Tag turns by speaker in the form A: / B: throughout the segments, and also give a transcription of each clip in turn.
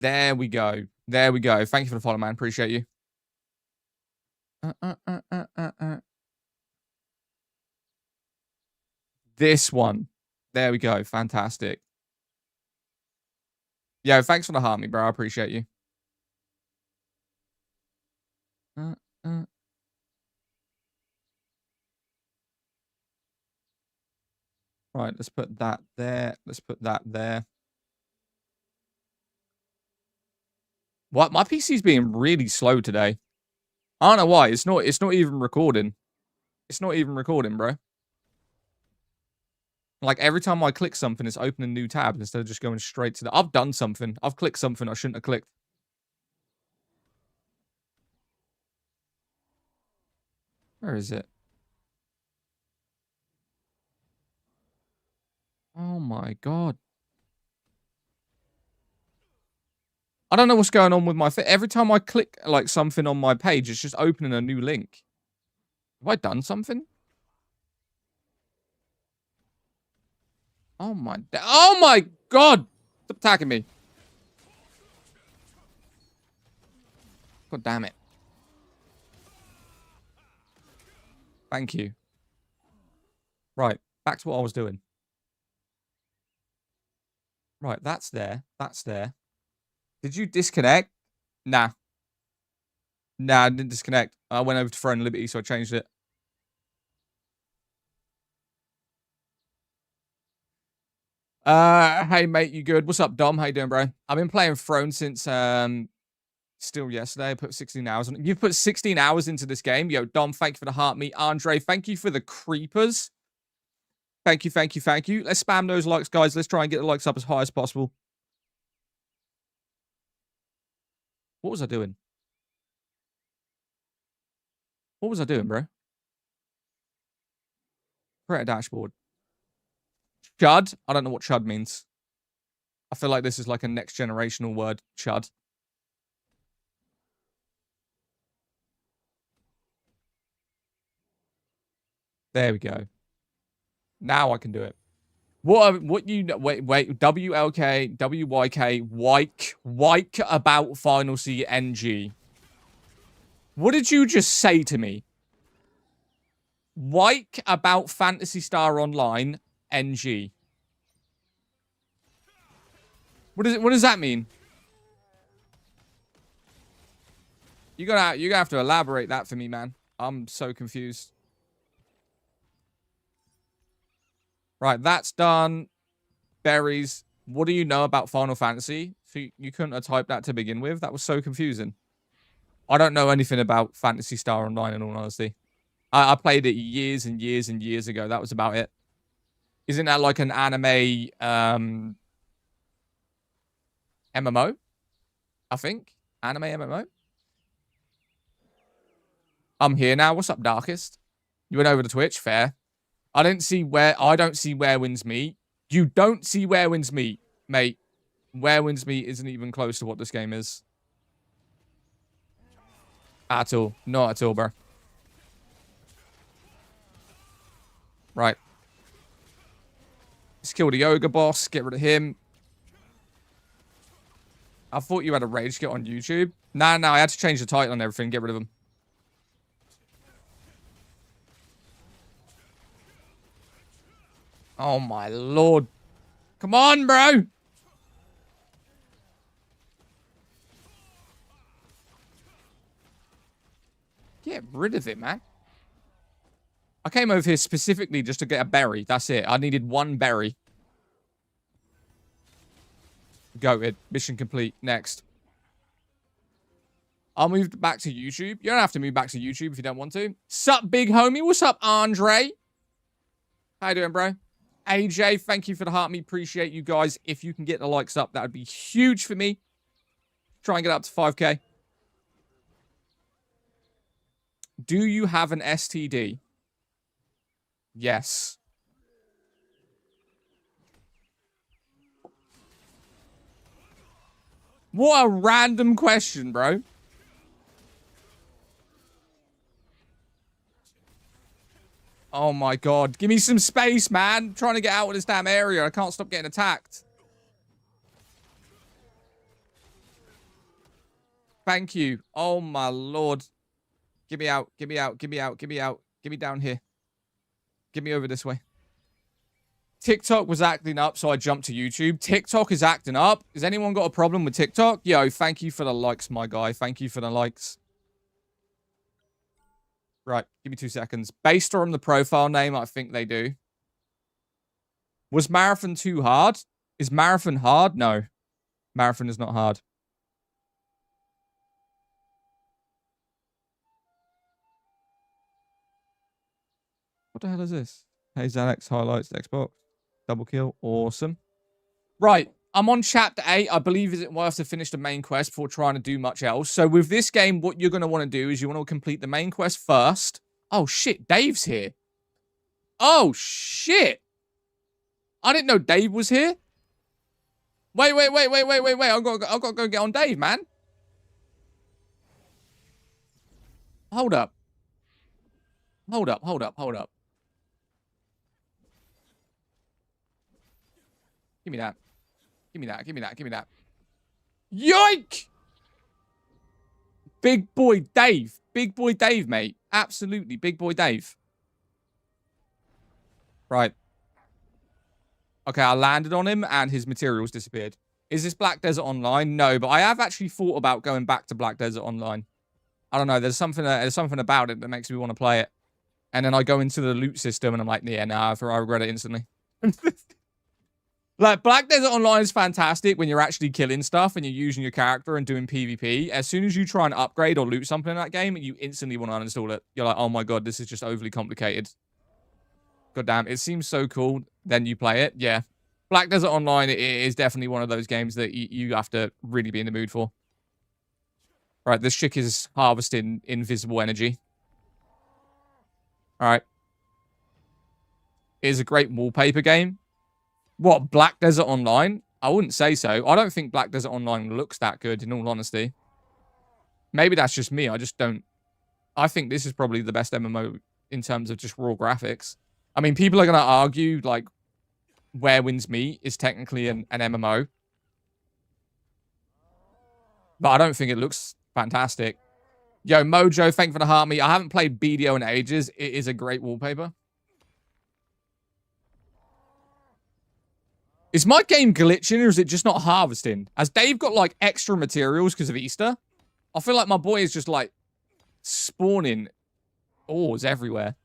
A: There we go. There we go. Thank you for the follow, man. Appreciate you. This one. There we go. Fantastic. Yo, thanks for the harmony, bro. I appreciate you. Right, let's put that there. Let's put that there. What? My PC's being really slow today. I don't know why. It's not even recording. It's not even recording, bro. Like, every time I click something, it's opening new tabs instead of just going straight to the... I've done something. I've clicked something I shouldn't have clicked. Where is it? Oh my god. I don't know what's going on with my... Every time I click, like, something on my page, it's just opening a new link. Have I done something? Oh my god! Stop attacking me. God damn it. Thank you. Right, back to what I was doing. Right, that's there. That's there. Did you disconnect? Nah. Nah, I didn't disconnect. I went over to Throne Liberty, so I changed it. Hey mate, you good? What's up, Dom? How you doing, bro? I've been playing Throne since still yesterday. I put 16 hours on. You've put 16 hours into this game. Yo, Dom, thank you for the heart meet. Andre, thank you for the creepers. Thank you, thank you, thank you. Let's spam those likes, guys. Let's try and get the likes up as high as possible. What was I doing? What was I doing, bro? Create a dashboard. Chud? I don't know what chud means. I feel like this is like a next generational word. Chud. There we go. Now I can do it. What you know? Wait. WLK, WYK, Wyke about Final C NG. What did you just say to me? Wyke about Fantasy Star Online NG. What does that mean? You're gonna have to elaborate that for me, man. I'm so confused. Right, that's done. Berries. What do you know about Final Fantasy? So you couldn't have typed that to begin with. That was so confusing. I don't know anything about Fantasy Star Online, in all honesty. I played it years and years and years ago. That was about it. Isn't that like an anime MMO? I think. Anime MMO? I'm here now. What's up, Darkest? You went over to Twitch? Fair. I don't see Where Winds Meet. You don't see Where Winds Meet, mate. Where Winds Meet isn't even close to what this game is. At all. Not at all, bro. Right. Let's kill the Yoga boss. Get rid of him. I thought you had a rage kit on YouTube. Nah, I had to change the title and everything. Get rid of him. Oh, my lord. Come on, bro. Get rid of it, man. I came over here specifically just to get a berry. That's it. I needed one berry. Goated. Mission complete. Next. I'll move back to YouTube. You don't have to move back to YouTube if you don't want to. Sup, big homie? What's up, Andre? How you doing, bro? AJ, thank you for the heart. Me appreciate you guys. If you can get the likes up, that would be huge for me. Try and get up to 5K. Do you have an STD? Yes. What a random question, bro. Oh my god. Give me some space, man. I'm trying to get out of this damn area. I can't stop getting attacked. Thank you. Oh, my Lord. Get me out. Get me out. Get me out. Get me out. Get me down here. Get me over this way. TikTok was acting up, so I jumped to YouTube. TikTok is acting up. Has anyone got a problem with TikTok? Yo, thank you for the likes, my guy. Thank you for the likes. Right, give me 2 seconds. Based on the profile name, I think they do. Was Marathon too hard? Is Marathon hard? No. Marathon is not hard. What the hell is this? Hey, Xanax highlights Xbox. Double kill. Awesome. Right. I'm on chapter 8. I believe it's worth to finish the main quest before trying to do much else. So with this game, what you're going to want to do is you want to complete the main quest first. Oh, shit. Dave's here. Oh, shit. I didn't know Dave was here. Wait. I've got to go get on Dave, man. Hold up. Hold up. Give me that. Give me that. Yoink! Big boy Dave. Big boy Dave, mate. Absolutely. Big boy Dave. Right. Okay, I landed on him and his materials disappeared. Is this Black Desert Online? No, but I have actually thought about going back to Black Desert Online. I don't know. There's something about it that makes me want to play it. And then I go into the loot system and I'm like, yeah, nah, I regret it instantly. Like, Black Desert Online is fantastic when you're actually killing stuff and you're using your character and doing PvP. As soon as you try and upgrade or loot something in that game, you instantly want to uninstall it. You're like, oh my god, this is just overly complicated. God damn, it seems so cool. Then you play it. Yeah. Black Desert Online is definitely one of those games that you have to really be in the mood for. Right, this chick is harvesting invisible energy. Alright. It is a great wallpaper game. What, Black Desert Online? I wouldn't say so. I don't think Black Desert Online looks that good, in all honesty. Maybe that's just me. I just don't... I think this is probably the best MMO in terms of just raw graphics. I mean, people are going to argue, like, Where Winds Meet is technically an MMO. But I don't think it looks fantastic. Yo, Mojo, thank you for the heart me. I haven't played BDO in ages. It is a great wallpaper. Is my game glitching or is it just not harvesting? Has Dave got, like, extra materials because of Easter? I feel like my boy is just, like, spawning ores everywhere.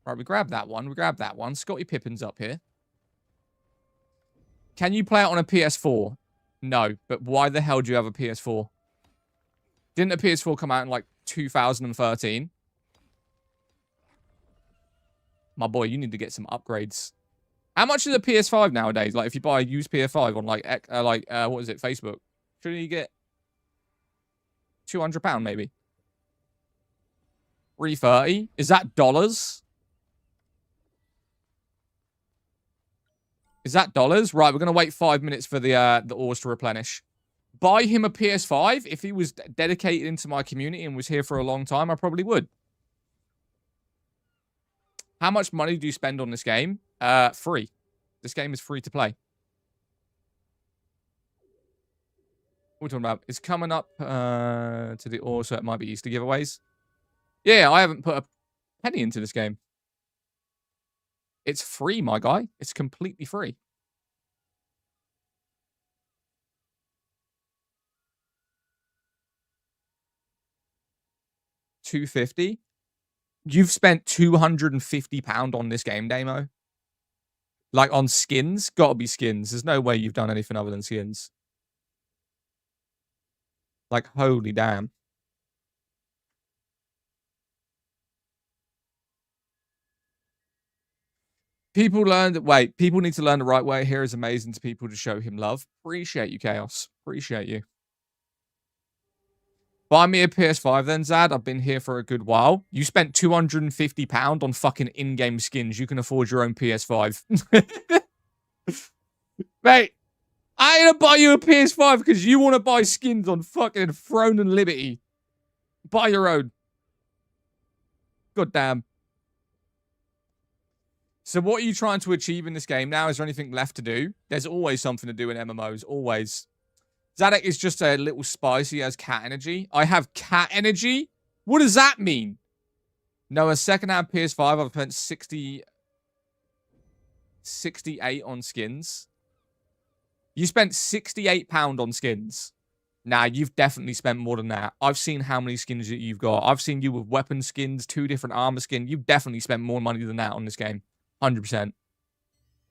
A: Right, we grab that one. Scotty Pippen's up here. Can you play it on a PS4? No, but why the hell do you have a PS4? Didn't the PS4 come out in, like, 2013? My boy, you need to get some upgrades. How much is a PS5 nowadays? Like, if you buy a used PS5 on, like, what is it, Facebook? Shouldn't you get £200 maybe? 330? Is that dollars? Is that dollars? Right, we're going to wait 5 minutes for the ores to replenish. Buy him a PS5? If he was dedicated into my community and was here for a long time, I probably would. How much money do you spend on this game? Free. This game is free to play. What are we talking about? It's coming up to the ore, so it might be Easter giveaways. Yeah, I haven't put a penny into this game. It's free, my guy. It's completely free. $250. You've spent £250 on this game, Damo. Like, on skins? Gotta be skins. There's no way you've done anything other than skins. Like, holy damn. People need to learn the right way. Here is amazing to people to show him love. Appreciate you, Chaos. Appreciate you. Buy me a PS5 then, Zad. I've been here for a good while. You spent £250 on fucking in-game skins. You can afford your own PS5. Mate, I ain't gonna buy you a PS5 because you want to buy skins on fucking Throne and Liberty. Buy your own. God damn. So what are you trying to achieve in this game now? Is there anything left to do? There's always something to do in MMOs. Always. Zadok is just a little spicy as cat energy. I have cat energy? What does that mean? No, a second-hand PS5, I've spent 68 on skins. You spent £68 on skins. Nah, you've definitely spent more than that. I've seen how many skins that you've got. I've seen you with weapon skins, 2 different armor skins. You've definitely spent more money than that on this game. 100%.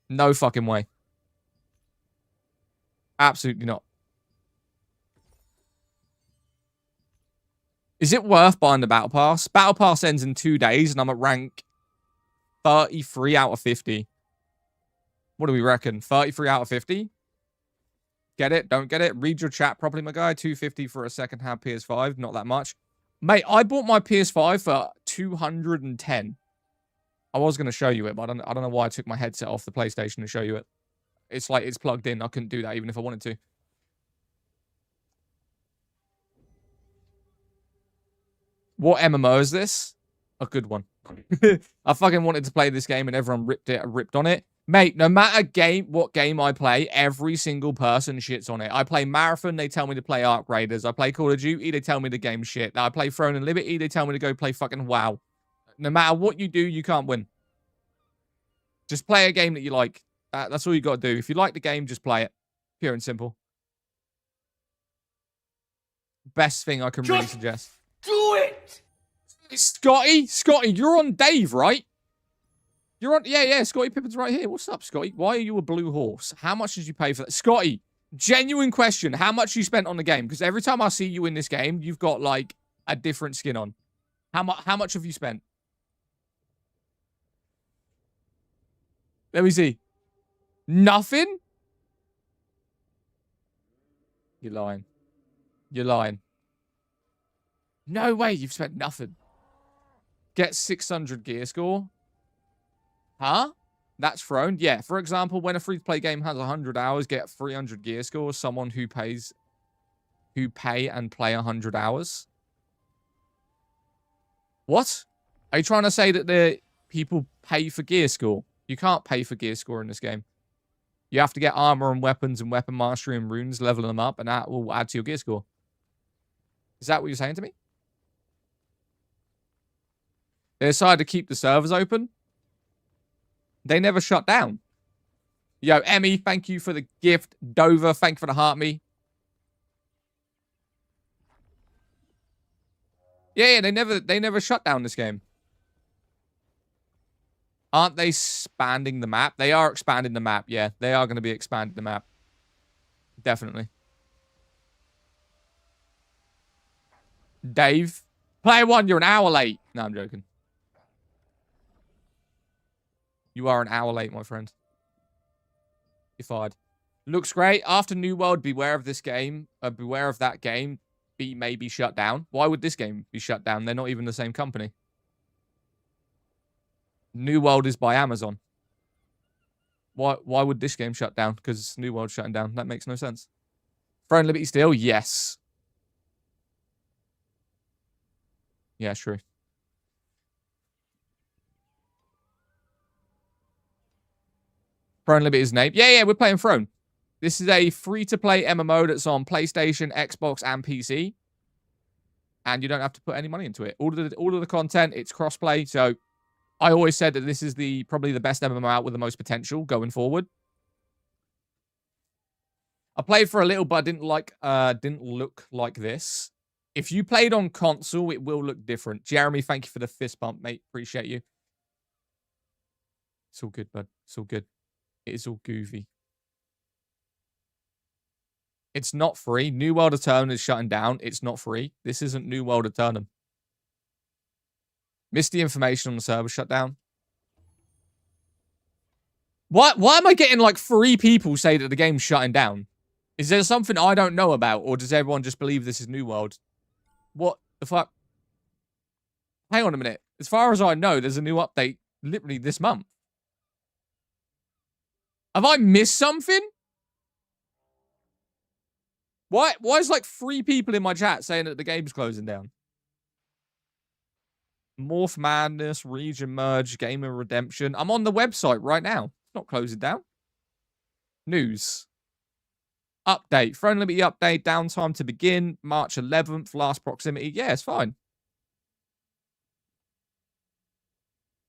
A: No fucking way. Absolutely not. Is it worth buying the Battle Pass? Battle Pass ends in 2 days, and I'm at rank 33 out of 50. What do we reckon? 33 out of 50? Get it? Don't get it? Read your chat properly, my guy. 250 for a second-hand PS5. Not that much. Mate, I bought my PS5 for 210. I was going to show you it, but I don't know why I took my headset off the PlayStation to show you it. It's like it's plugged in. I couldn't do that even if I wanted to. What MMO is this? A good one. I fucking wanted to play this game and everyone ripped on it. Mate, no matter what game I play, every single person shits on it. I play Marathon, they tell me to play Arc Raiders. I play Call of Duty, they tell me the game shit. I play Throne and Liberty, they tell me to go play fucking WoW. No matter what you do, you can't win. Just play a game that you like. That's all you got to do. If you like the game, just play it. Pure and simple. Best thing I can really suggest.
B: Do it!
A: Scotty, you're on Dave, right? You're on, yeah, Scotty Pippen's right here. What's up, Scotty? Why are you a blue horse? How much did you pay for that? Scotty, genuine question. How much you spent on the game? Because every time I see you in this game, you've got, like, a different skin on. How much have you spent? Let me see. Nothing? You're lying. You're lying. No way, you've spent nothing. Get 600 gear score. Huh? That's thrown. Yeah, for example, when a free-to-play game has 100 hours, get 300 gear score. Someone who pay and play 100 hours. What? Are you trying to say that the people pay for gear score? You can't pay for gear score in this game. You have to get armor and weapons and weapon mastery and runes, leveling them up, and that will add to your gear score. Is that what you're saying to me? They decided to keep the servers open. They never shut down. Yo, Emmy, thank you for the gift. Dover, thank you for the heart me. Yeah, they never shut down this game. Aren't they expanding the map? They are expanding the map, yeah. They are going to be expanding the map. Definitely. Dave. Player 1, you're an hour late. No, I'm joking. You are an hour late, my friend. You're fired. Looks great. After New World, beware of this game. Beware of that game. May be shut down. Why would this game be shut down? They're not even the same company. New World is by Amazon. Why would this game shut down? Because New World's shutting down. That makes no sense. Throne Liberty Steel? Yes. Yeah, true. Throne Liberty's name. Yeah, we're playing Throne. This is a free-to-play MMO that's on PlayStation, Xbox, and PC. And you don't have to put any money into it. All of the content, it's cross-play. So I always said that this is probably the best MMO out with the most potential going forward. I played for a little, but I didn't look like this. If you played on console, it will look different. Jeremy, thank you for the fist bump, mate. Appreciate you. It's all good, bud. It's all good. It is all goofy. It's not free. New World Eternum is shutting down. It's not free. This isn't New World Eternum. Missed the information on the server shutdown. Why am I getting like 3 people say that the game's shutting down? Is there something I don't know about, or does everyone just believe this is New World? What the fuck? Hang on a minute. As far as I know, there's a new update literally this month. Have I missed something? Why is like 3 people in my chat saying that the game's closing down? Morph Madness, Region Merge, Gamer Redemption. I'm on the website right now. It's not closing down. News. Update. Throne Liberty update. Downtime to begin. March 11th. Last proximity. Yeah, it's fine.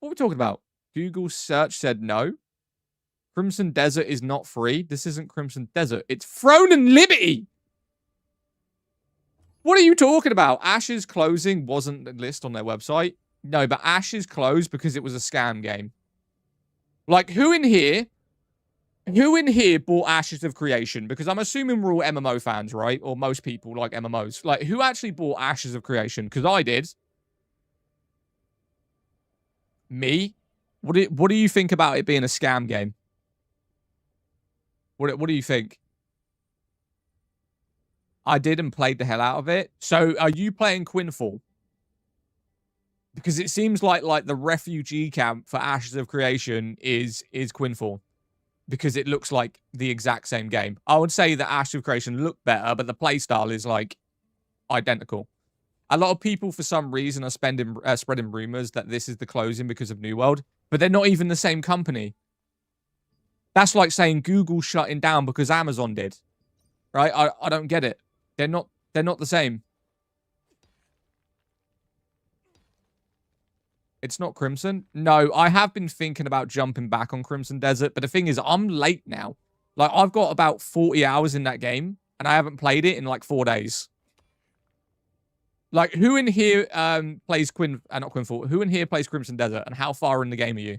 A: What are we talking about? Google search said no. Crimson Desert is not free. This isn't Crimson Desert. It's Throne and Liberty. What are you talking about? Ashes closing wasn't the list on their website. No, but Ashes closed because it was a scam game. Like, who in here bought Ashes of Creation? Because I'm assuming we're all MMO fans, right? Or most people like MMOs. Like, who actually bought Ashes of Creation? Because I did. Me? What do you think about it being a scam game? What do you think? I did and played the hell out of it. So, are you playing Quinfall? Because it seems like the refugee camp for Ashes of Creation is Quinfall. Because it looks like the exact same game. I would say that Ashes of Creation looked better, but the playstyle is, like, identical. A lot of people, for some reason, are spreading rumors that this is the closing because of New World. But they're not even the same company. That's like saying Google shutting down because Amazon did. Right? I don't get it. They're not the same. It's not Crimson? No, I have been thinking about jumping back on Crimson Desert, but the thing is, I'm late now. Like, I've got about 40 hours in that game, and I haven't played it in, like, 4 days. Like, who in here plays not Quinfall, who in here plays Crimson Desert, and how far in the game are you?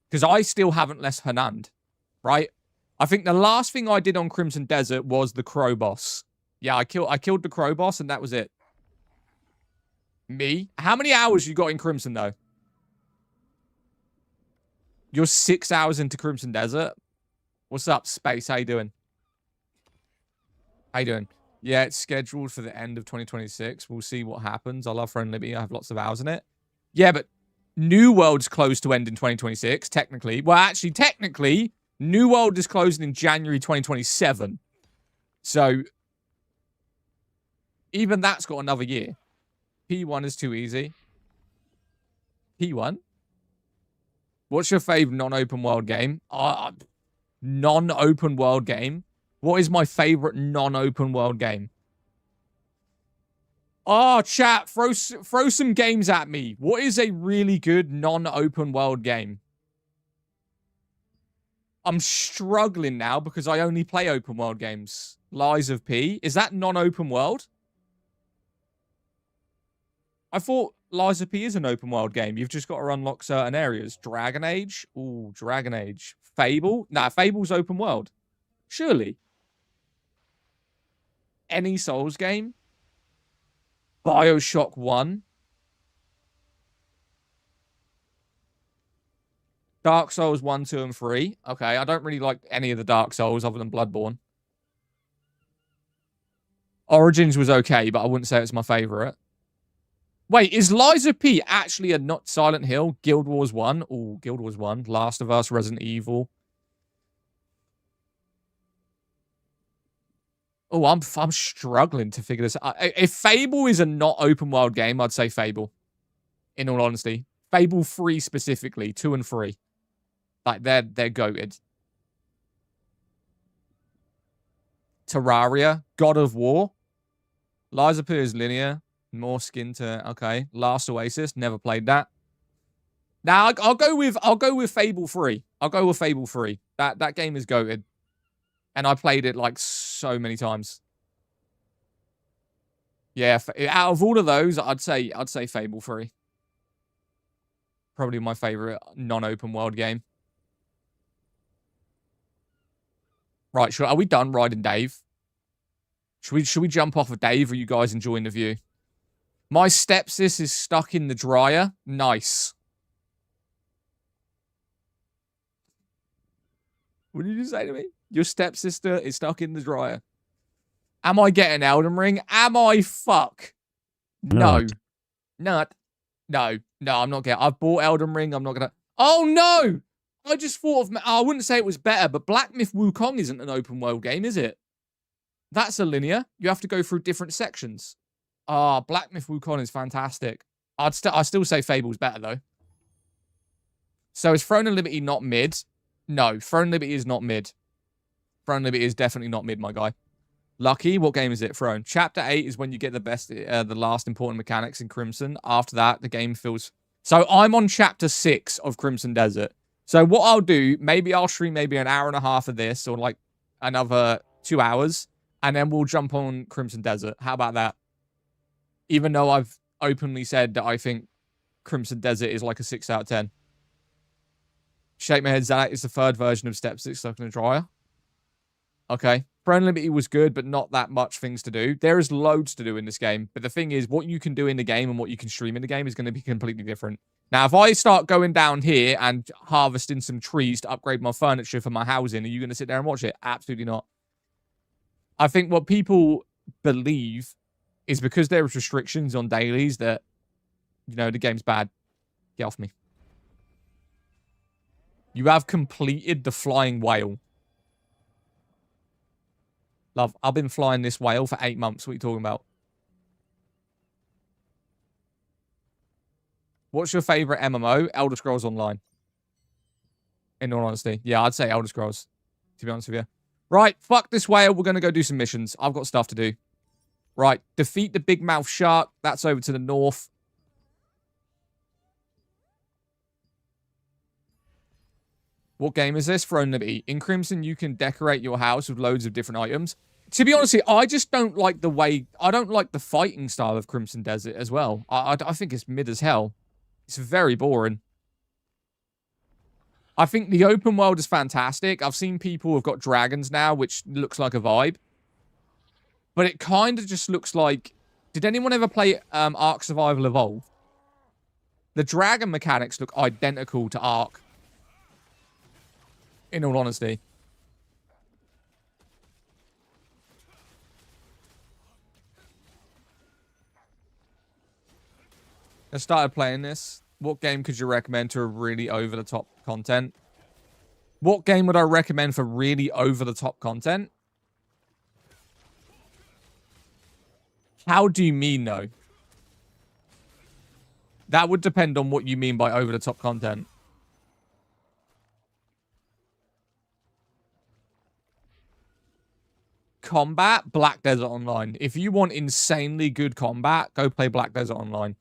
A: Because I still haven't left Hernand, right? I think the last thing I did on Crimson Desert was the Crow boss. Yeah, I killed the Crow boss, and that was it. Me? How many hours you got in Crimson, though? You're 6 hours into Crimson Desert? What's up, Space? How you doing? How you doing? Yeah, it's scheduled for the end of 2026. We'll see what happens. I love Throne Liberty. I have lots of hours in it. Yeah, but New World's closed to end in 2026, technically. Well, actually, technically, New World is closing in January 2027. So, even that's got another year. P1 is too easy. P1? What's your favorite non-open world game? Non-open world game? What is my favorite non-open world game? Oh, chat, throw some games at me. What is a really good non-open world game? I'm struggling now because I only play open world games. Lies of P. Is that non-open world? I thought Lies of P is an open world game. You've just got to unlock certain areas. Dragon Age? Ooh, Dragon Age. Fable? Nah, Fable's open world. Surely. Any Souls game? BioShock 1? Dark Souls 1, 2, and 3. Okay, I don't really like any of the Dark Souls other than Bloodborne. Origins was okay, but I wouldn't say it's my favorite. Wait, is Lies of P actually a not Silent Hill? Guild Wars 1? Ooh, Guild Wars 1. Last of Us, Resident Evil. Oh, I'm struggling to figure this out. If Fable is a not open world game, I'd say Fable. In all honesty. Fable 3 specifically. 2 and 3. Like, they're goated. Terraria. God of War. Lies of P is linear. More skin to... Okay. Last Oasis. Never played that. Now, I'll go with Fable 3. I'll go with Fable 3. That game is goated. And I played it, like, so many times. Yeah, out of all of those, I'd say Fable 3. Probably my favorite non-open world game. Right, are we done riding Dave? Should we jump off of Dave, or are you guys enjoying the view? My stepsis is stuck in the dryer. Nice. What did you say to me? Your stepsister is stuck in the dryer. Am I getting Elden Ring? Am I fuck? No. Nut. No, I'm not getting... I've bought Elden Ring. I'm not gonna... Oh, no! I just thought of... I wouldn't say it was better, but Black Myth Wukong isn't an open world game, is it? That's a linear. You have to go through different sections. Ah, Black Myth Wukong is fantastic. I'd still say Fable's better, though. So is Throne of Liberty not mid? No, Throne of Liberty is not mid. Throne Liberty is definitely not mid, my guy. Lucky, what game is it? Throne. Chapter 8 is when you get the last important mechanics in Crimson. After that, the game feels... So I'm on Chapter 6 of Crimson Desert. So what I'll do, maybe I'll stream maybe an hour and a half of this, or like another 2 hours, and then we'll jump on Crimson Desert. How about that? Even though I've openly said that I think Crimson Desert is like a 6 out of 10. Shake my head, Zanak is the third version of Step 6 stuck in a dryer. Okay. Throne Liberty was good, but not that much things to do. There is loads to do in this game. But the thing is, what you can do in the game and what you can stream in the game is going to be completely different. Now, if I start going down here and harvesting some trees to upgrade my furniture for my housing, are you going to sit there and watch it? Absolutely not. I think what people believe is because there's restrictions on dailies that, you know, the game's bad. Get off me. You have completed the flying whale. Love, I've been flying this whale for 8 months. What are you talking about? What's your favorite MMO? Elder Scrolls Online. In all honesty. Yeah, I'd say Elder Scrolls, to be honest with you. Right, fuck this whale. We're going to go do some missions. I've got stuff to do. Right, defeat the big mouth shark. That's over to the north. What game is this? Throne Liberty. In Crimson, you can decorate your house with loads of different items. To be honest, I just don't like the way... I don't like the fighting style of Crimson Desert as well. I think it's mid as hell. It's very boring. I think the open world is fantastic. I've seen people who've got dragons now, which looks like a vibe. But it kind of just looks like... Did anyone ever play Ark Survival Evolved? The dragon mechanics look identical to Ark. In all honesty. I started playing this. What game could you recommend to a really over-the-top content? What game would I recommend for really over-the-top content? How do you mean, though? That would depend on what you mean by over-the-top content. Combat, Black Desert Online. If you want insanely good combat, go play Black Desert Online.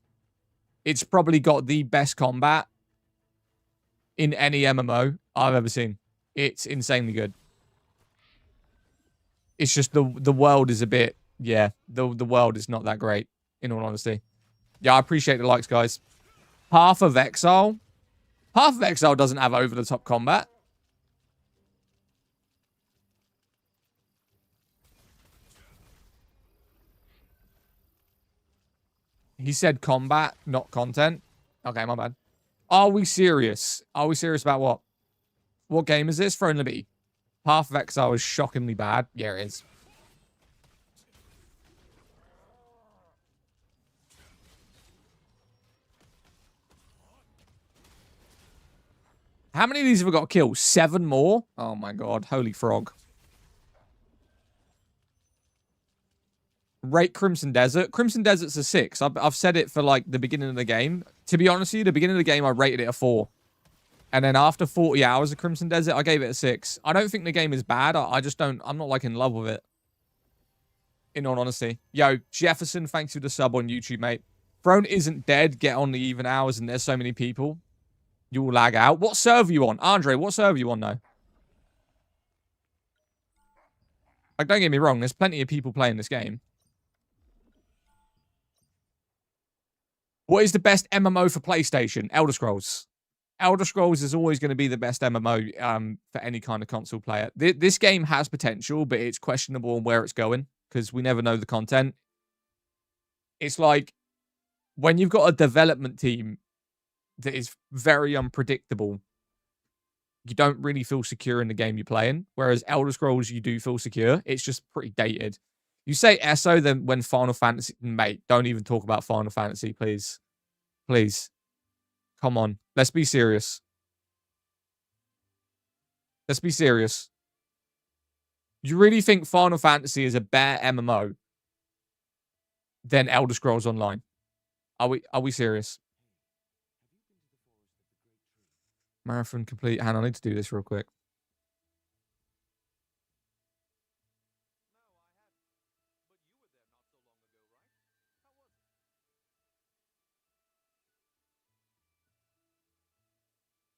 A: It's probably got the best combat in any MMO I've ever seen. It's insanely good. It's just the world is a bit... Yeah, the world is not that great, in all honesty. Yeah, I appreciate the likes, guys. Path of Exile. Path of Exile doesn't have over-the-top combat. He said combat, not content. Okay, my bad. Are we serious? Are we serious about what? What game is this? Throne Liberty. Path of Exile is shockingly bad. Yeah, it is. How many of these have we got to kill? 7 more? Oh my god. Holy frog. Rate Crimson Desert. Crimson Desert's a 6. I've said it for like the beginning of the game. To be honest with you, the beginning of the game I rated it a 4. And then after 40 hours of Crimson Desert, I gave it a 6. I don't think the game is bad. I just don't... I'm not like in love with it. In all honesty. Yo, Jefferson, thanks for the sub on YouTube, mate. Throne isn't dead. Get on the even hours and there's so many people. You will lag out. What server you on? Andre, what server you on though? Like, don't get me wrong. There's plenty of people playing this game. What is the best MMO for PlayStation? Elder Scrolls. Elder Scrolls is always going to be the best MMO for any kind of console player. This game has potential, but it's questionable on where it's going because we never know the content. It's like when you've got a development team that is very unpredictable, you don't really feel secure in the game you're playing. Whereas Elder Scrolls, you do feel secure. It's just pretty dated. You say ESO, then when Final Fantasy... Mate, don't even talk about Final Fantasy, please. Please. Come on. Let's be serious. Let's be serious. You really think Final Fantasy is a better MMO than Elder Scrolls Online? Are we serious? Marathon complete. Hang on, I need to do this real quick.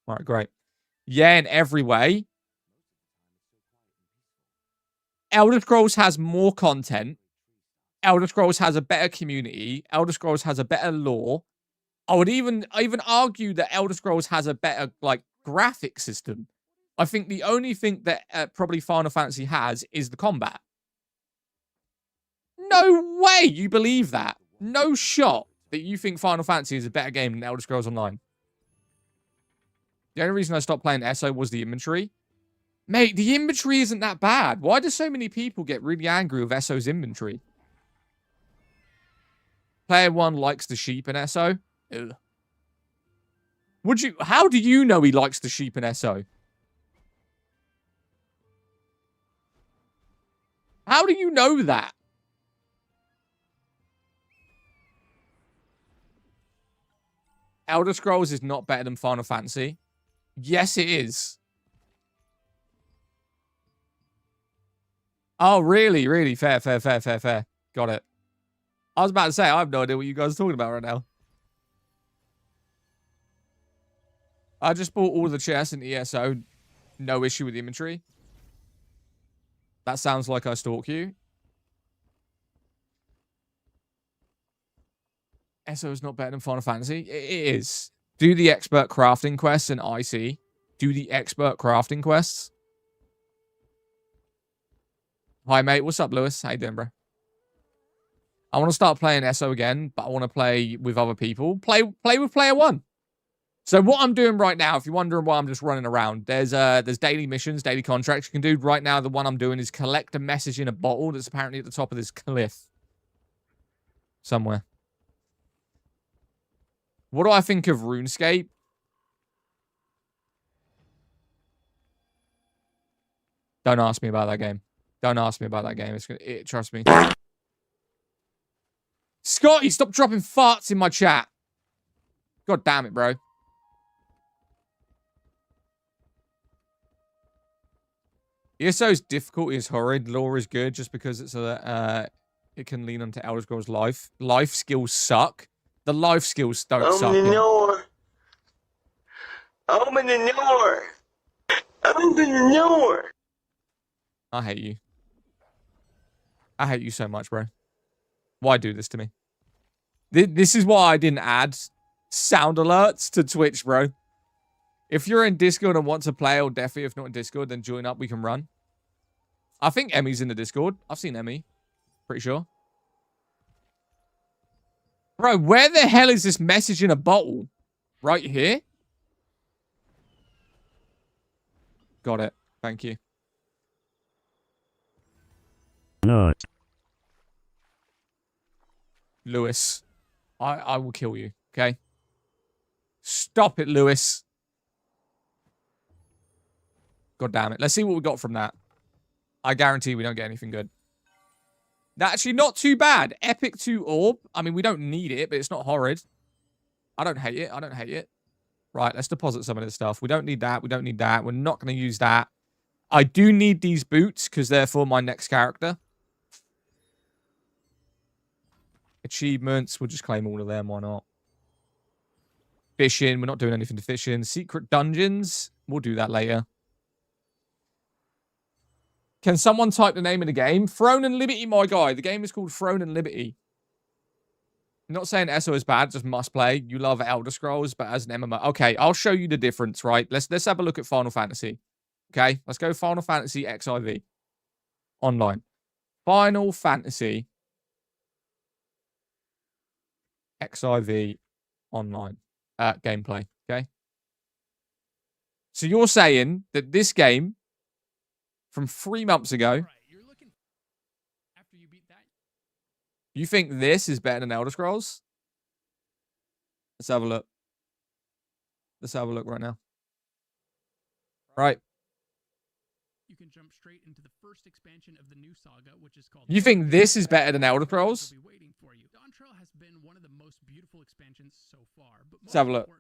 A: All right, great. Yeah, in every way. Elder Scrolls has more content. Elder Scrolls has a better community. Elder Scrolls has a better lore. I would even argue that Elder Scrolls has a better like graphic system. I think the only thing that probably Final Fantasy has is the combat. No way you believe that. No shot that you think Final Fantasy is a better game than Elder Scrolls Online. The only reason I stopped playing ESO was the inventory. Mate, the inventory isn't that bad. Why do so many people get really angry with ESO's inventory? Player 1 likes the sheep in ESO. Ugh. How do you know he likes the sheep in ESO? How do you know that? Elder Scrolls is not better than Final Fantasy. Yes, it is. Oh, really? Really? Fair. Got it. I was about to say, I have no idea what you guys are talking about right now. I just bought all the chests in ESO. No issue with the inventory. That sounds like I stalk you. ESO is not better than Final Fantasy. It is. Do the expert crafting quests in IC. Do the expert crafting quests. Hi, mate. What's up, Lewis? How you doing, bro? I want to start playing ESO again, but I want to play with other people. Play with player 1. So what I'm doing right now, if you're wondering why I'm just running around, there's daily missions, daily contracts you can do. Right now, the one I'm doing is collect a message in a bottle that's apparently at the top of this cliff. Somewhere. What do I think of RuneScape? Don't ask me about that game. Don't ask me about that game. Trust me. Scotty, stop dropping farts in my chat. God damn it, bro. ESO's difficulty is horrid. Lore is good just because it's it can lean onto Elder Scrolls life. Life skills suck. The life skills don't suck.
B: Open the door. Open the door. Open the door.
A: I hate you. I hate you so much, bro. Why do this to me? This is why I didn't add sound alerts to Twitch, bro. If you're in Discord and want to play, or definitely if not in Discord, then join up. We can run. I think Emmy's in the Discord. I've seen Emmy. Pretty sure. Bro, where the hell is this message in a bottle? Right here? Got it. Thank you.
C: No.
A: Lewis. I will kill you, okay? Stop it, Lewis. God damn it. Let's see what we got from that. I guarantee we don't get anything good. Actually, not too bad. Epic 2 orb. I mean, we don't need it, but it's not horrid. I don't hate it. I don't hate it. Right, let's deposit some of this stuff. We don't need that. We don't need that. We're not going to use that. I do need these boots because they're for my next character. Achievements. We'll just claim all of them. Why not? Fishing. We're not doing anything to fishing. Secret dungeons. We'll do that later. Can someone type the name of the game? Throne and Liberty, my guy. The game is called Throne and Liberty. I'm not saying ESO is bad, just must play. You love Elder Scrolls, but as an MMO. Okay, I'll show you the difference, right? Let's have a look at Final Fantasy. Okay, let's go Final Fantasy XIV. Online. Final Fantasy XIV online. Gameplay, okay? So you're saying that this game from 3 months ago, you think this is better than Elder Scrolls? Let's have a look. Let's have a look right now. Right.
D: You can jump straight into the first expansion of the new saga, which is called.
A: You think this is better than Elder Scrolls?
D: Dawn Trail has been one of the most beautiful expansions so far, but
A: let's have a look.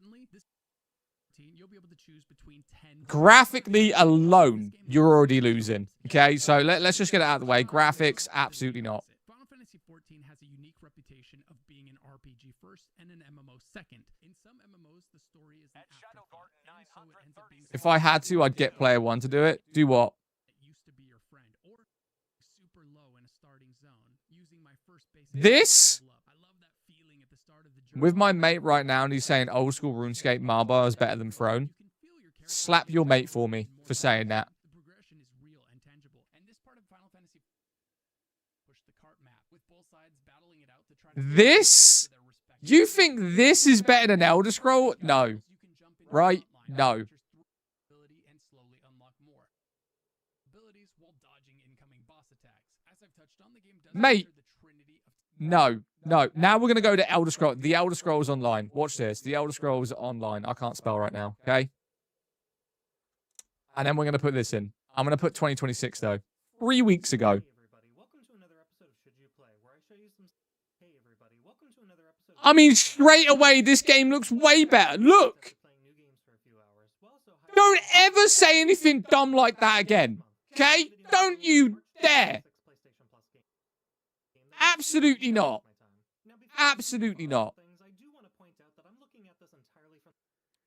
D: You'll be able to choose between 10
A: graphically alone, you're already losing. Okay, so let's just get it out of the way. Graphics, absolutely not.
D: Final Fantasy 14 has a unique reputation of being an RPG first and an MMO second. In some MMOs, the story is an afterthought, and so it ends up being
A: If I had to, I'd get player one to do it. Do what?
D: that used to be your friend, or super low in a starting zone, using my first basic
A: This?
D: level up. I love that feeling at the start of the journey.
A: With my mate right now, and he's saying old school RuneScape Marbar is better than Throne.
D: You can feel your character
A: Slap your mate for me for saying that.
D: The progression is real and tangible. And this part of Final Fantasy push the cart map with both sides battling it out to try to
A: This?
D: to their respective
A: You think this is better than Elder Scroll? No.
D: You can jump into
A: Right?
D: frontline
A: No.
D: adventures through ability and slowly unlock more abilities while dodging incoming boss attacks. As I've touched on, the game does
A: Mate.
D: feature the trinity of
A: No. No. Now we're going to go to Elder Scrolls. The Elder Scrolls Online. Watch this. The Elder Scrolls Online. I can't spell right now. Okay? And then we're going to put this in. I'm going to put 2026, though. 3 weeks ago.
C: Hey everybody, welcome to another episode of Should You Play, where I show you some. Hey everybody, welcome to another episode.
A: I mean, straight away, this game looks way better. Look!
C: Playing new games for a few hours. We'll also highlight-
A: Don't ever say anything dumb like that again. Okay? Don't you dare.
C: PlayStation Plus game.
A: Absolutely not.
C: Now, before we
A: Absolutely
C: move on
A: not.
C: to things, I do want to point out that I'm looking at this entirely from.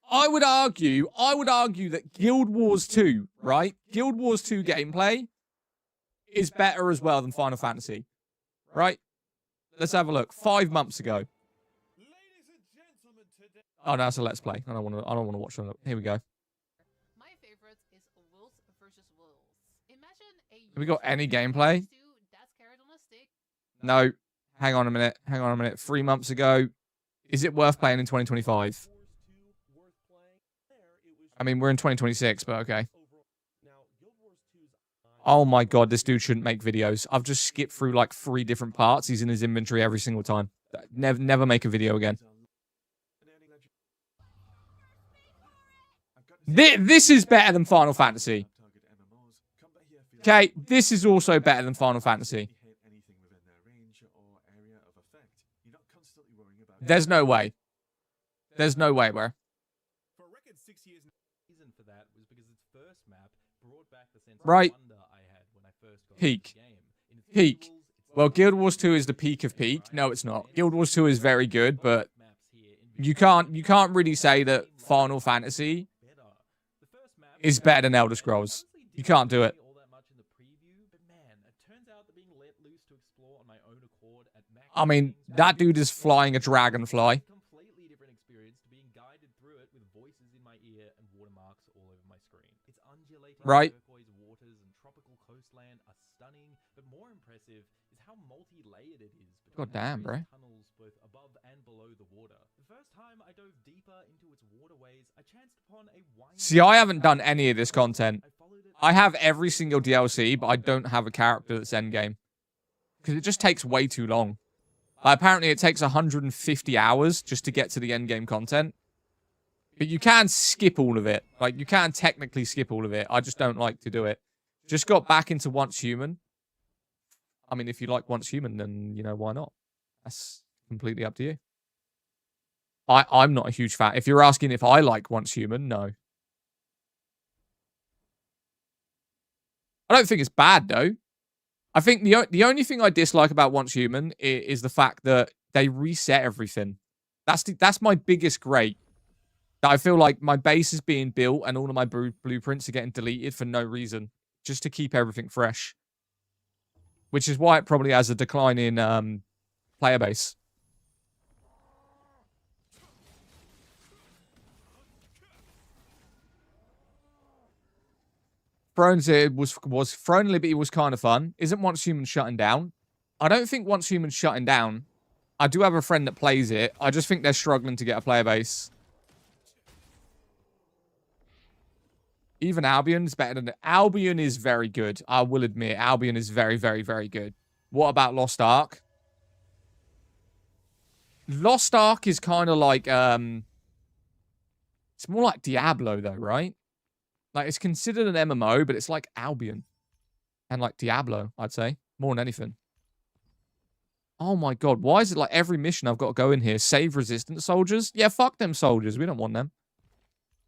A: I would argue that Guild Wars 2, right? Guild Wars 2 gameplay is better as well than Final Fantasy, right? Let's have a look. 5 months ago. Oh, no, it's a Let's Play. I don't want to watch it. Here we go.
E: My favorite is Wolves versus Wolves. Imagine a
A: Have we got any
E: user
A: gameplay?
E: stew that's carried on a stick.
A: No. Hang on a minute. Hang on a minute. 3 months ago. Is it worth playing in 2025? I mean, we're in 2026, but okay. Oh my god, this dude shouldn't make videos. I've just skipped through like 3 different parts. He's in his inventory every single time. Never make a video again. This is better than Final Fantasy. Okay, this is also better than Final Fantasy. There's no way. There's no way, bro.
F: For a record 6 years, reason for that was because its first map brought back the sense
A: Right.
F: of wonder I had when I first got
A: Peak.
F: into the game. In its
A: Peak.
F: visuals, its
A: Well,
F: look,
A: Guild Wars 2 is the peak of peak. No, it's not. Guild Wars 2 is very good, but
F: maps here in
A: you can't really say that Final Fantasy
F: better. The first map
A: is better than Elder Scrolls.
F: honestly
A: You
F: didn't
A: can't do it.
F: see all that much in the preview, but man, it turns out that being let loose to explore on my own accord at max
A: I mean,
F: settings
A: that dude is flying a dragonfly.
F: completely different experience to being guided through it with voices in my ear and watermarks all over my screen. Its undulating
A: Right.
F: turquoise waters and tropical coastland are stunning, but more impressive is how multi-layered it is. between
A: God damn,
F: various
A: bro.
F: Tunnels both above and below the water. The first time I dove deeper into its waterways, I chanced upon a winding
A: See, I haven't done any of this content.
F: I followed it
A: I have every single DLC, but I don't have a character that's endgame. Because it just takes way too long. Apparently, it takes 150 hours just to get to the endgame content. But you can skip all of it. Like, you can technically skip all of it. I just don't like to do it. Just got back into Once Human. I mean, if you like Once Human, then, you know, why not? That's completely up to you. I'm not a huge fan. If you're asking if I like Once Human, no. I don't think it's bad, though. I think the only thing I dislike about Once Human is the fact that they reset everything. That's my biggest grate. That I feel like my base is being built and all of my blueprints are getting deleted for no reason. Just to keep everything fresh. Which is why it probably has a decline in player base. Thrones was Throne Liberty was kind of fun. Isn't Once Human shutting down? I don't think Once Human shutting down. I do have a friend that plays it. I just think they're struggling to get a player base. Even Albion is better than Albion is very good. I will admit, Albion is very, very, very good. What about Lost Ark? Lost Ark is kind of like it's more like Diablo though, right? Like it's considered an MMO, but it's like Albion and like Diablo, I'd say, more than anything. Oh my god, why is it like every mission I've got to go in here? Save resistant soldiers? Yeah, fuck them soldiers. We don't want them.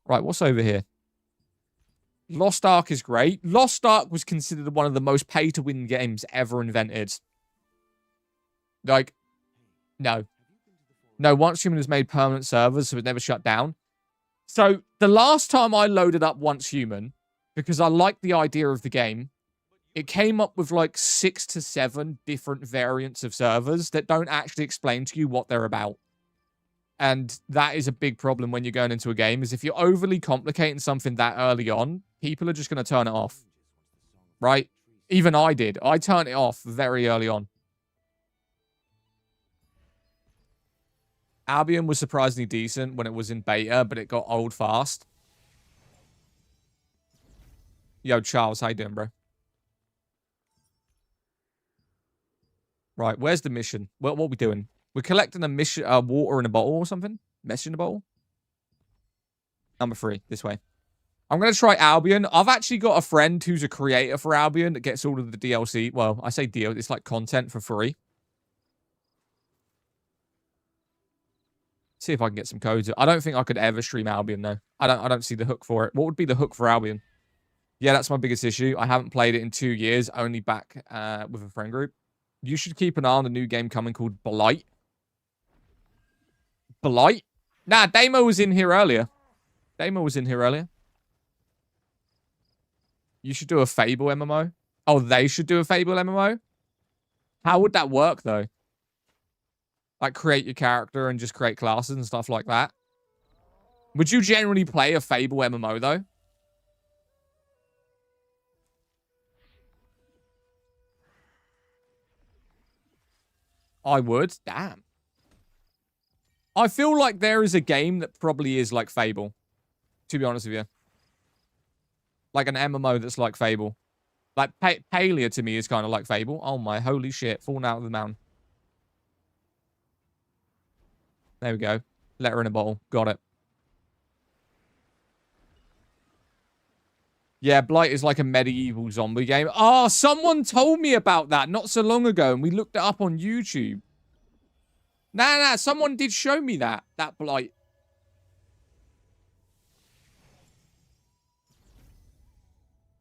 A: Right, what's over here? Lost Ark is great. Lost Ark was considered one of the most pay-to-win games ever invented. Like, No. No, Once Human has made permanent servers, so it never shut down. So the last time I loaded up Once Human, because I liked the idea of the game, it came up with like 6 to 7 different variants of servers that don't actually explain to you what they're about. And that is a big problem when you're going into a game, is if you're overly complicating something that early on, people are just going to turn it off. Right? Even I did. I turned it off very early on. Albion was surprisingly decent when it was in beta, but it got old fast. Yo, Charles, how you doing, bro? Right, where's the mission? What are we doing? We're collecting a mission, water in a bottle or something? Message in a bottle? Number 3, this way. I'm going to try Albion. I've actually got a friend who's a creator for Albion that gets all of the DLC. Well, I say deal. It's like content for free. See if I can get some codes. I don't think I could ever stream Albion, though. I don't see the hook for it. What would be the hook for Albion? Yeah, that's my biggest issue. I haven't played it in 2 years, only back with a friend group. You should keep an eye on the new game coming called Blight. Blight? Nah, Damo was in here earlier. Damo was in here earlier. You should do a Fable MMO. Oh, they should do a Fable MMO? How would that work, though? Like, create your character and just create classes and stuff like that. Would you generally play a Fable MMO, though? I would. Damn. I feel like there is a game that probably is like Fable. To be honest with you. Like an MMO that's like Fable. Like, Palia to me is kind of like Fable. Oh my holy shit. Falling out of the mountain. There we go. Letter in a bottle. Got it. Yeah, Blight is like a medieval zombie game. Oh, someone told me about that not so long ago, and we looked it up on YouTube. Nah, someone did show me that Blight.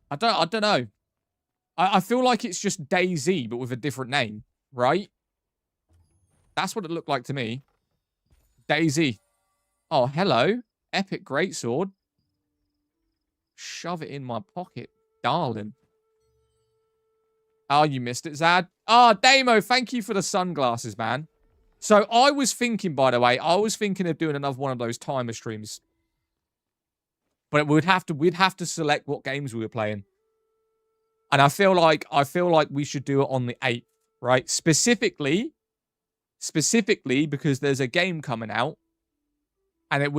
A: I don't know. I feel like it's just DayZ, but with a different name, right? That's what it looked like to me. DayZ. Oh, hello. Epic greatsword. Shove it in my pocket, darling. Oh, you missed it, Zad. Oh, Damo, thank you for the sunglasses, man. So I was thinking, by the way, I was thinking of doing another one of those timer streams. But we'd have to select what games we were playing. And I feel like we should do it on the 8th, right? Specifically because there's a game coming out, and it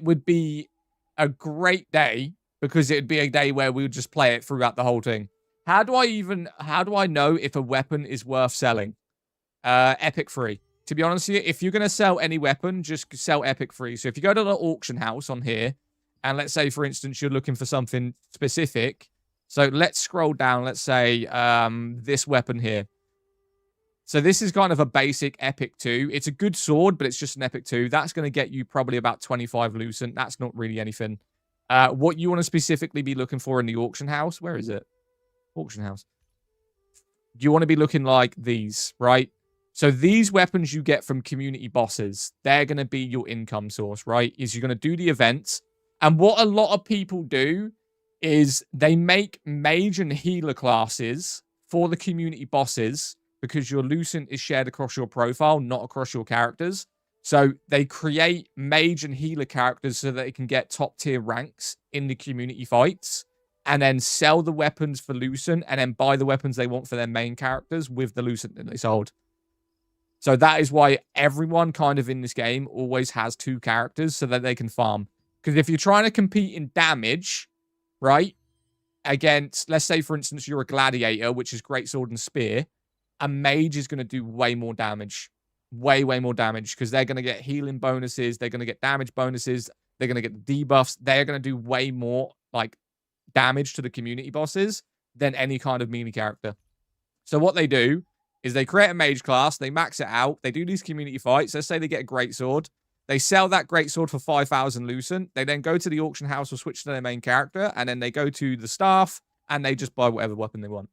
A: would be a great day because it'd be a day where we would just play it throughout the whole thing. How do I know if a weapon is worth selling? Epic free. To be honest with you, if you're going to sell any weapon, just sell Epic free. So if you go to the auction house on here, and let's say, for instance, you're looking for something specific. So let's scroll down. Let's say this weapon here. So this is kind of a basic Epic 2. It's a good sword, but it's just an Epic 2. That's going to get you probably about 25 Lucent. That's not really anything. What you want to specifically be looking for in the auction house, where is it? Auction house. You want to be looking like these, right? So these weapons you get from community bosses, they're going to be your income source, right? Is you're going to do the events. And what a lot of people do is they make mage and healer classes for the community bosses because your Lucent is shared across your profile, not across your characters. So they create mage and healer characters so that they can get top tier ranks in the community fights and then sell the weapons for Lucent and then buy the weapons they want for their main characters with the Lucent that they sold. So that is why everyone kind of in this game always has 2 characters so that they can farm. Because if you're trying to compete in damage, right, against, let's say, for instance, you're a gladiator, which is greatsword and spear, a mage is going to do way more damage. Way more damage. Because they're going to get healing bonuses. They're going to get damage bonuses. They're going to get the debuffs. They're going to do way more, like, damage to the community bosses than any kind of melee character. So what they do is they create a mage class. They max it out. They do these community fights. Let's say they get a greatsword. They sell that greatsword for 5,000 Lucent. They then go to the auction house or switch to their main character. And then they go to the staff and they just buy whatever weapon they want.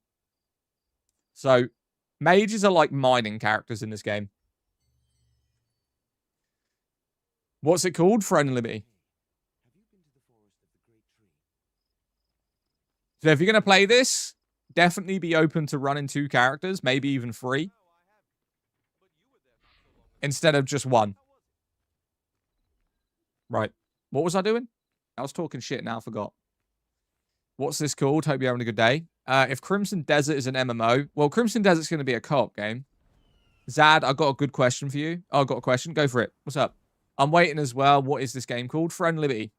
A: So mages are like mining characters in this game. What's it called? Friend Liberty. So if you're going to play this, definitely be open to running 2 characters, maybe even 3. Instead of just 1. Right. What was I doing? I was talking shit, now I forgot. What's this called? Hope you're having a good day. If Crimson Desert is an MMO, well, Crimson Desert's going to be a co-op game. Zad, I got a good question for you. Oh, I got a question. Go for it. What's up? I'm waiting as well. What is this game called? Friend Liberty.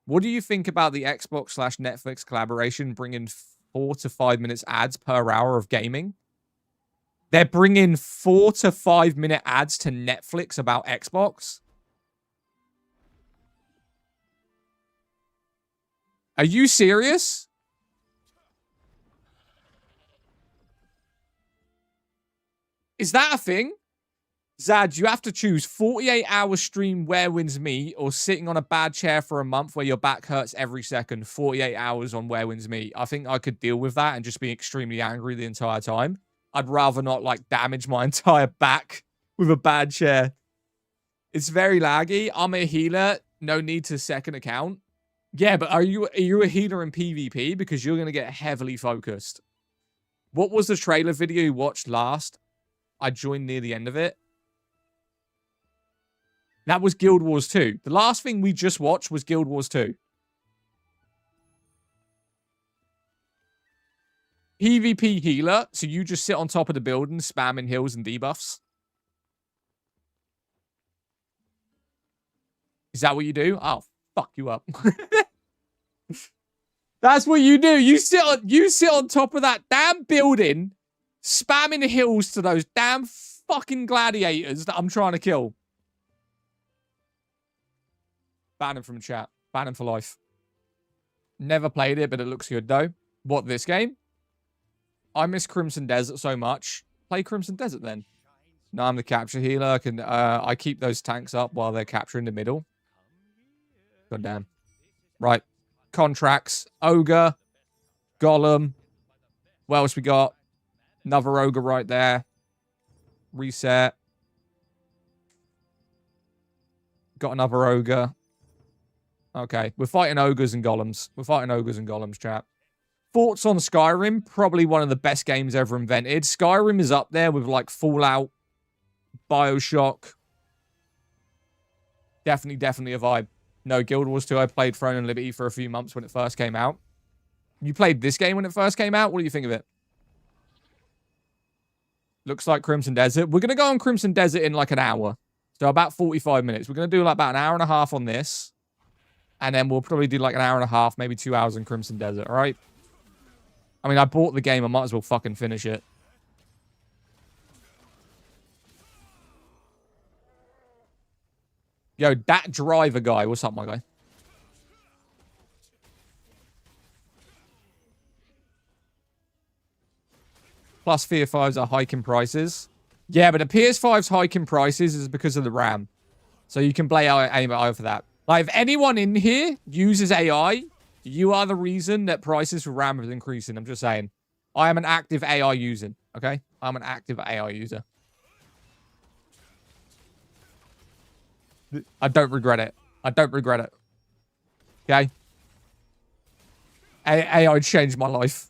A: What do you think about the Xbox/Netflix collaboration bringing 4 to 5 minutes ads per hour of gaming? They're bringing 4 to 5 minute ads to Netflix about Xbox? Are you serious? Is that a thing? Zad, you have to choose 48-hour stream Where Wins Me or sitting on a bad chair for a month where your back hurts every second. 48 hours on Where Wins Me. I think I could deal with that and just be extremely angry the entire time. I'd rather not, like, damage my entire back with a bad chair. It's very laggy. I'm a healer. No need to second account. Yeah, but are you a healer in PvP? Because you're going to get heavily focused. What was the trailer video you watched last? I joined near the end of it. That was Guild Wars 2. The last thing we just watched was Guild Wars 2. PvP healer, so you just sit on top of the building spamming heals and debuffs. Is that what you do? Oh, fuck you up. That's what you do. You sit on top of that damn building, spamming heals to those damn fucking gladiators that I'm trying to kill. Ban him from chat. Ban him for life. Never played it, but it looks good though. What, this game? I miss Crimson Desert so much. Play Crimson Desert then. No, I'm the capture healer. I keep those tanks up while they're capturing the middle. God damn. Right. Contracts. Ogre. Golem. What else we got? Another ogre right there. Reset. Got another ogre. Okay. We're fighting ogres and golems. We're fighting ogres and golems, chat. Thoughts on Skyrim? Probably one of the best games ever invented. Skyrim is up there with like Fallout, BioShock. Definitely a vibe. No, Guild Wars 2, I played Throne and Liberty for a few months when it first came out. You played this game when it first came out? What do you think of it? Looks like Crimson Desert. We're going to go on Crimson Desert in like an hour. So about 45 minutes. We're going to do like about an hour and a half on this. And then we'll probably do like an hour and a half, maybe 2 hours in Crimson Desert, all right? I mean, I bought the game. I might as well fucking finish it. Yo, that driver guy. What's up, my guy? Plus, PS5s are hiking prices. Yeah, but the PS5's hiking prices is because of the RAM. So you can blame AI for that. Like, if anyone in here uses AI, you are the reason that prices for RAM is increasing. I'm just saying. I am an active AI user, okay? I'm an active AI user. I don't regret it. I don't regret it. Okay? AI changed my life.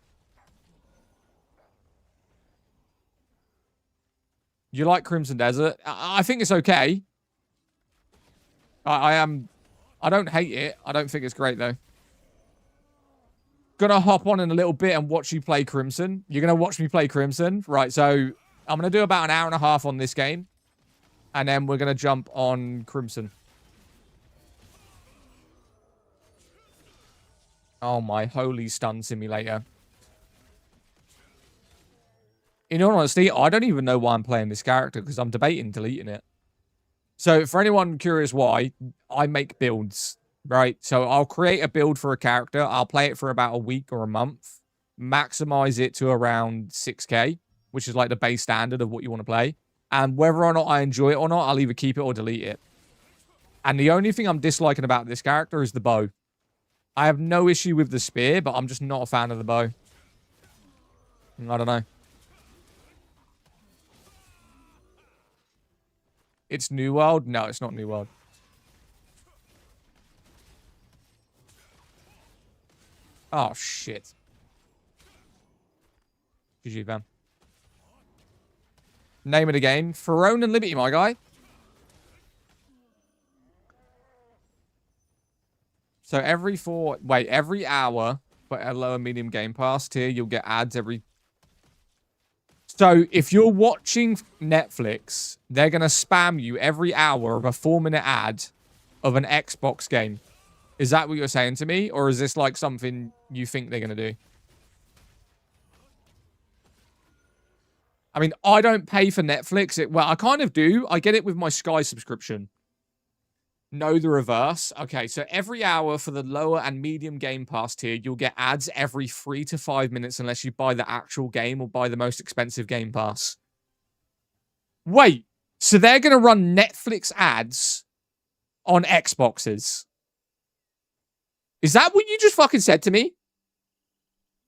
A: You like Crimson Desert? I think it's okay. I don't hate it. I don't think it's great, though. Gonna hop on in a little bit and watch you play Crimson. You're gonna watch me play Crimson. Right, so I'm gonna do about an hour and a half on this game. And then we're gonna jump on Crimson. Oh my holy stun simulator. In all honesty, I don't even know why I'm playing this character because I'm debating deleting it. So for anyone curious why, I make builds. Right, so I'll create a build for a character. I'll play it for about a week or a month. Maximize it to around 6k, which is like the base standard of what you want to play. And whether or not I enjoy it or not, I'll either keep it or delete it. And the only thing I'm disliking about this character is the bow. I have no issue with the spear, but I'm just not a fan of the bow. I don't know. It's New World? No, it's not New World. Oh, shit. GG, fam. Name of the game. Throne and Liberty, my guy. So every hour for a lower medium game pass tier, you'll get ads every... So if you're watching Netflix, they're going to spam you every hour of a 4-minute ad of an Xbox game. Is that what you're saying to me? Or is this like something you think they're going to do? I mean, I don't pay for Netflix. Well, I kind of do. I get it with my Sky subscription. No, the reverse. Okay, so every hour for the lower and medium game pass tier, you'll get ads every 3 to 5 minutes unless you buy the actual game or buy the most expensive game pass. Wait, so they're going to run Netflix ads on Xboxes? Is that what you just fucking said to me?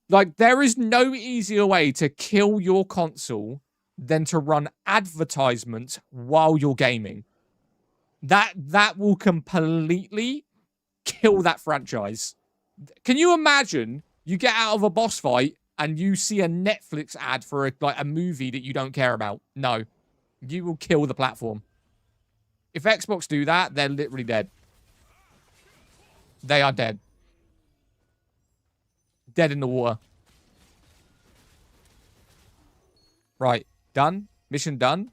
A: Like, there is no easier way to kill your console than to run advertisements while you're gaming. That will completely kill that franchise. Can you imagine you get out of a boss fight and you see a Netflix ad for a movie that you don't care about? No. You will kill the platform. If Xbox do that, they're literally dead. They are dead. Dead in the water. Right. Done. Mission done.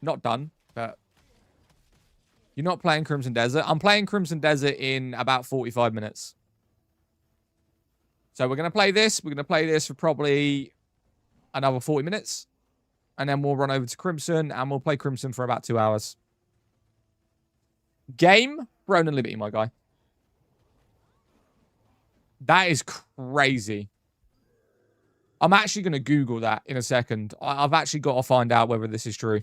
A: Not done, but... You're not playing Crimson Desert. I'm playing Crimson Desert in about 45 minutes. So we're going to play this. We're going to play this for probably another 40 minutes. And then we'll run over to Crimson, and we'll play Crimson for about 2 hours. Game, Throne and Liberty, my guy. That is crazy. I'm actually going to Google that in a second. I've actually got to find out whether this is true.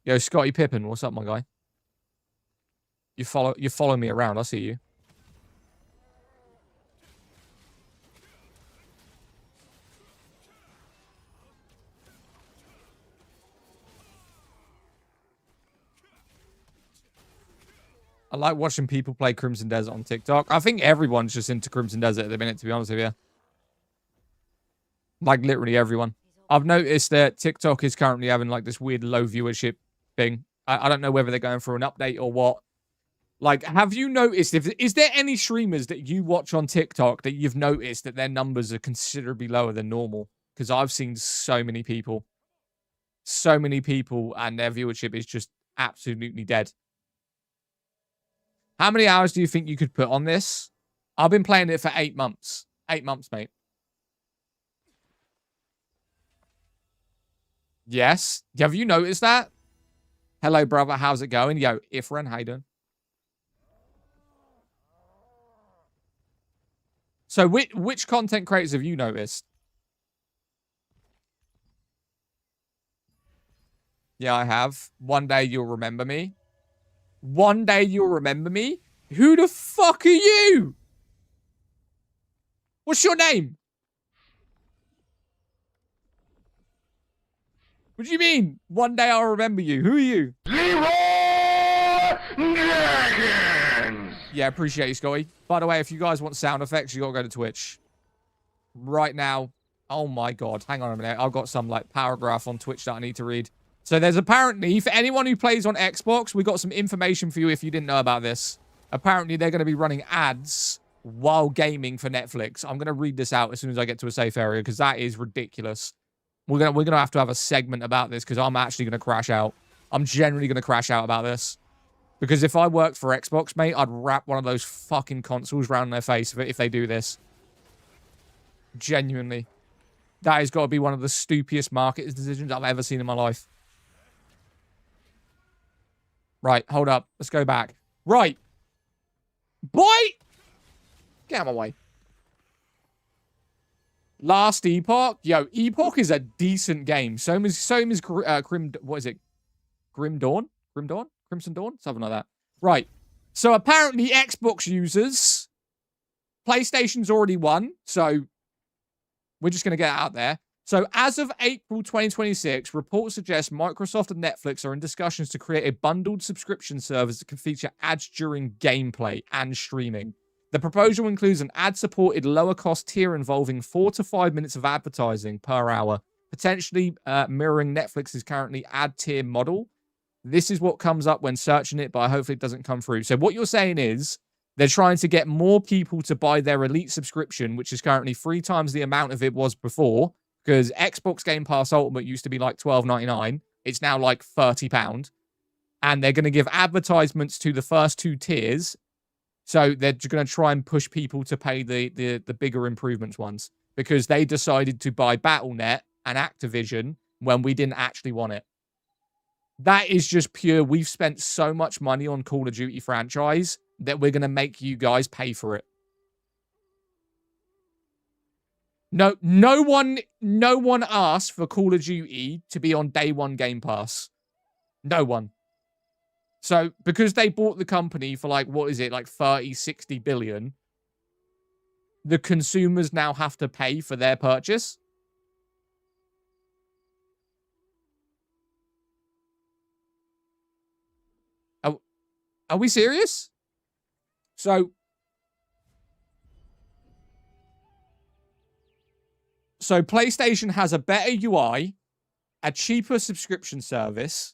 A: Yo, Scotty Pippen, what's up, my guy? You follow me around. I see you. I like watching people play Crimson Desert on TikTok. I think everyone's just into Crimson Desert at the minute, to be honest with you. Like, literally everyone. I've noticed that TikTok is currently having, like, this weird low viewership thing. I don't know whether they're going for an update or what. Like, have you noticed, is there any streamers that you watch on TikTok that you've noticed that their numbers are considerably lower than normal? Because I've seen so many people. So many people, and their viewership is just absolutely dead. How many hours do you think you could put on this? I've been playing it for 8 months. 8 months, mate. Yes. Have you noticed that? Hello, brother. How's it going? Yo, Ifran, how you doing? So which content creators have you noticed? Yeah, I have. One day you'll remember me. One day you'll remember me? Who the fuck are you? What's your name? What do you mean? One day I'll remember you. Who are you? Yeah, appreciate you, Scotty. By the way, if you guys want sound effects, you gotta go to Twitch. Right now. Oh my god. Hang on a minute. I've got some, like, paragraph on Twitch that I need to read. So there's apparently, for anyone who plays on Xbox, we got some information for you if you didn't know about this. Apparently, they're going to be running ads while gaming for Netflix. I'm going to read this out as soon as I get to a safe area, because that is ridiculous. We're gonna have to have a segment about this, because I'm actually going to crash out. I'm generally going to crash out about this. Because if I worked for Xbox, mate, I'd wrap one of those fucking consoles around their face if they do this. Genuinely. That has got to be one of the stupidest market decisions I've ever seen in my life. Right, hold up. Let's go back. Right. Boy! Get out of my way. Last Epoch. Yo, Epoch is a decent game. So is Grim... What is it? Grim Dawn? Grim Dawn? Crimson Dawn? Something like that. Right. So apparently Xbox users... PlayStation's already won. So we're just going to get it out there. So as of April 2026, reports suggest Microsoft and Netflix are in discussions to create a bundled subscription service that can feature ads during gameplay and streaming. The proposal includes an ad-supported lower-cost tier involving 4 to 5 minutes of advertising per hour, potentially mirroring Netflix's currently ad tier model. This is what comes up when searching it, but hopefully it doesn't come through. So what you're saying is they're trying to get more people to buy their Elite subscription, which is currently 3 times the amount of it was before, because Xbox Game Pass Ultimate used to be like $12.99. It's now like £30. And they're going to give advertisements to the first 2 tiers. So they're going to try and push people to pay the bigger improvements ones, because they decided to buy Battle.net and Activision when we didn't actually want it. That is just pure, we've spent so much money on Call of Duty franchise that we're going to make you guys pay for it. No one asked for Call of Duty to be on day one Game Pass. No one. So, because they bought the company for like, what is it, like 30, 60 billion, the consumers now have to pay for their purchase. Are we serious? So PlayStation has a better UI, a cheaper subscription service,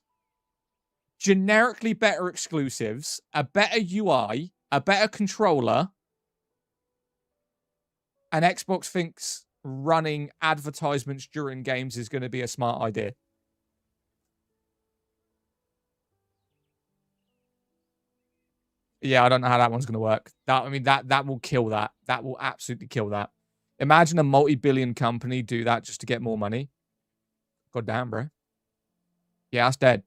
A: generically better exclusives, a better UI, a better controller, and Xbox thinks running advertisements during games is going to be a smart idea. Yeah, I don't know how that one's going to work. That will kill that. That will absolutely kill that. Imagine a multi-billion company do that just to get more money. God damn, bro. Yeah, that's dead.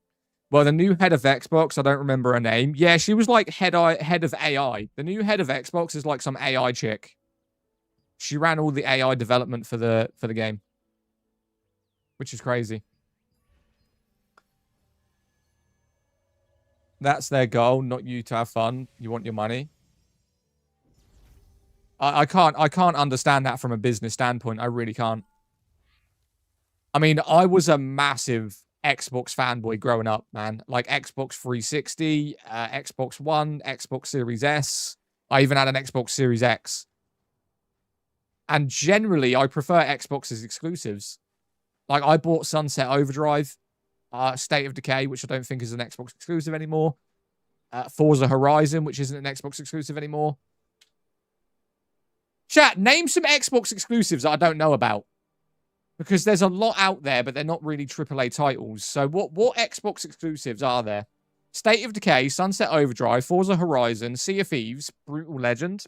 A: Well, the new head of Xbox, I don't remember her name. Yeah, she was like head of AI. The new head of Xbox is like some AI chick. She ran all the AI development for the game, which is crazy. That's their goal, not you to have fun. You want your money. I can't understand that from a business standpoint. I really can't. I mean, I was a massive Xbox fanboy growing up, man. Like Xbox 360, Xbox One, Xbox Series S. I even had an Xbox Series X. And generally, I prefer Xbox's exclusives. Like, I bought Sunset Overdrive, State of Decay, which I don't think is an Xbox exclusive anymore. Forza Horizon, which isn't an Xbox exclusive anymore. Chat, name some Xbox exclusives that I don't know about. Because there's a lot out there, but they're not really AAA titles. So what Xbox exclusives are there? State of Decay, Sunset Overdrive, Forza Horizon, Sea of Thieves, Brutal Legend.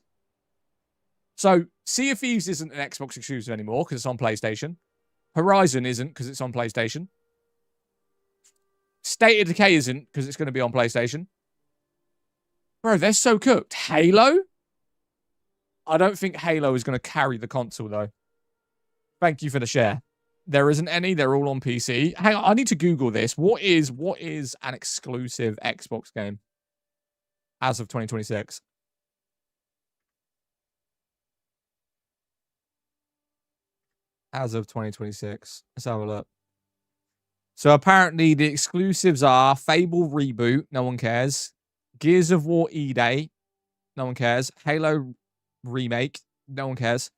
A: So Sea of Thieves isn't an Xbox exclusive anymore because it's on PlayStation. Horizon isn't because it's on PlayStation. State of Decay isn't because it's going to be on PlayStation. Bro, they're so cooked. Halo? I don't think Halo is going to carry the console, though. Thank you for the share. There isn't any. They're all on PC. Hang on, I need to Google this. What is an exclusive Xbox game as of 2026? As of 2026. Let's have a look. So apparently the exclusives are Fable Reboot. No one cares. Gears of War E-Day. No one cares. Halo Remake. No one cares.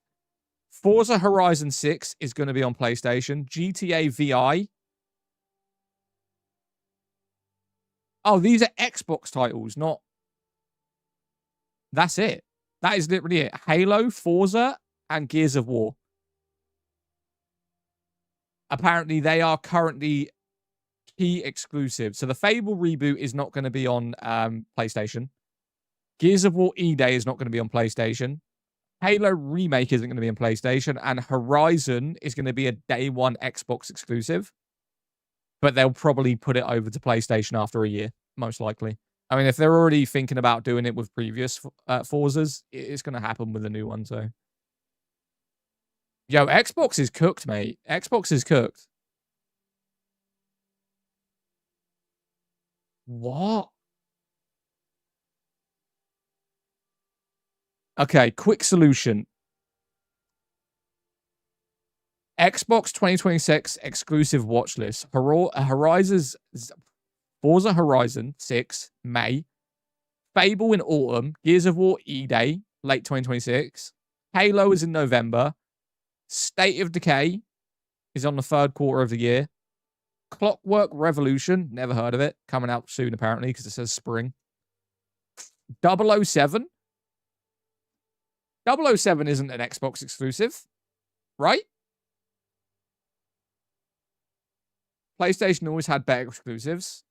A: Forza Horizon 6 is going to be on PlayStation. GTA VI. Oh, these are Xbox titles, not... That's it. That is literally it. Halo, Forza, and Gears of War. Apparently, they are currently key exclusives. So the Fable reboot is not going to be on PlayStation. Gears of War E-Day is not going to be on PlayStation. Halo Remake isn't going to be on PlayStation. And Horizon is going to be a day one Xbox exclusive. But they'll probably put it over to PlayStation after a year, most likely. I mean, if they're already thinking about doing it with previous Forzas, it's going to happen with a new one, so... Yo, Xbox is cooked, mate. Xbox is cooked. What? Okay, quick solution. Xbox 2026 exclusive watch list. Forza Horizon 6, May. Fable in autumn. Gears of War E-Day, late 2026. Halo is in November. State of Decay is on the third quarter of the year. Clockwork Revolution, never heard of it. Coming out soon, apparently, because it says spring. 007. 007 isn't an Xbox exclusive, right? PlayStation always had better exclusives.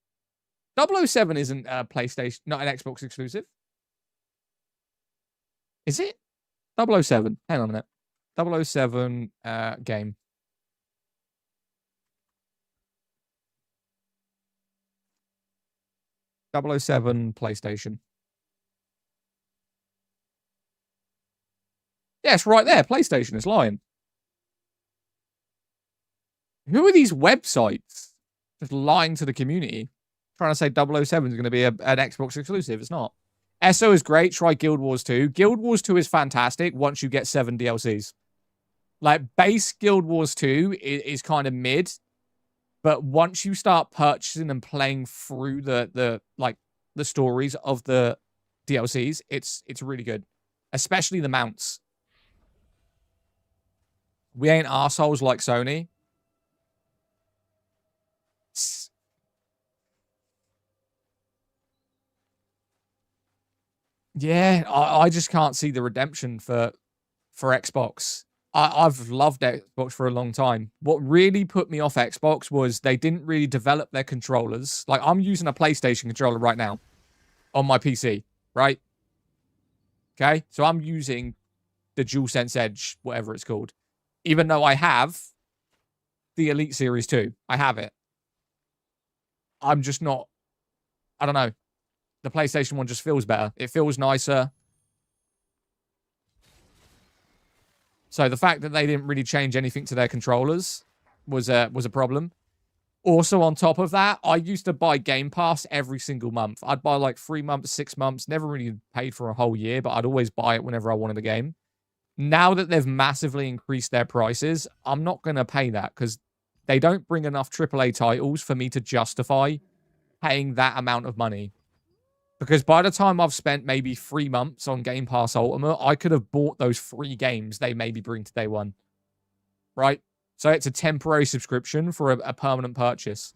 A: 007 isn't a PlayStation, not an Xbox exclusive. Is it? 007. Hang on a minute. 007 game. .007 PlayStation. Yeah, it's right there. PlayStation is lying. Who are these websites just lying to the community? Trying to say 007 is going to be an Xbox exclusive. It's not. SO is great. Try Guild Wars 2. Guild Wars 2 is fantastic once you get 7 DLCs. Like, base Guild Wars 2 is kind of mid. But once you start purchasing and playing through the stories of the DLCs, it's really good. Especially the mounts. We ain't arseholes like Sony. Yeah, I just can't see the redemption for Xbox. I've loved Xbox for a long time. What really put me off Xbox was they didn't really develop their controllers. Like, I'm using a PlayStation controller right now on my PC, right? Okay, so I'm using the DualSense Edge, whatever it's called. Even though I have the Elite Series 2. I have it. I'm just not... I don't know. The PlayStation one just feels better. It feels nicer. So the fact that they didn't really change anything to their controllers was a problem. Also, on top of that, I used to buy Game Pass every single month. I'd buy like 3 months, 6 months. Never really paid for a whole year, but I'd always buy it whenever I wanted a game. Now that they've massively increased their prices, I'm not going to pay that because they don't bring enough AAA titles for me to justify paying that amount of money. Because by the time I've spent maybe 3 months on Game Pass Ultimate, I could have bought those 3 games they maybe bring to day one. Right? So it's a temporary subscription for a permanent purchase.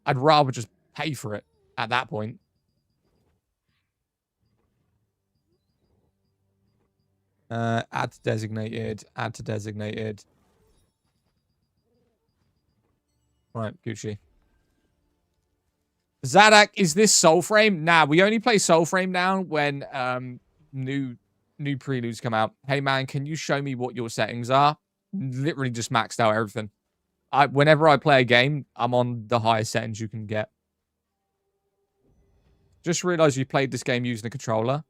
A: I'd rather just pay for it at that point. Add to designated. Add to designated. Right, Gucci. Zadak, is this Soulframe? Nah, we only play Soulframe now when new preludes come out. Hey man, can you show me what your settings are? Literally just maxed out everything. Whenever I play a game, I'm on the highest settings you can get. Just realized you played this game using a controller.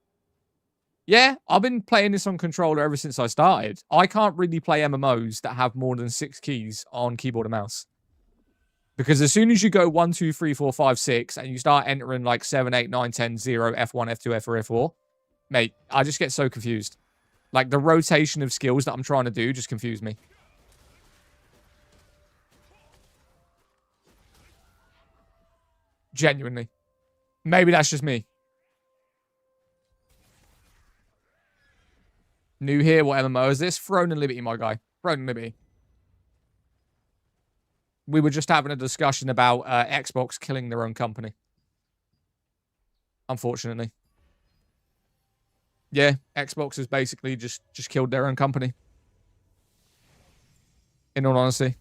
A: Yeah, I've been playing this on controller ever since I started. I can't really play MMOs that have more than 6 keys on keyboard and mouse. Because as soon as you go 1, 2, 3, 4, 5, 6, and you start entering like 7, 8, 9, 10, 0, F1, F2, F3, F4, mate, I just get so confused. Like, the rotation of skills that I'm trying to do just confuse me. Genuinely. Maybe that's just me. New here, what MMO is this? Throne and Liberty, my guy. Throne and Liberty. We were just having a discussion about Xbox killing their own company. Unfortunately. Yeah, Xbox has basically just killed their own company. In all honesty.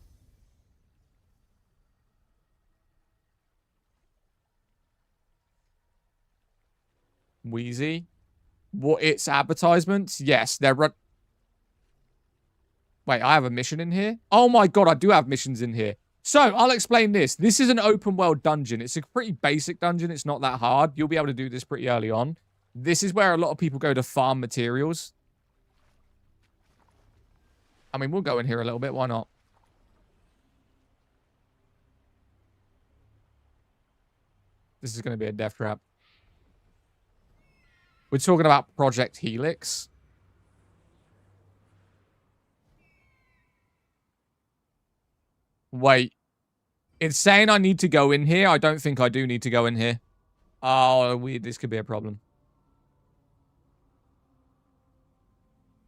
A: Wheezy. What, it's advertisements? Yes, they're... Wait, I have a mission in here? Oh my god, I do have missions in here. So, I'll explain this. This is an open world dungeon. It's a pretty basic dungeon. It's not that hard. You'll be able to do this pretty early on. This is where a lot of people go to farm materials. I mean, we'll go in here a little bit. Why not? This is going to be a death trap. We're talking about Project Helix. Wait. It's saying I need to go in here. I don't think I do need to go in here. Oh, weird. This could be a problem.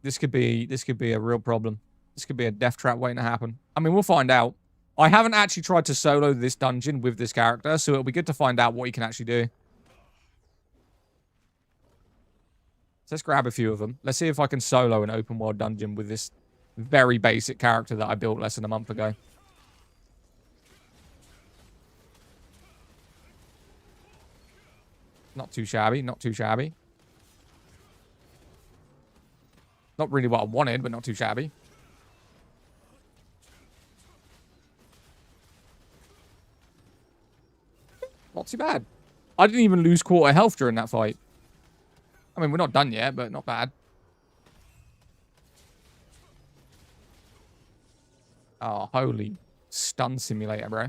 A: This could be a real problem. This could be a death trap waiting to happen. I mean, we'll find out. I haven't actually tried to solo this dungeon with this character, so it'll be good to find out what he can actually do. So let's grab a few of them. Let's see if I can solo an open world dungeon with this very basic character that I built less than a month ago. Not too shabby, not too shabby. Not really what I wanted, but not too shabby. Not too bad. I didn't even lose quarter health during that fight. I mean, we're not done yet, but not bad. Oh, holy stun simulator, bro.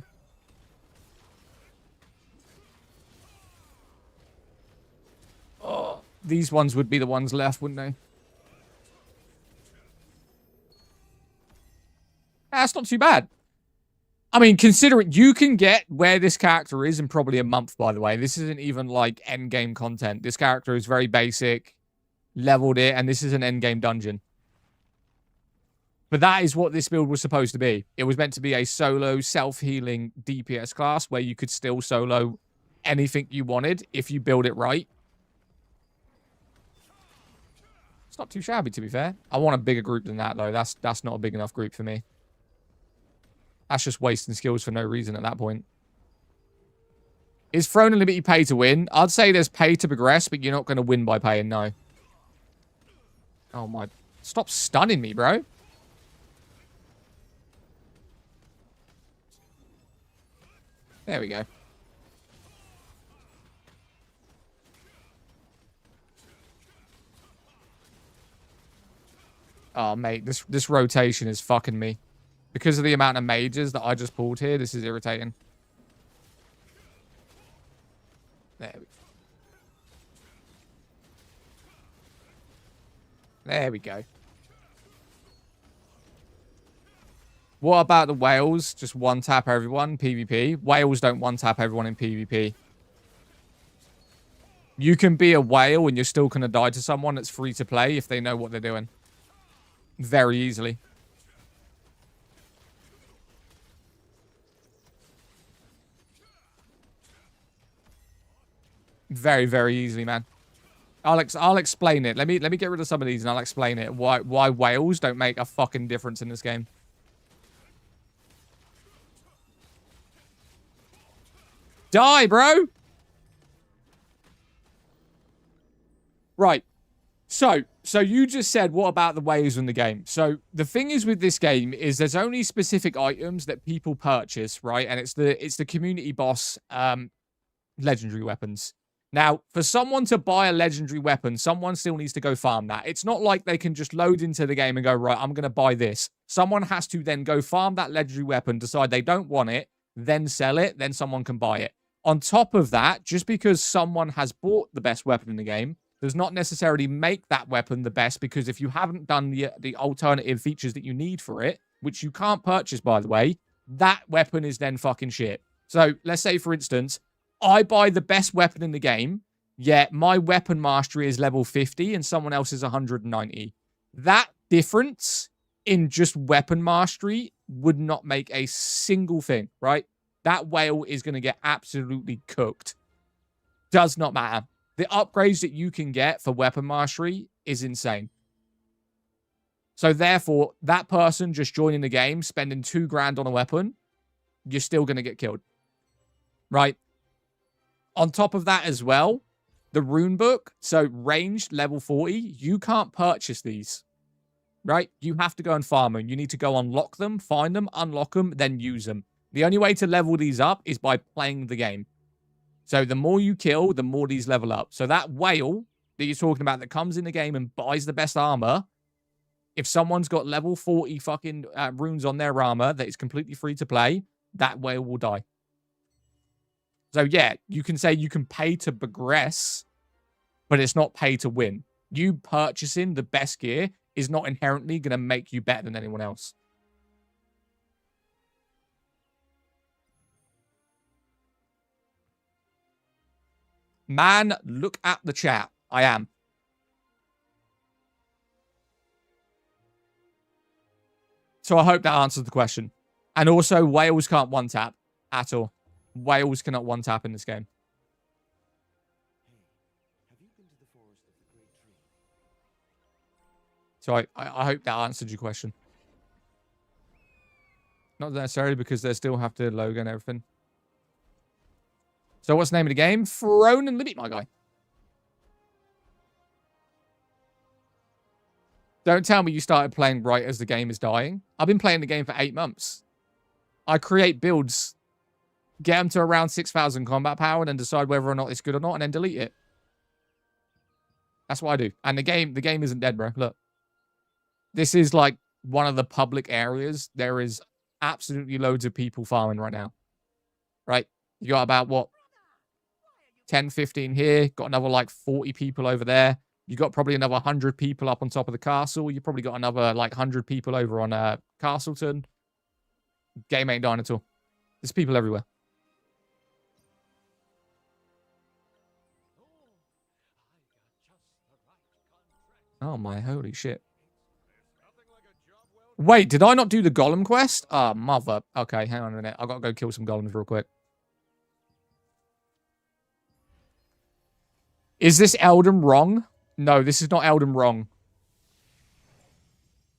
A: Oh, these ones would be the ones left, wouldn't they? That's not too bad. I mean, considering you can get where this character is in probably a month, by the way. This isn't even like endgame content. This character is very basic, leveled it, and this is an endgame dungeon. But that is what this build was supposed to be. It was meant to be a solo, self-healing DPS class where you could still solo anything you wanted if you build it right. It's not too shabby, to be fair. I want a bigger group than that, though. That's not a big enough group for me. That's just wasting skills for no reason at that point. Is Throne Unlimited pay to win? I'd say there's pay to progress, but you're not going to win by paying, no. Oh my... Stop stunning me, bro. There we go. Oh, mate, this rotation is fucking me. Because of the amount of mages that I just pulled here, this is irritating. There we go. There we go. What about the whales? Just one tap everyone, PvP. Whales don't one tap everyone in PvP. You can be a whale and you're still going to die to someone that's free to play if they know what they're doing. Very easily. Very, very easily, man. I'll explain it. Let me get rid of some of these and I'll explain it. Why whales don't make a fucking difference in this game. Die, bro! Right. So you just said, what about the whales in the game? So the thing is with this game is there's only specific items that people purchase, right? And it's the community boss legendary weapons. Now, for someone to buy a legendary weapon, someone still needs to go farm that. It's not like they can just load into the game and go, right, I'm going to buy this. Someone has to then go farm that legendary weapon, decide they don't want it, then sell it, then someone can buy it. On top of that, just because someone has bought the best weapon in the game does not necessarily make that weapon the best, because if you haven't done the alternative features that you need for it, which you can't purchase, by the way, that weapon is then fucking shit. So let's say, for instance, I buy the best weapon in the game, yet my weapon mastery is level 50 and someone else is 190. That difference in just weapon mastery would not make a single thing, right? That whale is going to get absolutely cooked. Does not matter. The upgrades that you can get for weapon mastery is insane. So therefore, that person just joining the game, spending $2 grand on a weapon, you're still going to get killed. Right? On top of that as well, the rune book, so ranged level 40, you can't purchase these. Right? You have to go and farm them. You need to go unlock them, find them, unlock them, then use them. The only way to level these up is by playing the game. So the more you kill, the more these level up. So that whale that you're talking about that comes in the game and buys the best armor, if someone's got level 40 fucking runes on their armor that is completely free to play, that whale will die. So yeah, you can say you can pay to progress, but it's not pay to win. You purchasing the best gear is not inherently going to make you better than anyone else. Man, look at the chat. I am. So I hope that answers the question. And also, Wales can't one-tap at all. Wales cannot one-tap in this game. So I hope that answered your question. Not necessarily, because they still have to logo and everything. So what's the name of the game? Throne and Limit, my guy. Don't tell me you started playing right as the game is dying. I've been playing the game for 8 months. I create builds, get them to around 6,000 combat power, and then decide whether or not it's good or not, and then delete it. That's what I do. And the game isn't dead, bro. Look. This is like one of the public areas. There is absolutely loads of people farming right now. Right? You got about, what, 10, 15 here. Got another, like, 40 people over there. You got probably another 100 people up on top of the castle. You probably got another, like, 100 people over on Castleton. Game ain't dying at all. There's people everywhere. Oh, my holy shit. Wait, did I not do the golem quest? Oh, mother. Okay, hang on a minute. I gotta go kill some golems real quick. Is this Elden wrong? No, this is not Elden wrong.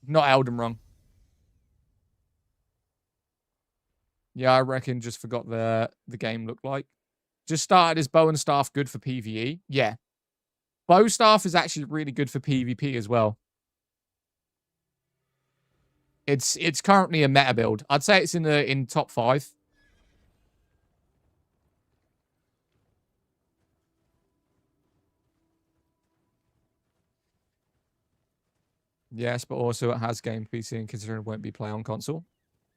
A: Not Elden wrong. Yeah, I reckon just forgot the game looked like. Just started as bow and staff good for PvE. Yeah. Bow staff is actually really good for PvP as well. It's currently a meta build. I'd say it's in top 5. Yes, but also it has game PC and considering it won't be play on console.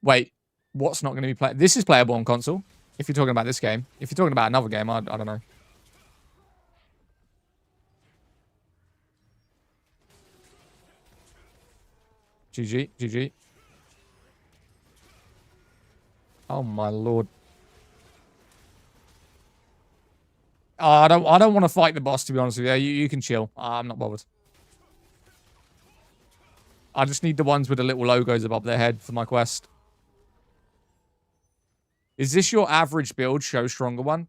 A: Wait, what's not going to be played? This is playable on console. If you're talking about this game. If you're talking about another game, I don't know. GG, GG. Oh my lord. I don't want to fight the boss, to be honest with you. You can chill. I'm not bothered. I just need the ones with the little logos above their head for my quest. Is this your average build? Show stronger one.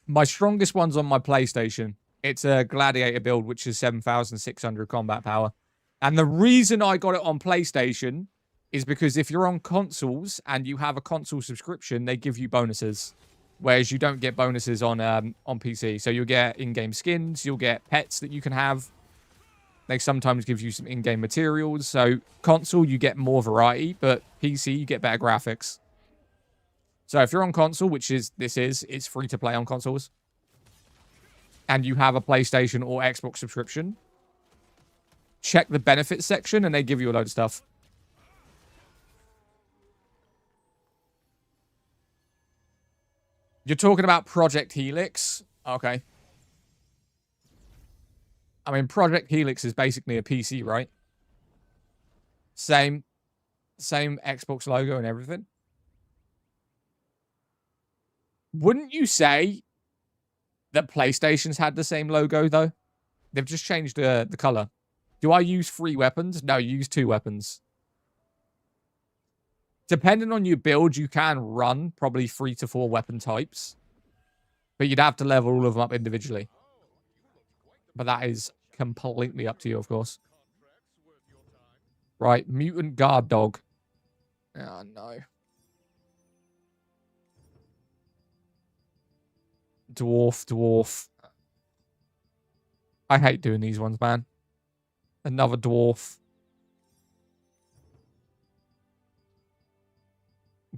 A: My strongest one's on my PlayStation. It's a Gladiator build, which is 7,600 combat power. And the reason I got it on PlayStation is because if you're on consoles and you have a console subscription, they give you bonuses. Whereas you don't get bonuses on PC. So you'll get in-game skins, you'll get pets that you can have. They sometimes give you some in-game materials. So console, you get more variety, but PC, you get better graphics. So if you're on console, which is it's free to play on consoles. And you have a PlayStation or Xbox subscription, check the benefits section and they give you a load of stuff. You're talking about Project Helix? Okay. I mean, Project Helix is basically a PC, right? Same Xbox logo and everything. Wouldn't you say that PlayStation's had the same logo, though? They've just changed the color. Do I use 3 weapons? No, you use 2 weapons. Depending on your build, you can run probably 3 to 4 weapon types. But you'd have to level all of them up individually. But that is completely up to you, of course. Right, mutant guard dog. Oh, no. Dwarf. I hate doing these ones, man. Another dwarf.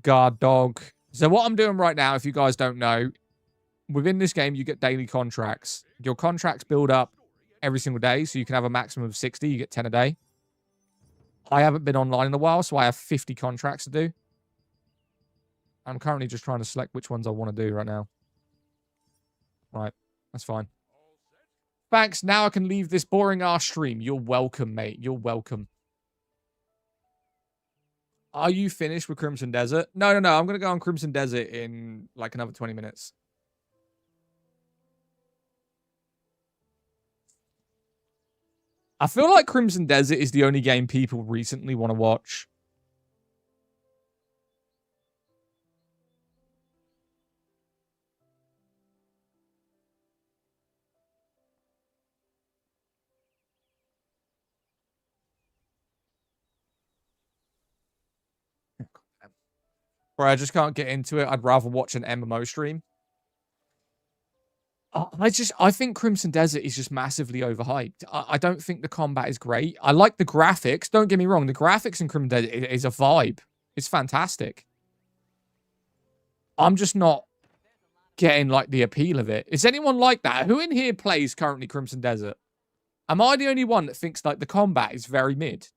A: Guard dog. So what I'm doing right now, if you guys don't know, within this game, you get daily contracts. Your contracts build up every single day, so you can have a maximum of 60. You get 10 a day. I haven't been online in a while, so I have 50 contracts to do. I'm currently just trying to select which ones I want to do right now. Right, that's fine. Thanks, now I can leave this boring-ass stream. You're welcome, mate. You're welcome. Are you finished with Crimson Desert? No. I'm going to go on Crimson Desert in, like, another 20 minutes. I feel like Crimson Desert is the only game people recently want to watch. Bro, I just can't get into it. I'd rather watch an MMO stream. I think Crimson Desert is just massively overhyped. I don't think the combat is great. I like the graphics. Don't get me wrong. The graphics in Crimson Desert is a vibe. It's fantastic. I'm just not getting, like, the appeal of it. Is anyone like that? Who in here plays currently Crimson Desert? Am I the only one that thinks, like, the combat is very mid?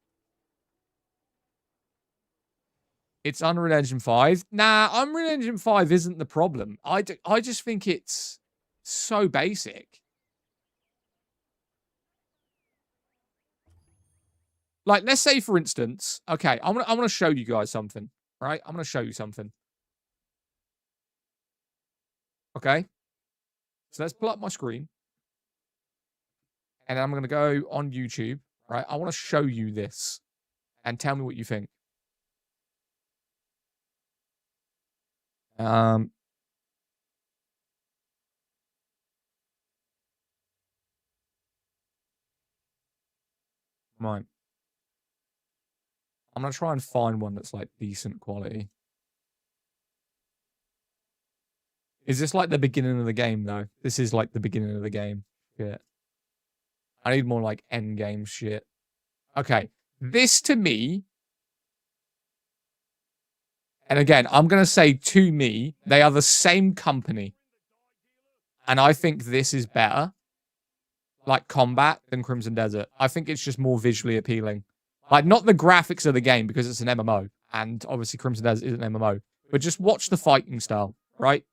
A: It's Unreal Engine 5. Nah, Unreal Engine 5 isn't the problem. I just think it's so basic. Like, let's say, for instance, okay, I want to show you guys something, right? I'm going to show you something. Okay? So let's pull up my screen. And I'm going to go on YouTube, right? I want to show you this. And tell me what you think. Right. I'm going to try and find one that's, like, decent quality. Is this, like, the beginning of the game, though? This is, like, the beginning of the game. Shit. I need more, like, endgame shit. Okay. This, to me... And again, I'm going to say, to me, they are the same company. And I think this is better, like, combat than Crimson Desert. I think it's just more visually appealing. Like, not the graphics of the game, because it's an MMO. And obviously Crimson Desert is an MMO. But just watch the fighting style, right?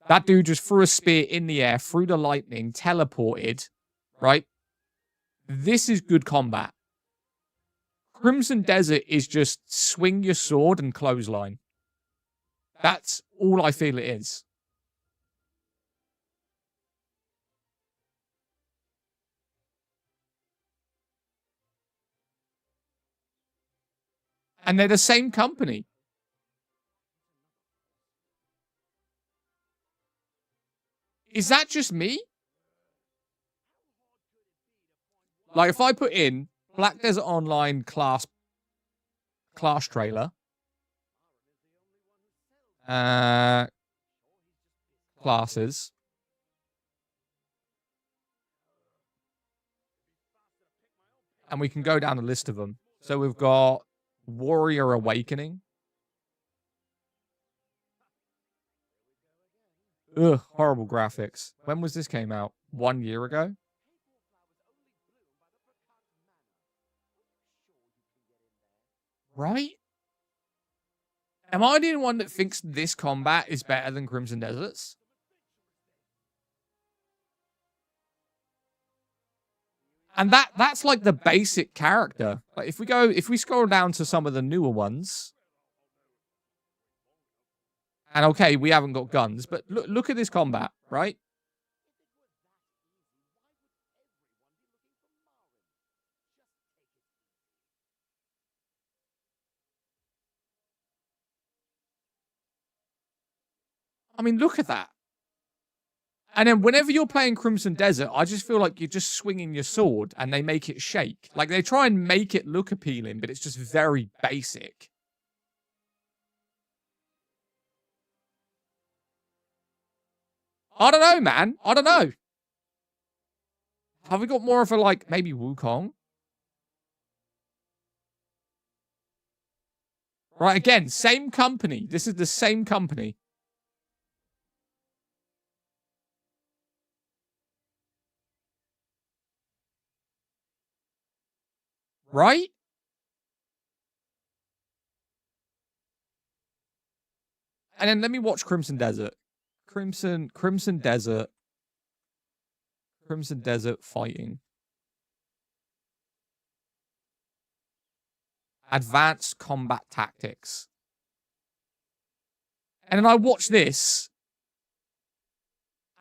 A: That dude just threw a spear in the air, through the lightning, teleported, right? This is good combat. Crimson Desert is just swing your sword and clothesline. That's all I feel it is. And they're the same company. Is that just me? Like, if I put in Black Desert Online class trailer, classes, and we can go down a list of them. So we've got Warrior Awakening. Ugh, horrible graphics. When was this came out? 1 year ago? Right? Am I the only one that thinks this combat is better than Crimson Desert's? And that's like the basic character. Like, if we scroll down to some of the newer ones, and okay, we haven't got guns, but look at this combat, right? I mean, look at that. And then whenever you're playing Crimson Desert, I just feel like you're just swinging your sword and they make it shake. Like, they try and make it look appealing, but it's just very basic. I don't know, man. I don't know. Have we got more of a, like, maybe Wukong? Right, again, same company. This is the same company. Right? And then let me watch Crimson Desert. Crimson Desert. Crimson Desert fighting. Advanced combat tactics. And then I watch this.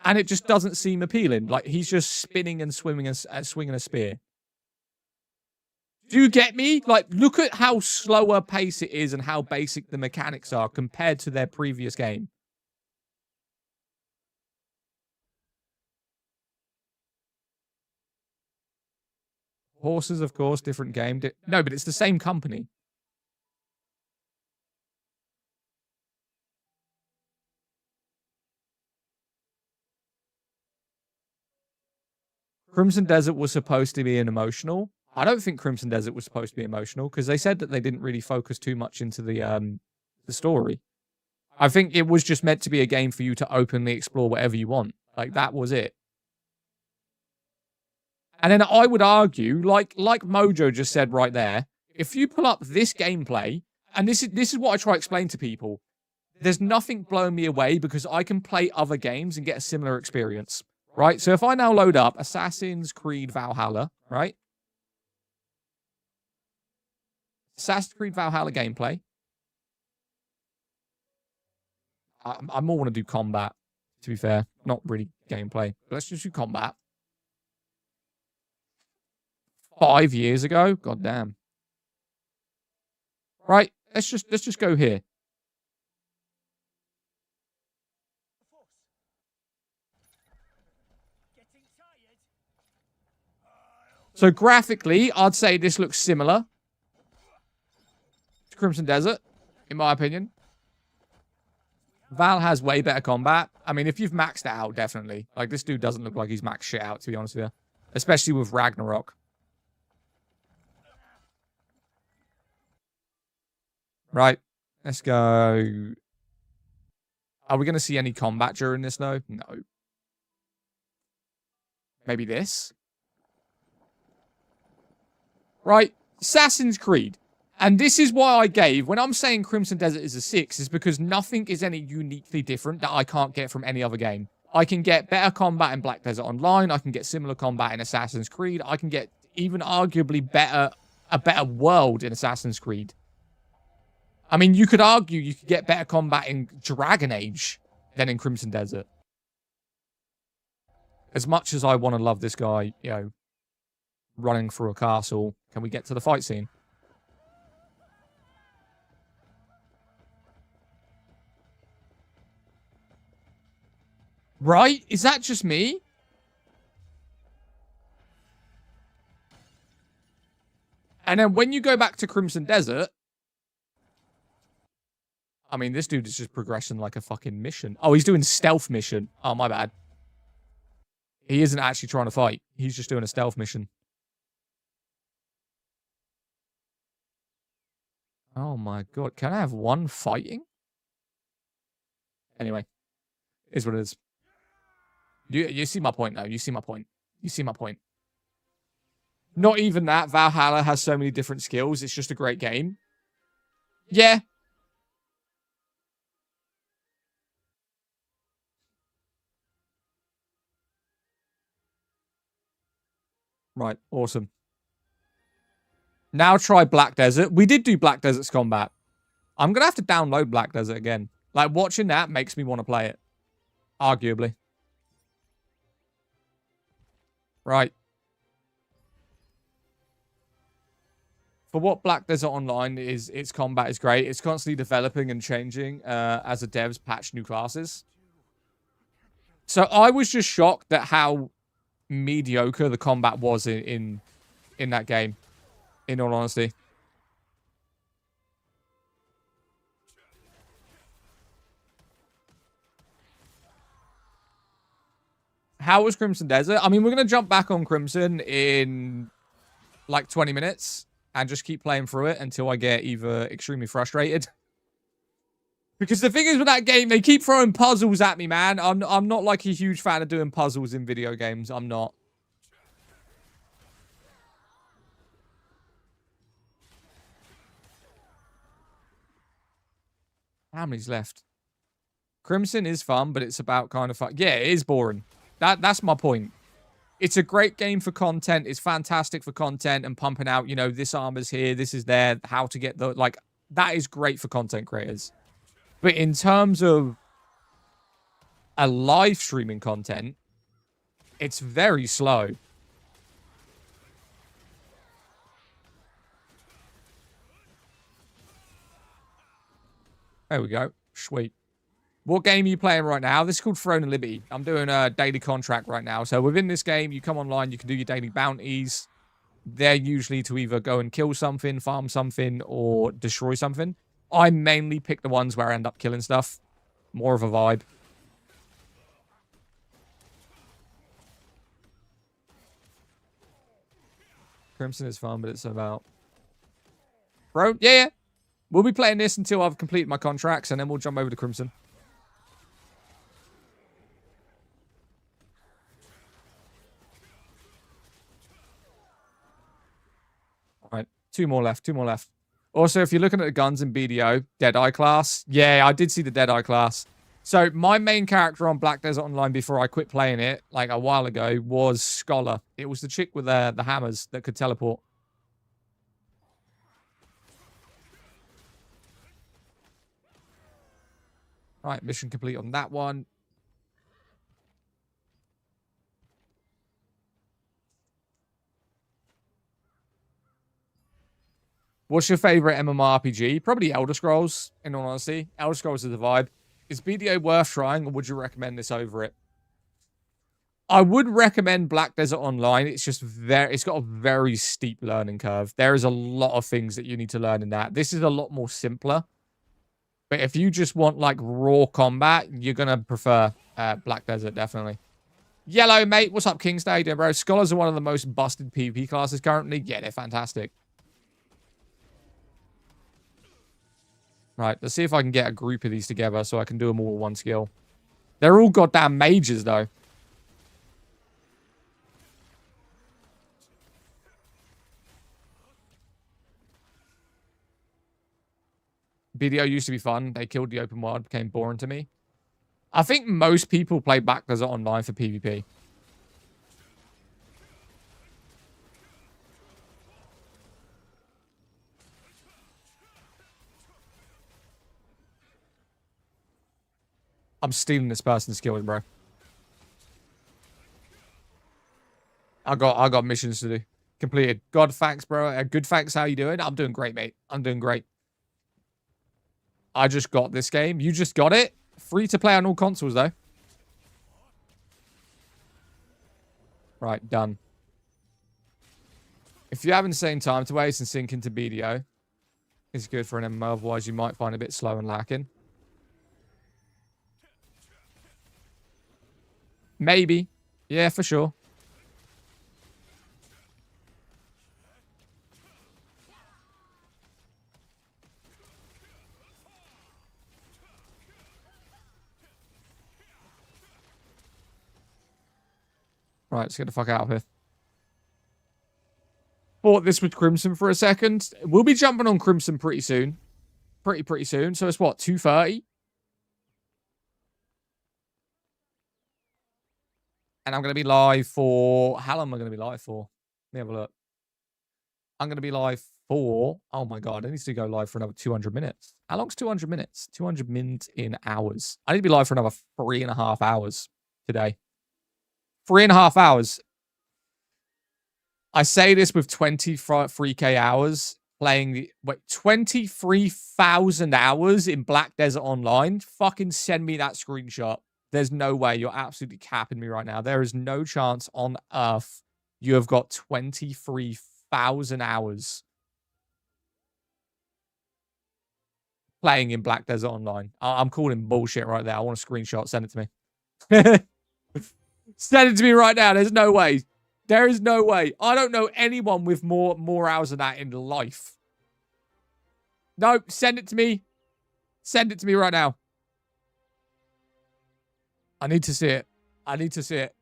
A: And it just doesn't seem appealing. Like, he's just spinning and swimming and swinging a spear. Do you get me? Like, look at how slower pace it is and how basic the mechanics are compared to their previous game. Horses, of course, different game. No, but it's the same company. Crimson Desert was supposed to be an emotional. I don't think Crimson Desert was supposed to be emotional because they said that they didn't really focus too much into the story. I think it was just meant to be a game for you to openly explore whatever you want. Like, that was it. And then I would argue, like Mojo just said right there, if you pull up this gameplay, and this is what I try to explain to people, there's nothing blowing me away because I can play other games and get a similar experience, right? So if I now load up Assassin's Creed Valhalla, right? Assassin's Creed Valhalla gameplay. I more want to do combat, to be fair. Not really gameplay. But let's just do combat. 5 years ago? God damn. Right, let's just go here. So graphically, I'd say this looks similar to Crimson Desert, in my opinion. Val has way better combat. I mean, if you've maxed it out, definitely. Like, this dude doesn't look like he's maxed shit out, to be honest with you. Especially with Ragnarok. Right, let's go. Are we going to see any combat during this, though? No. Maybe this? Right, Assassin's Creed. And this is why I gave, when I'm saying Crimson Desert is a 6, is because nothing is any uniquely different that I can't get from any other game. I can get better combat in Black Desert Online. I can get similar combat in Assassin's Creed. I can get even arguably a better world in Assassin's Creed. I mean, you could argue you could get better combat in Dragon Age than in Crimson Desert. As much as I want to love this guy, you know, running through a castle, can we get to the fight scene? Right? Is that just me? And then when you go back to Crimson Desert, I mean, this dude is just progressing like a fucking mission. Oh, he's doing stealth mission. Oh, my bad. He isn't actually trying to fight. He's just doing a stealth mission. Oh my god. Can I have one fighting? Anyway. Is what it is. You see my point, though. You see my point. You see my point. Not even that. Valhalla has so many different skills. It's just a great game. Yeah. Right. Awesome. Now try Black Desert. We did do Black Desert's combat. I'm going to have to download Black Desert again. Like, watching that makes me want to play it. Arguably. Right. For what Black Desert Online is, its combat is great. It's constantly developing and changing as the devs patch new classes. So I was just shocked at how mediocre the combat was in that game, in all honesty. How was Crimson Desert? I mean, we're going to jump back on Crimson in like 20 minutes and just keep playing through it until I get either extremely frustrated. Because the thing is with that game, they keep throwing puzzles at me, man. I'm not like a huge fan of doing puzzles in video games. I'm not. How many's left? Crimson is fun, but it's about kind of fun. Yeah, it is boring. That's my point. It's a great game for content. It's fantastic for content and pumping out, you know, this armor's here, this is there, how to get the... Like, that is great for content creators. But in terms of a live streaming content, it's very slow. There we go. Sweet. What game are you playing right now? This is called Throne of Liberty. I'm doing a daily contract right now. So within this game, you come online, you can do your daily bounties. They're usually to either go and kill something, farm something, or destroy something. I mainly pick the ones where I end up killing stuff. More of a vibe. Crimson is fun, but it's about... Bro, yeah. We'll be playing this until I've completed my contracts, and then we'll jump over to Crimson. Alright, two more left. Also, if you're looking at the guns in BDO, Deadeye class. Yeah, I did see the Deadeye class. So, my main character on Black Desert Online before I quit playing it, like a while ago, was Scholar. It was the chick with the hammers that could teleport. Right, mission complete on that one. What's your favorite MMORPG? Probably Elder Scrolls, in all honesty. Elder Scrolls is the vibe. Is BDO worth trying, or would you recommend this over it? I would recommend Black Desert Online. It's just it's got a very steep learning curve. There is a lot of things that you need to learn in that. This is a lot more simpler. But if you just want, like, raw combat, you're going to prefer Black Desert, definitely. Yellow, mate. What's up, Kingstay? How you doing, bro? Scholars are one of the most busted PvP classes currently. Yeah, they're fantastic. Right, let's see if I can get a group of these together so I can do them all with one skill. They're all goddamn mages, though. BDO used to be fun. They killed the open world, became boring to me. I think most people play Black Desert Online for PvP. I'm stealing this person's skills, bro. I got missions to do. Completed. God, thanks, bro. Good, thanks. How you doing? I'm doing great, mate. I'm doing great. I just got this game. You just got it? Free to play on all consoles, though. Right, done. If you haven't seen time to waste and sink into BDO, it's good for an MMO. Otherwise, you might find it a bit slow and lacking. Maybe. Yeah, for sure. Right, let's get the fuck out of here. Thought this was Crimson for a second. We'll be jumping on Crimson pretty soon. Pretty soon. So it's what, 2:30? And I'm going to be live for... How long am I going to be live for? Let me have a look. I'm going to be live for... Oh my god, I need to go live for another 200 minutes. How long's 200 minutes? 200 minutes in hours. I need to be live for another 3.5 hours today. 3.5 hours. I say this with 23k hours playing the... Wait, 23,000 hours in Black Desert Online? Fucking send me that screenshot. There's no way. You're absolutely capping me right now. There is no chance on earth you have got 23,000 hours playing in Black Desert Online. I'm calling bullshit right there. I want a screenshot. Send it to me. Send it to me right now. There's no way. There is no way. I don't know anyone with more hours than that in life. No, send it to me. Send it to me right now. I need to see it. I need to see it.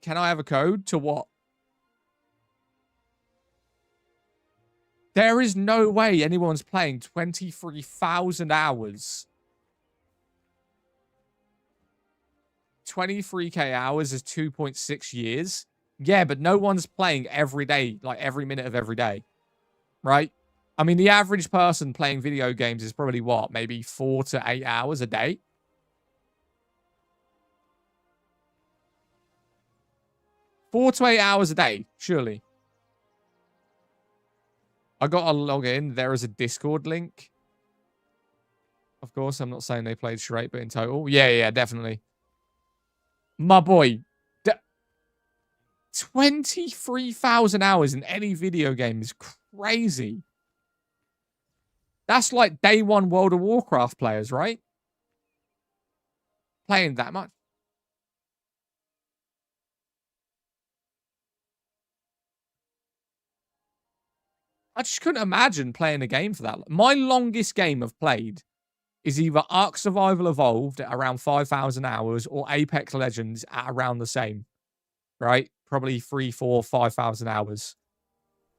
A: Can I have a code to what? There is no way anyone's playing 23,000 hours. 23k hours is 2.6 years. Yeah, but no one's playing every day, like every minute of every day. Right? I mean, the average person playing video games is probably what? Maybe 4 to 8 hours a day? Four to 8 hours a day, surely. I got to log in. There is a Discord link. Of course, I'm not saying they played straight, but in total. Yeah, definitely. My boy. 23,000 hours in any video game is crazy. That's like day one World of Warcraft players, right? Playing that much. I just couldn't imagine playing a game for that. My longest game I've played is either Ark Survival Evolved at around 5,000 hours or Apex Legends at around the same, right? Probably 3, 4, 5,000 hours.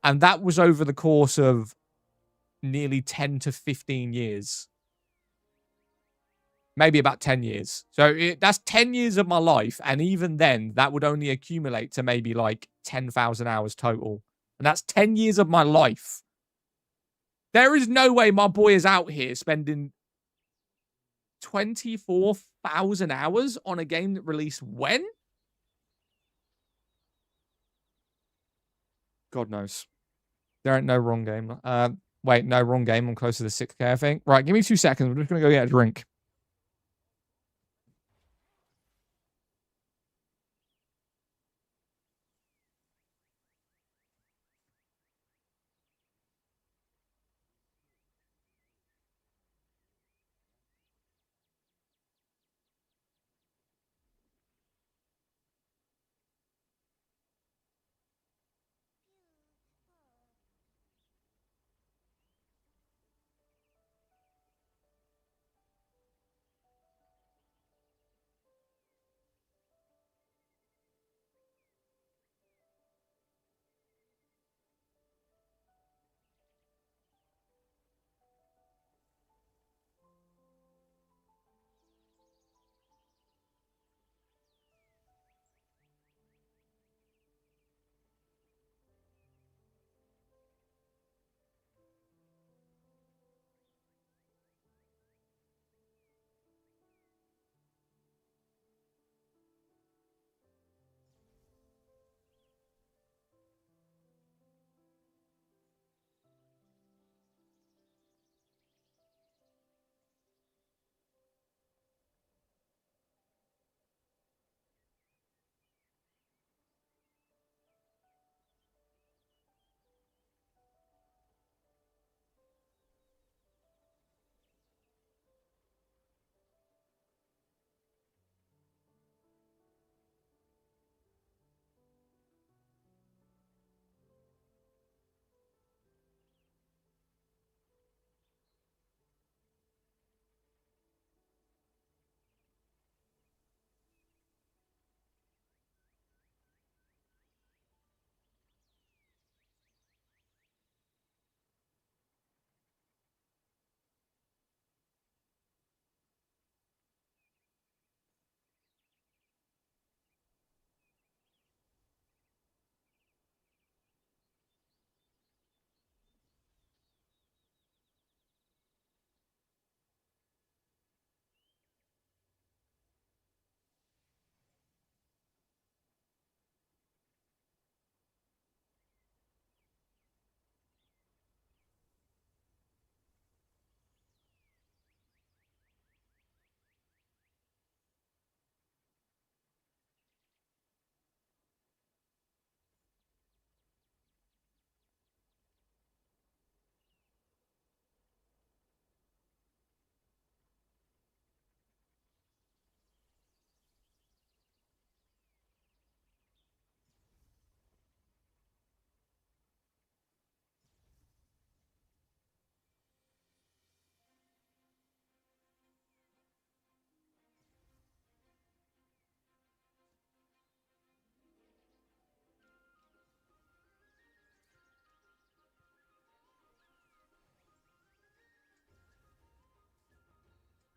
A: And that was over the course of nearly 10 to 15 years. Maybe about 10 years. So that's 10 years of my life. And even then, that would only accumulate to maybe like 10,000 hours total. And that's 10 years of my life. There is no way my boy is out here spending 24,000 hours on a game that released when? God knows. There ain't no wrong game. Wait, no, wrong game. I'm close to the 6K, I think. Right, give me 2 seconds. I'm just going to go get a drink.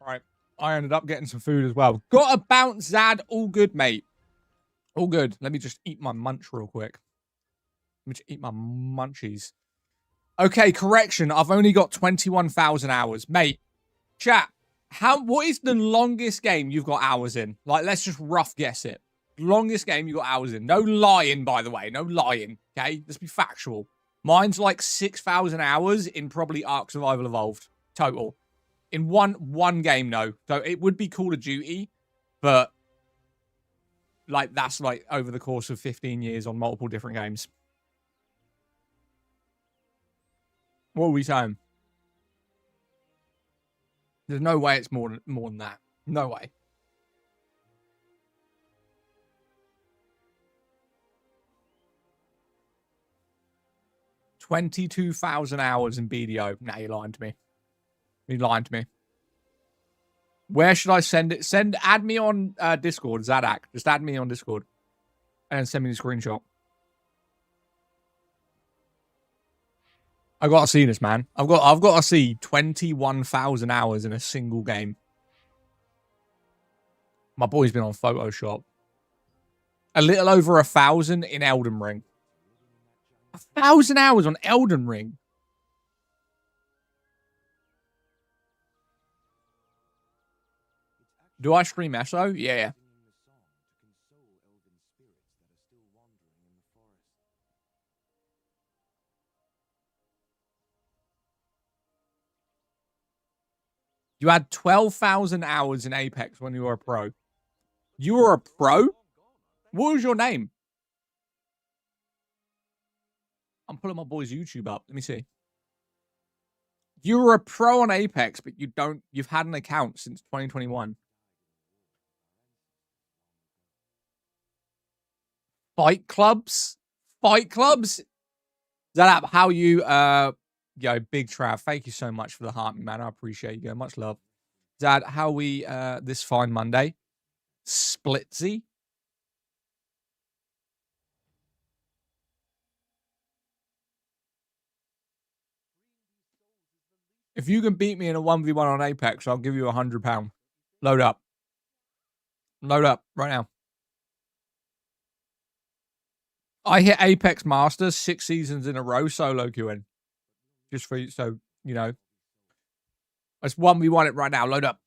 A: All right. I ended up getting some food as well. Got a bounce, Zad. All good, mate. All good. Let me just eat my munch real quick. Let me just eat my munchies. Okay, correction. I've only got 21,000 hours. Mate, chat, what is the longest game you've got hours in? Like, let's just rough guess it. Longest game you got hours in. No lying, by the way. No lying, okay? Let's be factual. Mine's like 6,000 hours in probably Ark Survival Evolved. Total. In one game, no. So it would be Call of Duty, but like that's like over the course of 15 years on multiple different games. What are we saying? There's no way it's more than that. No way. $22,000 hours in BDO. Nah, you're lying to me. You're lying to me. Where should I send it? Add me on Discord, Zadak. Just add me on Discord. And then send me the screenshot. I gotta see this, man. I've got to see 21,000 hours in a single game. My boy's been on Photoshop. A little over 1,000 in Elden Ring. 1,000 hours on Elden Ring. Do I stream ESO? Yeah. You had 12,000 hours in Apex when you were a pro. You were a pro? What was your name? I'm pulling my boy's YouTube up. Let me see. You were a pro on Apex, but you've had an account since 2021. Fight clubs? Fight clubs? Zap, how you, yo, Big Trav, thank you so much for the heart, man. I appreciate you. Much love. Dad, how we, this fine Monday? Splitsy? If you can beat me in a 1v1 on Apex, I'll give you £100. Load up. Load up right now. I hit Apex Masters 6 seasons in a row solo queuing. Just for you, so, you know. Let's 1v1 it right now. Load up.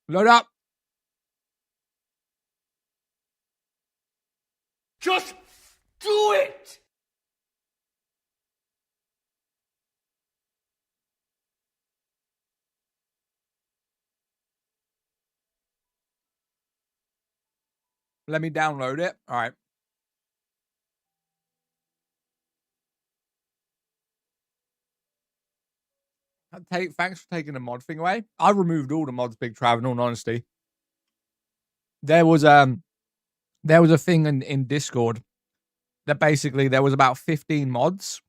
A: Load up.
B: Just do it!
A: Let me download it. All right. Thanks for taking the mod thing away. I removed all the mods, Big Trav, in all honesty. There was a thing in Discord that basically there was about 15 mods,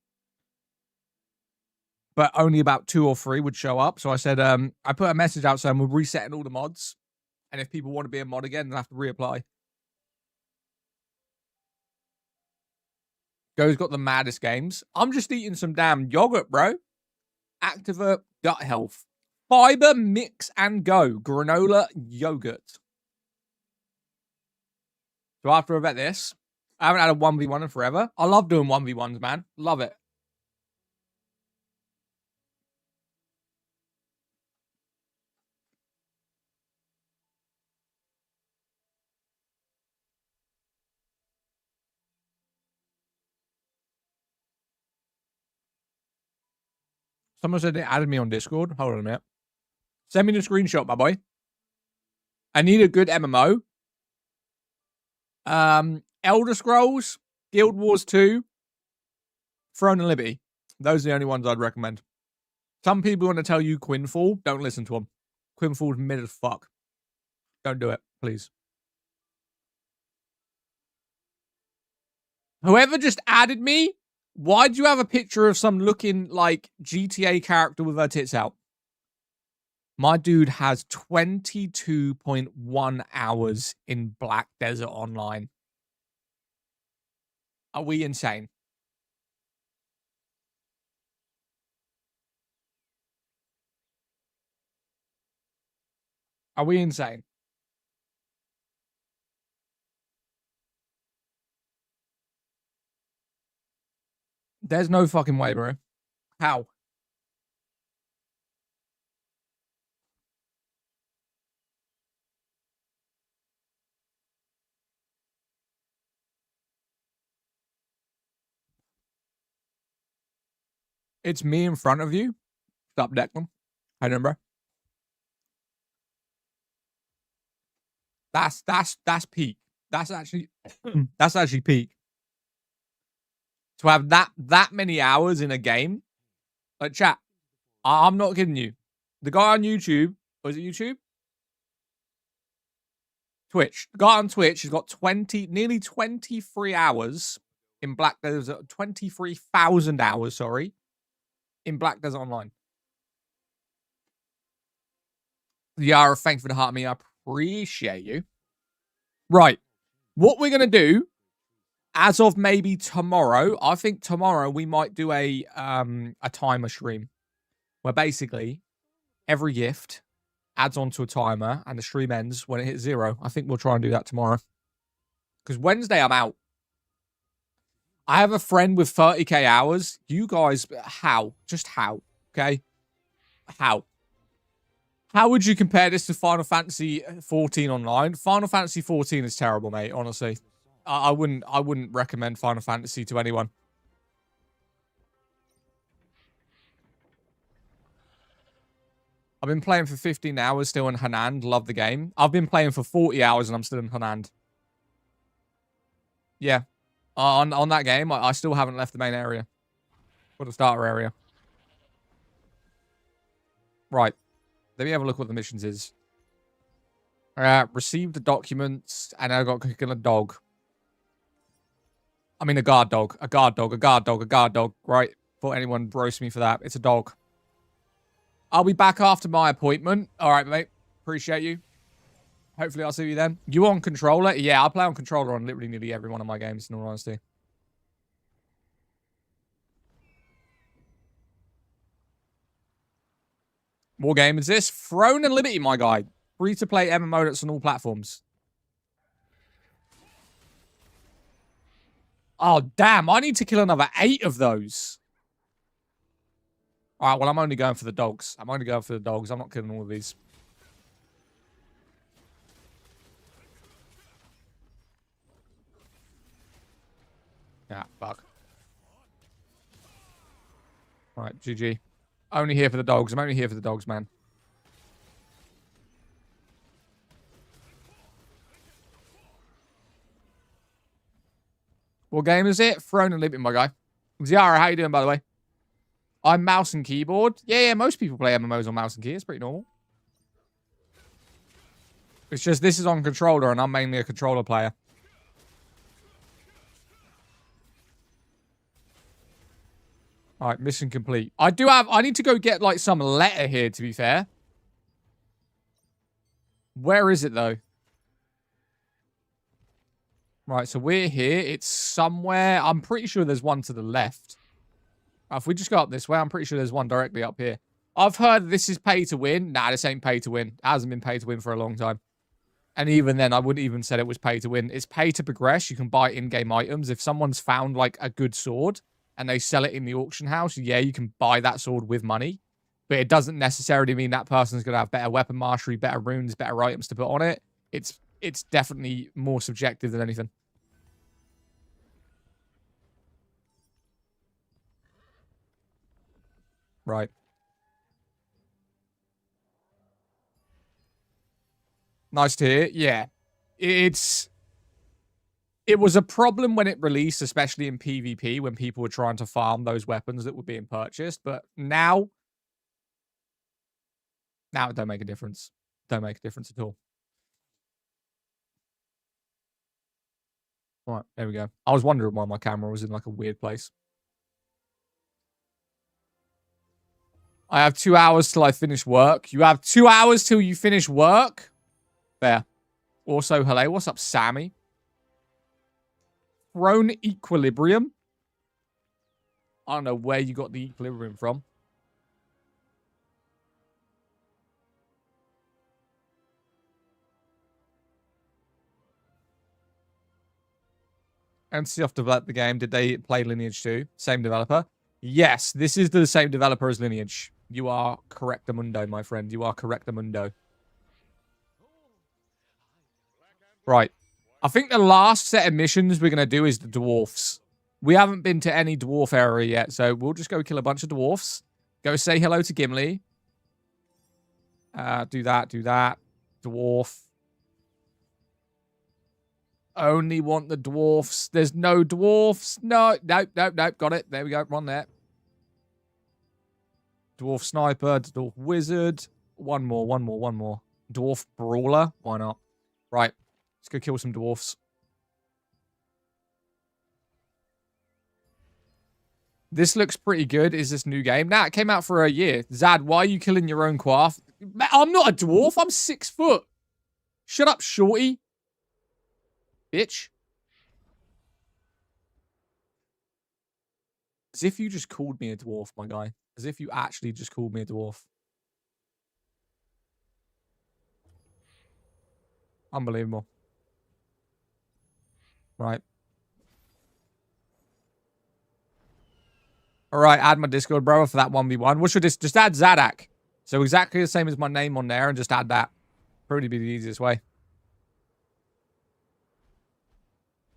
A: but only about 2 or 3 would show up. So I said, I put a message out saying we're resetting all the mods. And if people want to be a mod again, they'll have to reapply. Go's got the maddest games. I'm just eating some damn yogurt, bro. Activa Gut Health. Fiber Mix and Go. Granola Yogurt. So after I bet this, I haven't had a 1v1 in forever. I love doing 1v1s, man. Love it. Someone said they added me on Discord. Hold on a minute. Send me the screenshot, my boy. I need a good MMO. Elder Scrolls, Guild Wars 2, Throne and Liberty. Those are the only ones I'd recommend. Some people want to tell you Quinfall. Don't listen to them. Quinfall's mid as fuck. Don't do it, please. Whoever just added me, why'd you have a picture of some looking like GTA character with her tits out? My dude has 22.1 hours in Black Desert Online. Are we insane? Are we insane? There's no fucking way, bro. How? It's me in front of you. Stop, Declan. Hey, number. That's peak. That's actually that's actually peak. To have that many hours in a game, like chat. I'm not kidding you. The guy on YouTube, was it YouTube? Twitch. The guy on Twitch has got nearly 23 hours in Black Desert, 23,000 hours, sorry, in Black Desert Online. Yara, thank you for the heart me. I appreciate you. Right. What we're going to do, as of maybe tomorrow, I think tomorrow we might do a timer stream where basically every gift adds onto a timer and the stream ends when it hits 0. I think we'll try and do that tomorrow. Because Wednesday I'm out. I have a friend with 30k hours. You guys, how? Just how? Okay? How? How would you compare this to Final Fantasy 14 online? Final Fantasy 14 is terrible, mate, honestly. I wouldn't recommend Final Fantasy to anyone. I've been playing for 15 hours still in Hanand. Love the game. I've been playing for 40 hours and I'm still in Hanand. Yeah. On that game, I still haven't left the main area. Or the starter area. Right. Let me have a look what the missions is. Receive the documents, and I got cooking a dog. I mean a guard dog. A guard dog. A guard dog. A guard dog. Right. Thought anyone roast me for that. It's a dog. I'll be back after my appointment. Alright, mate. Appreciate you. Hopefully I'll see you then. You on controller? Yeah, I play on controller on literally nearly every one of my games, in all honesty. What game is this? Throne and Liberty, my guy. Free-to-play MMO that's on all platforms. Oh, damn. I need to kill another 8 of those. Alright, well, I'm only going for the dogs. I'm only going for the dogs. I'm not killing all of these. Yeah, fuck. Alright, GG. Only here for the dogs. I'm only here for the dogs, man. What game is it? Throne and Liberty, my guy. Ziara, how you doing, by the way? I'm mouse and keyboard. Yeah, most people play MMOs on mouse and key. It's pretty normal. It's just this is on controller, and I'm mainly a controller player. All right, mission complete. I need to go get, like, some letter here, to be fair. Where is it, though? Right, so we're here. It's somewhere. I'm pretty sure there's one to the left. If we just go up this way, I'm pretty sure there's one directly up here. I've heard this is pay to win. Nah, this ain't pay to win. It hasn't been pay to win for a long time. And even then, I wouldn't even said it was pay to win. It's pay to progress. You can buy in-game items. If someone's found, like, a good sword and they sell it in the auction house, yeah, you can buy that sword with money. But it doesn't necessarily mean that person's going to have better weapon mastery, better runes, better items to put on it. It's definitely more subjective than anything. Right. Nice to hear. Yeah. It was a problem when it released, especially in PvP, when people were trying to farm those weapons that were being purchased. But now it don't make a difference. Don't make a difference at all. All right, there we go. I was wondering why my camera was in like a weird place. I have 2 hours till I finish work. You have 2 hours till you finish work? There. Also, hello. What's up, Sammy? Throne Equilibrium? I don't know where you got the Equilibrium from. NCSoft developed the game. Did they play Lineage 2? Same developer? Yes, this is the same developer as Lineage. You are correctamundo, my friend. You are correctamundo. Right. I think the last set of missions we're going to do is the dwarfs. We haven't been to any dwarf area yet, so we'll just go kill a bunch of dwarfs. Go say hello to Gimli. Do that, do that. Dwarf. Only want the dwarfs. There's no dwarfs. No, nope, nope, nope. Got it. There we go. One there. Dwarf sniper, dwarf wizard. One more, one more, one more. Dwarf brawler. Why not? Right. Let's go kill some dwarfs. This looks pretty good. Is this new game? Nah, it came out for a year. Zad, why are you killing your own quaff? I'm not a dwarf. I'm 6 foot. Shut up, shorty. Bitch. As if you just called me a dwarf, my guy. As if you actually just called me a dwarf. Unbelievable. Right. Alright, add my Discord, bro, for that 1v1. What should this? Just add Zadak. So exactly the same as my name on there and just add that. Probably be the easiest way.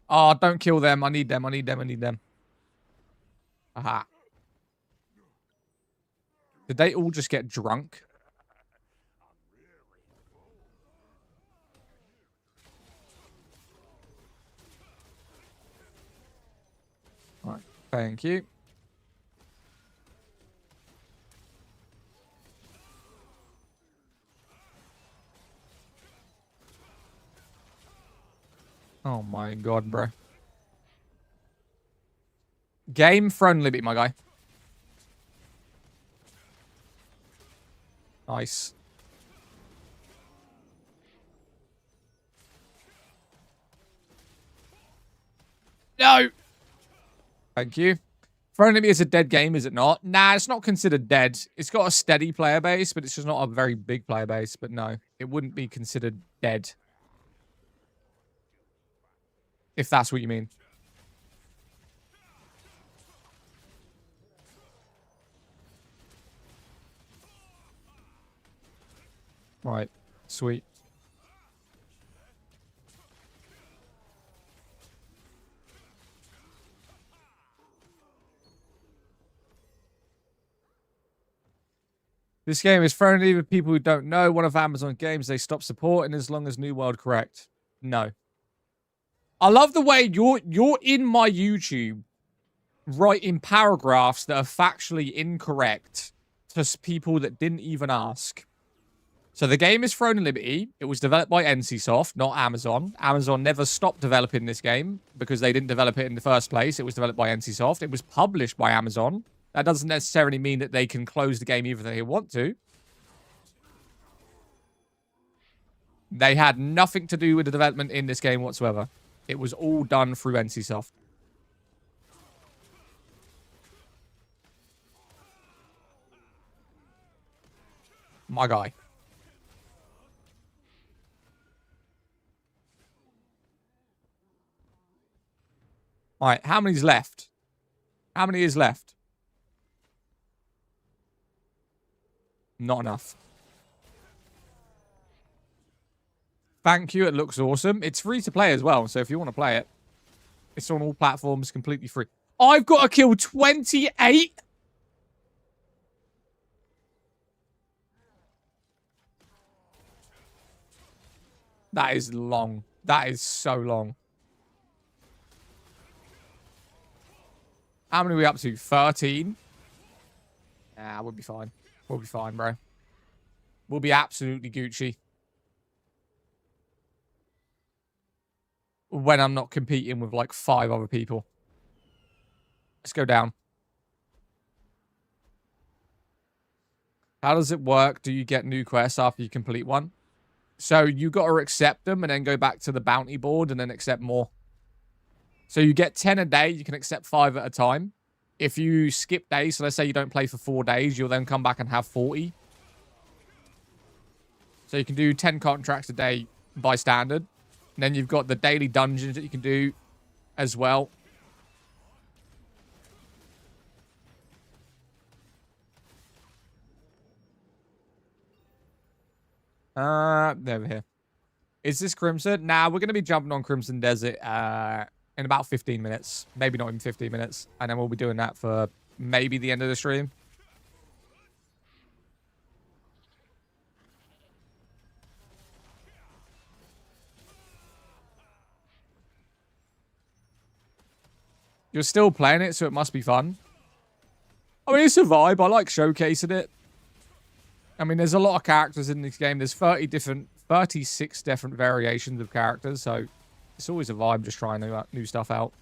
A: Oh, don't kill them. I need them. I need them. I need them. Aha. Did they all just get drunk? Alright. Thank you. Oh my god, bro. Game friendly bit, my guy. Nice. No! Thank you. Friendly is a dead game, is it not? Nah, it's not considered dead. It's got a steady player base, but it's just not a very big player base. But no, it wouldn't be considered dead. If that's what you mean. Right. Sweet. This game is friendly with people who don't know. One of Amazon games they stop supporting as long as New World correct. No. I love the way you're in my YouTube writing paragraphs that are factually incorrect to people that didn't even ask. So the game is Throne of Liberty. It was developed by NCSoft, not Amazon. Amazon never stopped developing this game because they didn't develop it in the first place. It was developed by NCSoft. It was published by Amazon. That doesn't necessarily mean that they can close the game even if they want to. They had nothing to do with the development in this game whatsoever. It was all done through NCSoft. My guy. Alright, how many's left? How many is left? Not enough. Thank you, it looks awesome. It's free to play as well, so if you want to play it, it's on all platforms, completely free. I've got to kill 28? That is long. That is so long. How many are we up to? 13? Nah, we'll be fine. We'll be fine, bro. We'll be absolutely Gucci. When I'm not competing with like 5 other people. Let's go down. How does it work? Do you get new quests after you complete one? So you got to accept them and then go back to the bounty board and then accept more. So you get 10 a day. You can accept 5 at a time. If you skip days, so let's say you don't play for 4 days, you'll then come back and have 40. So you can do 10 contracts a day by standard. And then you've got the daily dungeons that you can do. as well. They're over here. Is this Crimson? Nah, we're going to be jumping on Crimson Desert in about 15 minutes. Maybe not even 15 minutes. And then we'll be doing that for maybe the end of the stream. You're still playing it, so it must be fun. I mean, it's a vibe. I like showcasing it. I mean, there's a lot of characters in this game. There's 36 different variations of characters, so it's always a vibe just trying new stuff out.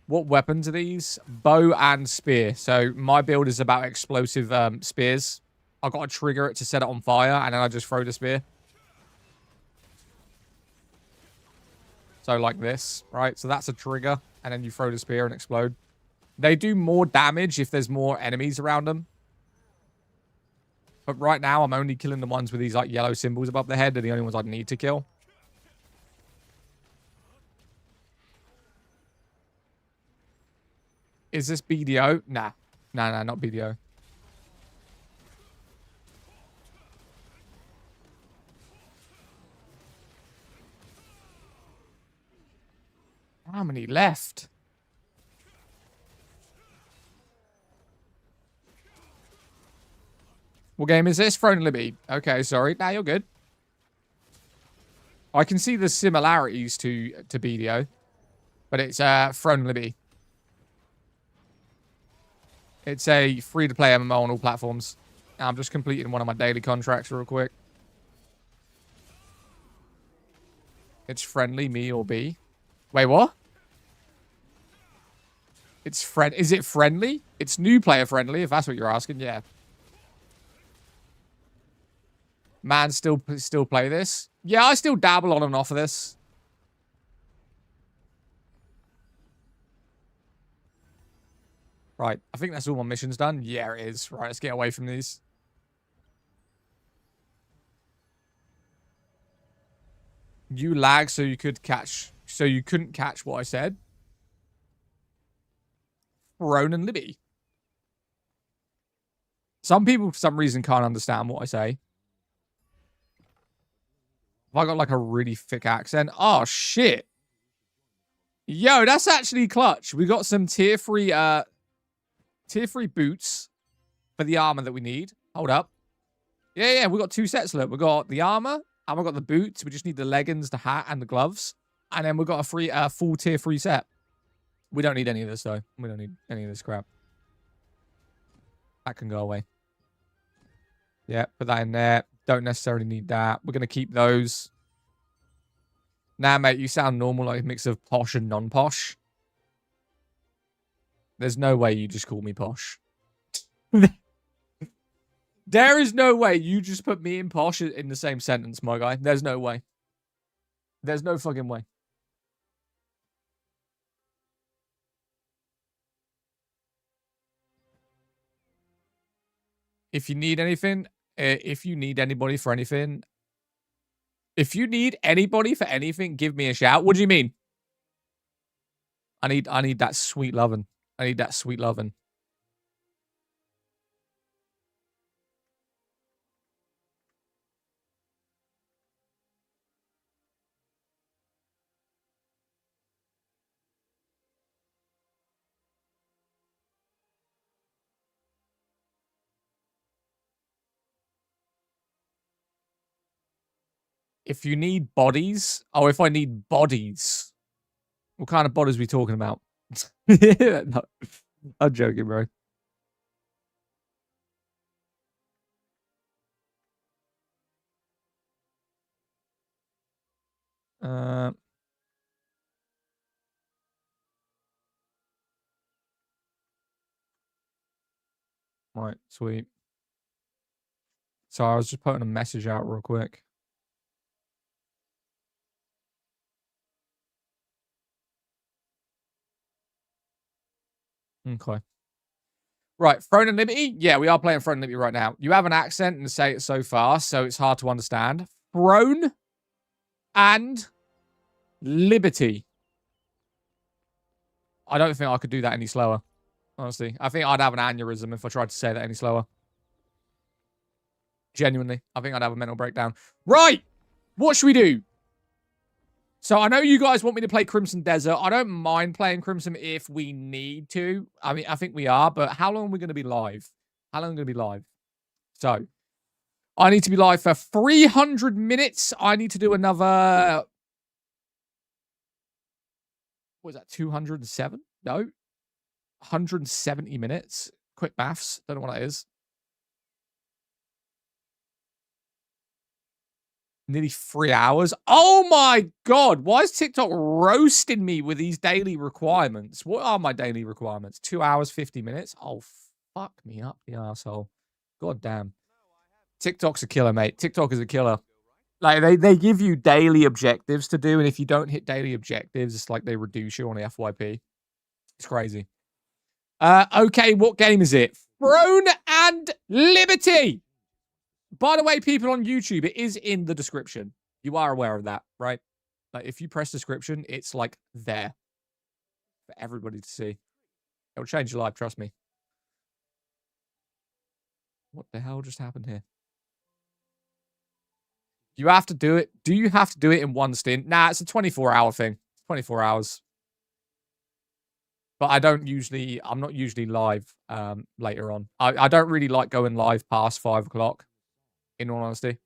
A: What weapons are these? Bow and spear. So my build is about explosive spears. I've got to trigger it to set it on fire, and then I just throw the spear. So like this, right? So that's a trigger, and then you throw the spear and explode. They do more damage if there's more enemies around them. But right now, I'm only killing the ones with these like yellow symbols above the head. They're the only ones I need to kill. Is this BDO? Nah. Nah, not BDO. How many left? What game is this? Throne Libby. Okay, sorry. Nah, you're good. I can see the similarities to BDO. But it's Throne Libby. It's a free-to-play MMO on all platforms. I'm just completing one of my daily contracts real quick. It's friendly, me or B. Wait, what? It's Is it friendly? It's new player friendly, if that's what you're asking. Yeah. Man, still play this? Yeah, I still dabble on and off of this. Right, I think that's all my missions done. Yeah, it is. Right, let's get away from these. You lag so you couldn't catch what I said. Ronan Libby. Some people, for some reason, can't understand what I say. Have I got, like, a really thick accent? Oh, shit. Yo, that's actually clutch. We got some tier 3 boots for the armor that we need. Hold up. Yeah, we got 2 sets. Look, we got the armor, and we got the boots. We just need the leggings, the hat, and the gloves. And then we got a full tier 3 set. We don't need any of this, though. We don't need any of this crap. That can go away. Yeah, put that in there. Don't necessarily need that. We're going to keep those. Nah, mate, you sound normal, like a mix of posh and non-posh. There's no way you just call me posh. There is no way you just put me and posh in the same sentence, my guy. There's no way. There's no fucking way. If you need anything, if you need anybody for anything, give me a shout. What do you mean? I need that sweet lovin'. I need that sweet lovin'. If you need bodies, if I need bodies, what kind of bodies are we talking about? No, I'm joking, bro. Right, sweet. So I was just putting a message out real quick. Okay. Right, Throne and Liberty? Yeah, we are playing Throne and Liberty right now. You have an accent and say it so fast, so it's hard to understand. Throne and Liberty. I don't think I could do that any slower. Honestly, I think I'd have an aneurysm if I tried to say that any slower. Genuinely, I think I'd have a mental breakdown. Right, what should we do? So I know you guys want me to play Crimson Desert. I don't mind playing Crimson if we need to. I mean, I think we are, but how long are we going to be live? How long are we going to be live? So I need to be live for 300 minutes. I need to do another... What was that, 207? No. 170 minutes. Quick maths. Don't know what that is. Nearly 3 hours. Oh my God. Why is TikTok roasting me with these daily requirements? What are my daily requirements? 2 hours, 50 minutes? Oh, fuck me up the arsehole. God damn. TikTok's a killer, mate. TikTok is a killer. Like, they give you daily objectives to do, and if you don't hit daily objectives, it's like they reduce you on the FYP. It's crazy. Okay, what game is it? Throne and Liberty! By the way, people on YouTube, it is in the description. You are aware of that, right? Like, if you press description, it's, like, there. For everybody to see. It'll change your life, trust me. What the hell just happened here? You have to do it. Do you have to do it in one stint? Nah, it's a 24-hour thing. 24 hours. But I'm not usually live later on. I don't really like going live past 5 o'clock, in all honesty.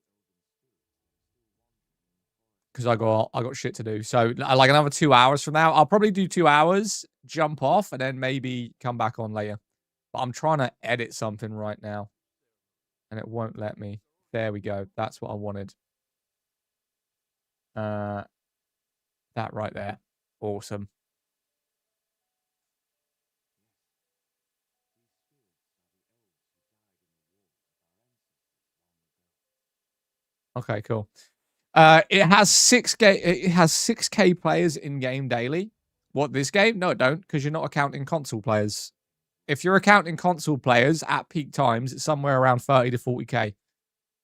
A: Because I got shit to do. So, like, another 2 hours from now, I'll probably do 2 hours, jump off, and then maybe come back on later. But I'm trying to edit something right now. And it won't let me. There we go. That's what I wanted. That right there. Awesome. Okay, cool. It has 6K players in game daily. What, this game? No, it don't, because you're not accounting console players. If you're accounting console players at peak times, it's somewhere around 30 to 40K.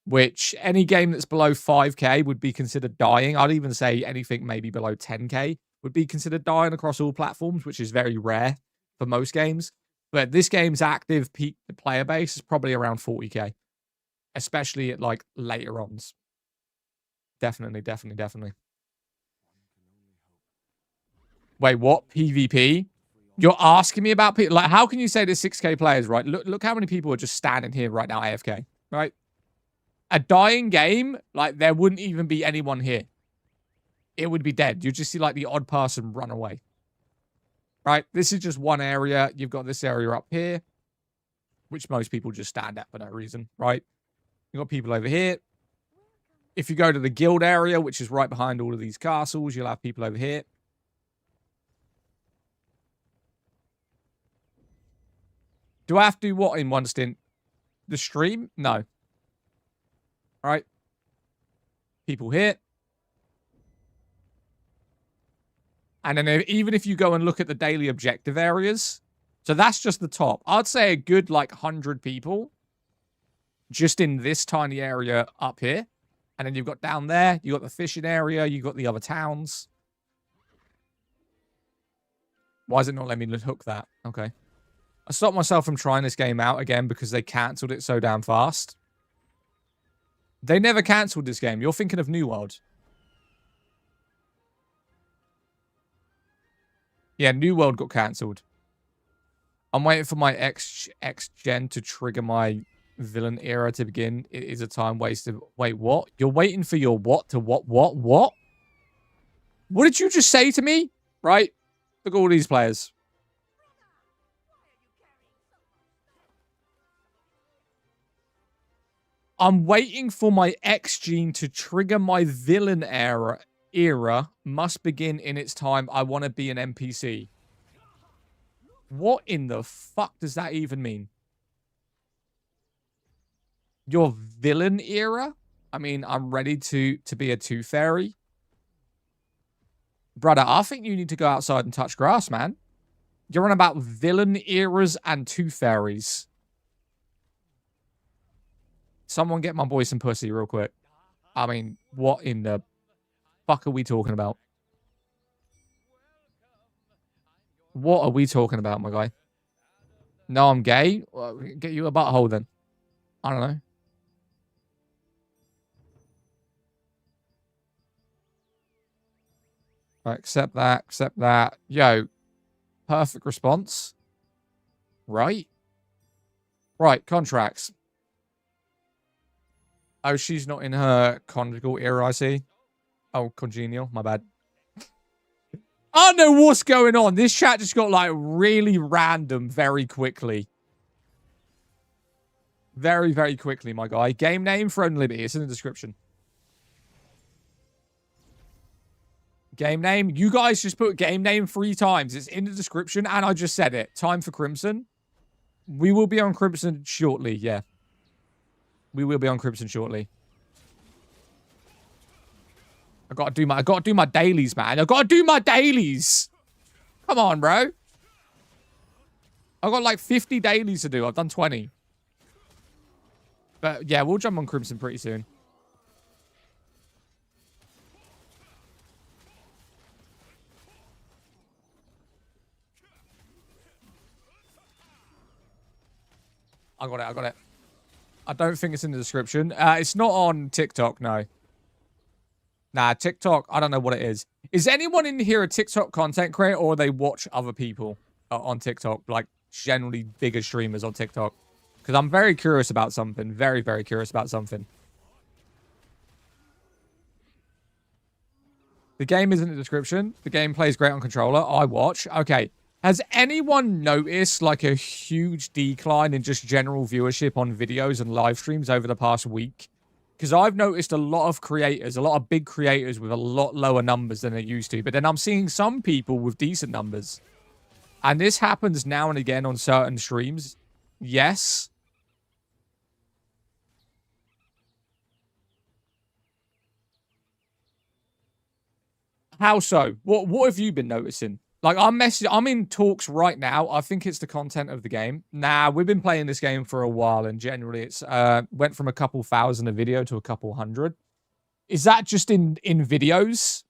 A: Which any game that's below 5K would be considered dying. I'd even say anything maybe below 10K would be considered dying across all platforms, which is very rare for most games. But this game's active peak player base is probably around 40K. Especially at, like, later ons. Definitely. Wait, what? PvP? You're asking me about people? Like, how can you say there's 6K players, right? Look how many people are just standing here right now AFK, right? A dying game, like, there wouldn't even be anyone here. It would be dead. You'd just see, like, the odd person run away. Right? This is just one area. You've got this area up here, which most people just stand at for no reason, right? You've got people over here. If you go to the guild area, which is right behind all of these castles, you'll have people over here. Do I have to do what in one stint? The stream? No. All right. People here. And then even if you go and look at the daily objective areas, so that's just the top. I'd say a good, like, 100 people just in this tiny area up here. And then you've got down there, you've got the fishing area, you've got the other towns. Why is it not letting me hook that? Okay. I stopped myself from trying this game out again because they cancelled it so damn fast. They never cancelled this game. You're thinking of New World. Yeah, New World got cancelled. I'm waiting for my X-Gen to trigger my villain era to begin. It is a time wasted. Wait, what? You're waiting for your what to what? What did you just say to me? Right? Look at all these players. I'm waiting for my X gene to trigger my villain era must begin in its time. I want to be an NPC. What in the fuck does that even mean? Your villain era? I mean, I'm ready to be a tooth fairy. Brother, I think you need to go outside and touch grass, man. You're on about villain eras and tooth fairies. Someone get my boy some pussy real quick. I mean, what in the fuck are we talking about? What are we talking about, my guy? No, I'm gay? Well, get you a butthole then. I don't know. Right, accept that, accept that. Yo, perfect response. Right? Right, contracts. Oh, she's not in her conjugal era, I see. Oh, congenial, my bad. I don't know what's going on. This chat just got, like, really random very quickly. Very, very quickly, my guy. Game name, Throne Liberty. It's in the description. Game name. You guys just put game name 3 times. It's in the description, and I just said it. Time for Crimson. We will be on Crimson shortly, yeah. We will be on Crimson shortly. I gotta do my dailies, man. I gotta do my dailies. Come on, bro. I got like 50 dailies to do. I've done 20. But yeah, we'll jump on Crimson pretty soon. I got it, I got it. I don't think it's in the description. It's not on TikTok, no. Nah, TikTok, I don't know what it is. Is anyone in here a TikTok content creator, or they watch other people on TikTok? Like, generally bigger streamers on TikTok? Because I'm very curious about something. Very, very curious about something. The game is in the description. The game plays great on controller. I watch. Okay. Has anyone noticed, like, a huge decline in just general viewership on videos and live streams over the past week? Because I've noticed a lot of creators, a lot of big creators with a lot lower numbers than they used to. But then I'm seeing some people with decent numbers. And this happens now and again on certain streams. Yes. How so? What have you been noticing? Like, I'm in talks right now. I think it's the content of the game. Nah, we've been playing this game for a while, and generally it's went from a couple thousand a video to a couple hundred. Is that just in videos?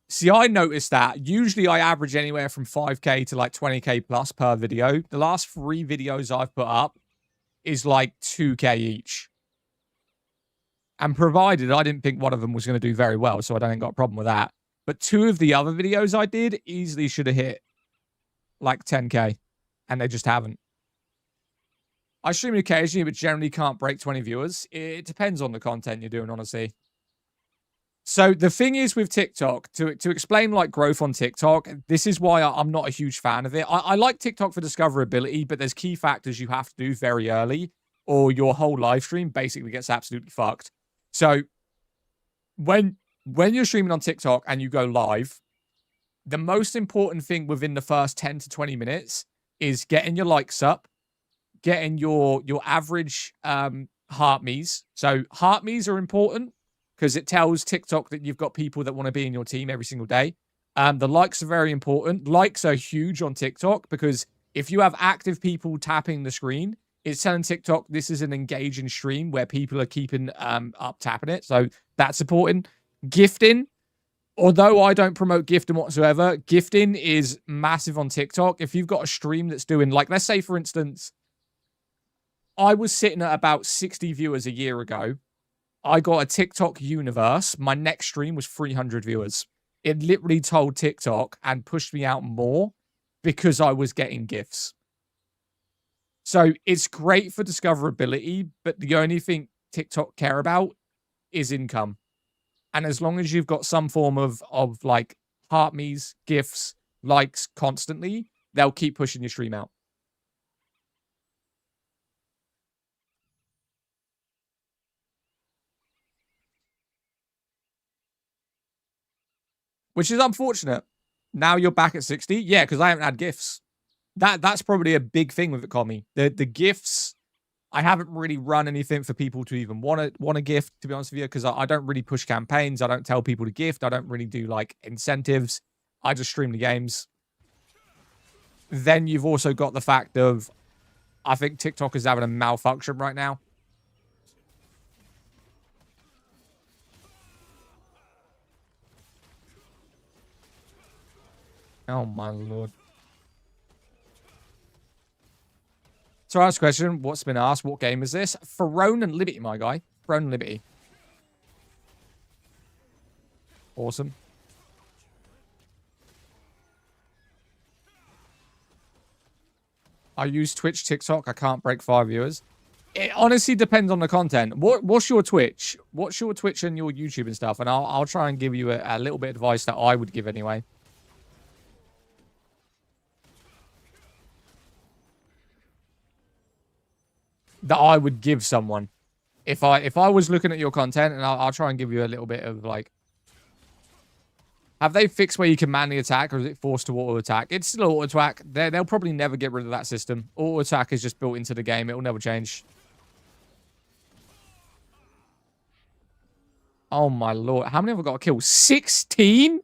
A: See, I noticed that. Usually I average anywhere from 5k to like 20k plus per video. The last 3 videos I've put up is like 2k each. And provided I didn't think one of them was going to do very well, so I don't think got a problem with that. But 2 of the other videos I did easily should have hit like 10k. And they just haven't. I stream occasionally, but generally can't break 20 viewers. It depends on the content you're doing, honestly. So the thing is with TikTok, to explain like growth on TikTok, this is why I'm not a huge fan of it. I like TikTok for discoverability, but there's key factors you have to do very early, or your whole live stream basically gets absolutely fucked. So when you're streaming on TikTok and you go live, the most important thing within the first 10 to 20 minutes is getting your likes up, getting your average heart me's. So heart me's are important because it tells TikTok that you've got people that want to be in your team every single day. The likes are very important. Likes are huge on TikTok because if you have active people tapping the screen, it's telling TikTok this is an engaging stream where people are keeping up tapping it. So that's important. Gifting. Although I don't promote gifting whatsoever, gifting is massive on TikTok. If you've got a stream that's doing, like, let's say, for instance, I was sitting at about 60 viewers a year ago. I got a TikTok universe. My next stream was 300 viewers. It literally told TikTok and pushed me out more because I was getting gifts. So it's great for discoverability, but the only thing TikTok care about is income. And as long as you've got some form of like heart me's, gifts, likes constantly, they'll keep pushing your stream out. Which is unfortunate. Now you're back at 60. Yeah, because I haven't had gifts. That's probably a big thing with it, Commie. The gifts, I haven't really run anything for people to even want a gift, to be honest with you, because I don't really push campaigns. I don't tell people to gift. I don't really do like incentives. I just stream the games. Then you've also got the fact of, I think TikTok is having a malfunction right now. Oh my lord. So I asked a question. What's been asked? What game is this? Throne and Liberty, my guy. Throne and Liberty. Awesome. I use Twitch, TikTok. I can't break 5 viewers. It honestly depends on the content. What's your Twitch? What's your Twitch and your YouTube and stuff? And I'll try and give you a little bit of advice that I would give anyway. That I would give someone. If I was looking at your content, and I'll try and give you a little bit of like, have they fixed where you can manually attack, or is it forced to auto attack? It's still auto attack. They'll probably never get rid of that system. Auto attack is just built into the game. It will never change. Oh my lord! How many have I got to kill? 16.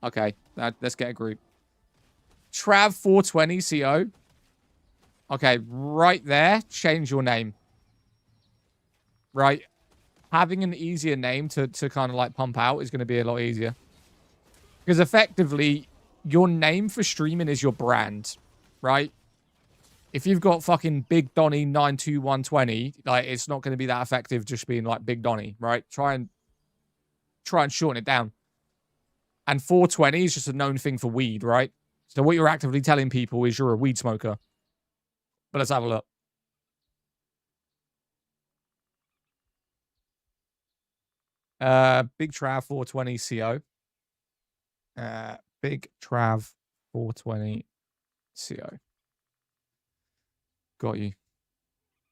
A: Okay, let's get a group. Trav 420 CO. Okay, right there. Change your name. Right. Having an easier name to kind of like pump out is going to be a lot easier. Because effectively, your name for streaming is your brand, right? If you've got fucking Big Donny 92120, like it's not going to be that effective just being like Big Donny, right? Try and shorten it down. And 420 is just a known thing for weed, right? So what you're actively telling people is you're a weed smoker. But let's have a look. Big Trav 420 CO. Big Trav 420 CO. Got you.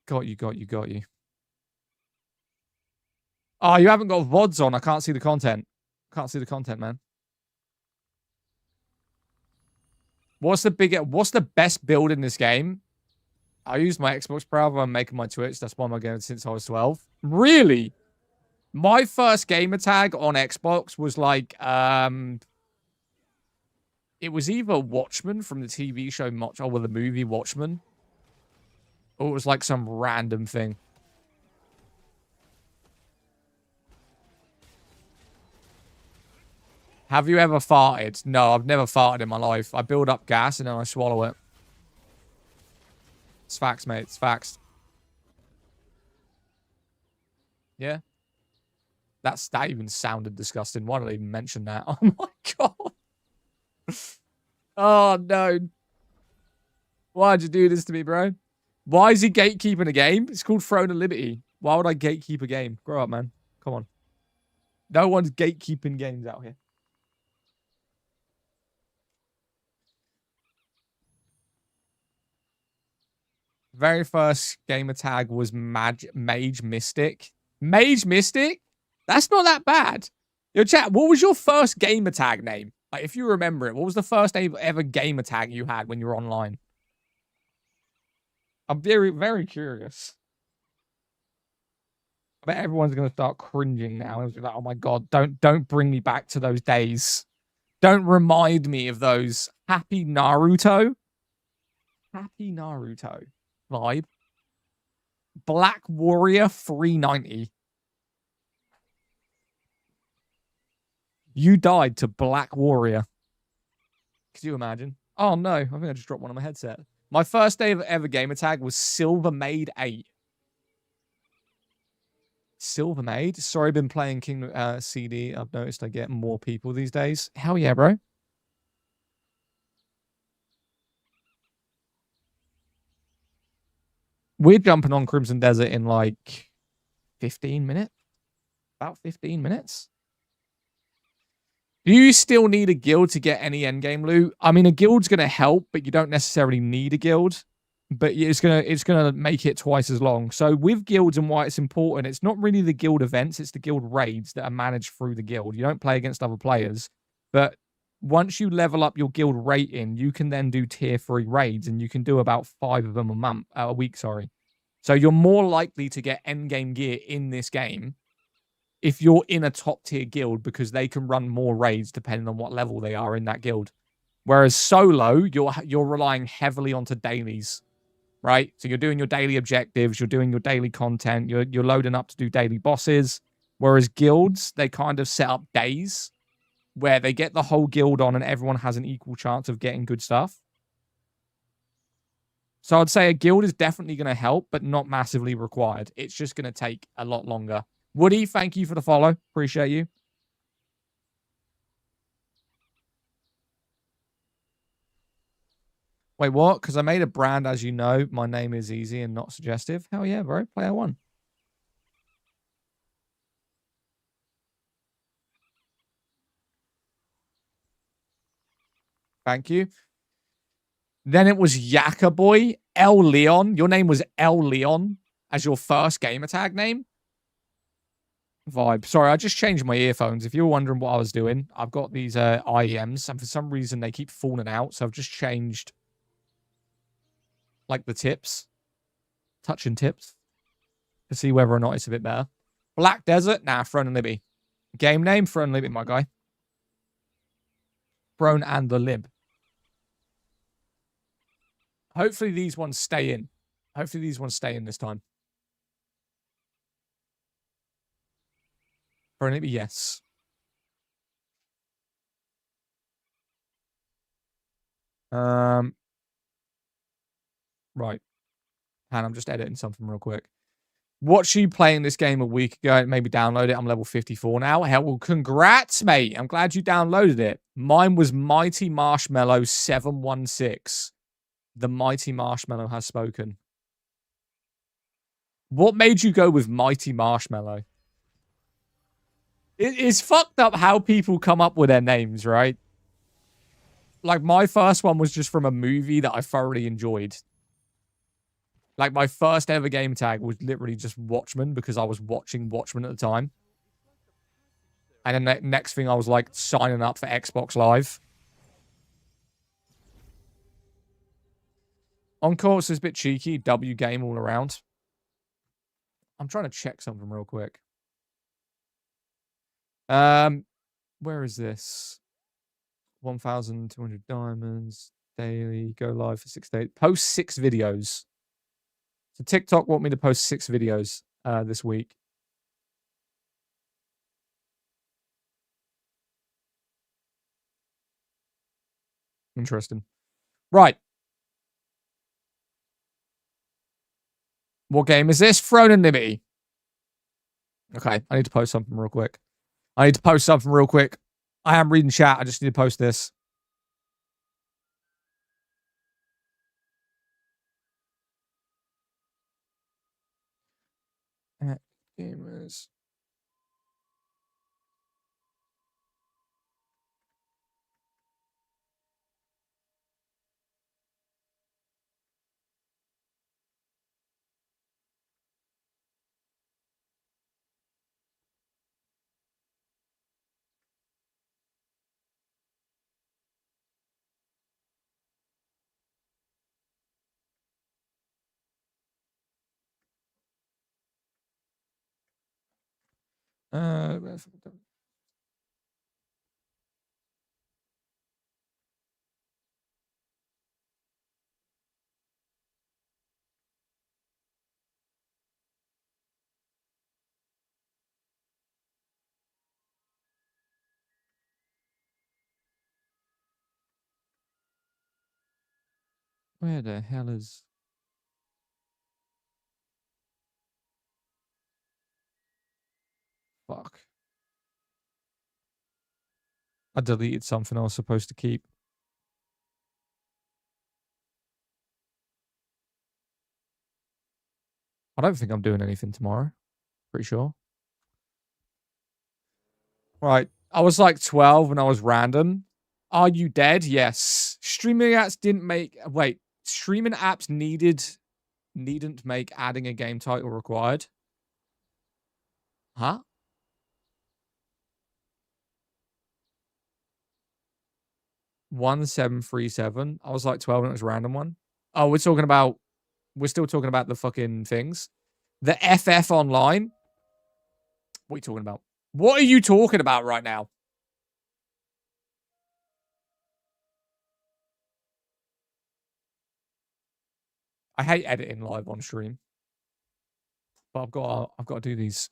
A: Got you. Oh, you haven't got VODs on. I can't see the content. Can't see the content, man. What's the best build in this game? I use my Xbox Pro when I'm making my Twitch. That's why I'm going since I was 12. Really? My first gamer tag on Xbox was like, it was either Watchmen from the TV show or the movie Watchmen. Or it was like some random thing. Have you ever farted? No, I've never farted in my life. I build up gas and then I swallow it. It's facts, mate. It's facts. Yeah. That even sounded disgusting. Why did I even mention that? Oh my god. Oh no. Why'd you do this to me, bro? Why is he gatekeeping a game? It's called Throne of Liberty. Why would I gatekeep a game? Grow up, man. Come on. No one's gatekeeping games out here. Very first gamer tag was Mage Mystic. Mage Mystic? That's not that bad. Yo, chat, what was your first gamer tag name? Like, if you remember it, what was the first ever gamer tag you had when you were online? I'm very, very curious. I bet everyone's going to start cringing now. It's like, oh my god, don't bring me back to those days. Don't remind me of those. Happy Naruto? Happy Naruto vibe. Black Warrior 390. You died to Black Warrior. Could you imagine? Oh no, I think I just dropped one on my headset. My first day of ever gamer tag was Silver Maid 8. Silver Maid? Sorry, been playing King CD. I've noticed I get more people these days. Hell yeah, bro. We're jumping on Crimson Desert in like 15 minutes. About 15 minutes. Do you still need a guild to get any endgame loot? I mean, a guild's going to help, but you don't necessarily need a guild. But it's gonna make it twice as long. So with guilds and why it's important, it's not really the guild events, it's the guild raids that are managed through the guild. You don't play against other players. But once you level up your guild rating, you can then do tier 3 raids, and you can do about 5 of them a week, sorry. So you're more likely to get endgame gear in this game if you're in a top tier guild, because they can run more raids depending on what level they are in that guild. Whereas solo, you're relying heavily onto dailies, right? So you're doing your daily objectives, you're doing your daily content, you're loading up to do daily bosses. Whereas guilds, they kind of set up days. where they get the whole guild on and everyone has an equal chance of getting good stuff. So I'd say a guild is definitely going to help, but not massively required. It's just going to take a lot longer. Woody, thank you for the follow. Appreciate you. Wait, what? Because I made a brand, as you know. My name is easy and not suggestive. Hell yeah, bro. Player one. Thank you. Then it was Yaka Boy, L Leon. Your name was L Leon as your first gamer tag name. Vibe. Sorry, I just changed my earphones. If you're wondering what I was doing, I've got these IEMs, and for some reason they keep falling out. So I've just changed like the tips, touching tips, to see whether or not it's a bit better. Black Desert, nah, Throne and Libby. Game name, Throne and Libby, my guy. Throne and the Lib. Hopefully these ones stay in. Hopefully these ones stay in this time. Throne and Libby, yes. Right. And I'm just editing something real quick. Watched you playing this game a week ago. Maybe download it. I'm level 54 now. Hell, well, congrats, mate. I'm glad you downloaded it. Mine was Mighty Marshmallow 716. The Mighty Marshmallow has spoken. What made you go with Mighty Marshmallow? It's fucked up how people come up with their names, right? Like, my first one was just from a movie that I thoroughly enjoyed. Like, my first ever game tag was literally just Watchmen because I was watching Watchmen at the time. And then the next thing I was, like, signing up for Xbox Live. On course is a bit cheeky. W game all around. I'm trying to check something real quick. Where is this? 1,200 diamonds. Daily. Go live for 6 days. Post 6 videos. So TikTok want me to post 6 videos this week. Interesting. Right. What game is this? Throne and Libby. Okay, I need to post something real quick. I need to post something real quick. I am reading chat. I just need to post this. Gamers. Where the hell is... Fuck. I deleted something I was supposed to keep. I don't think I'm doing anything tomorrow. Pretty sure. Right. I was like 12 when I was random. Are you dead? Yes. Streaming apps didn't make... Wait. Streaming apps needn't make adding a game title required. Huh? $1,737. I was like 12 and it was a random one. Oh, we're still talking about the fucking things. The FF Online. What are you talking about? What are you talking about right now? I hate editing live on stream. But I've got to do these.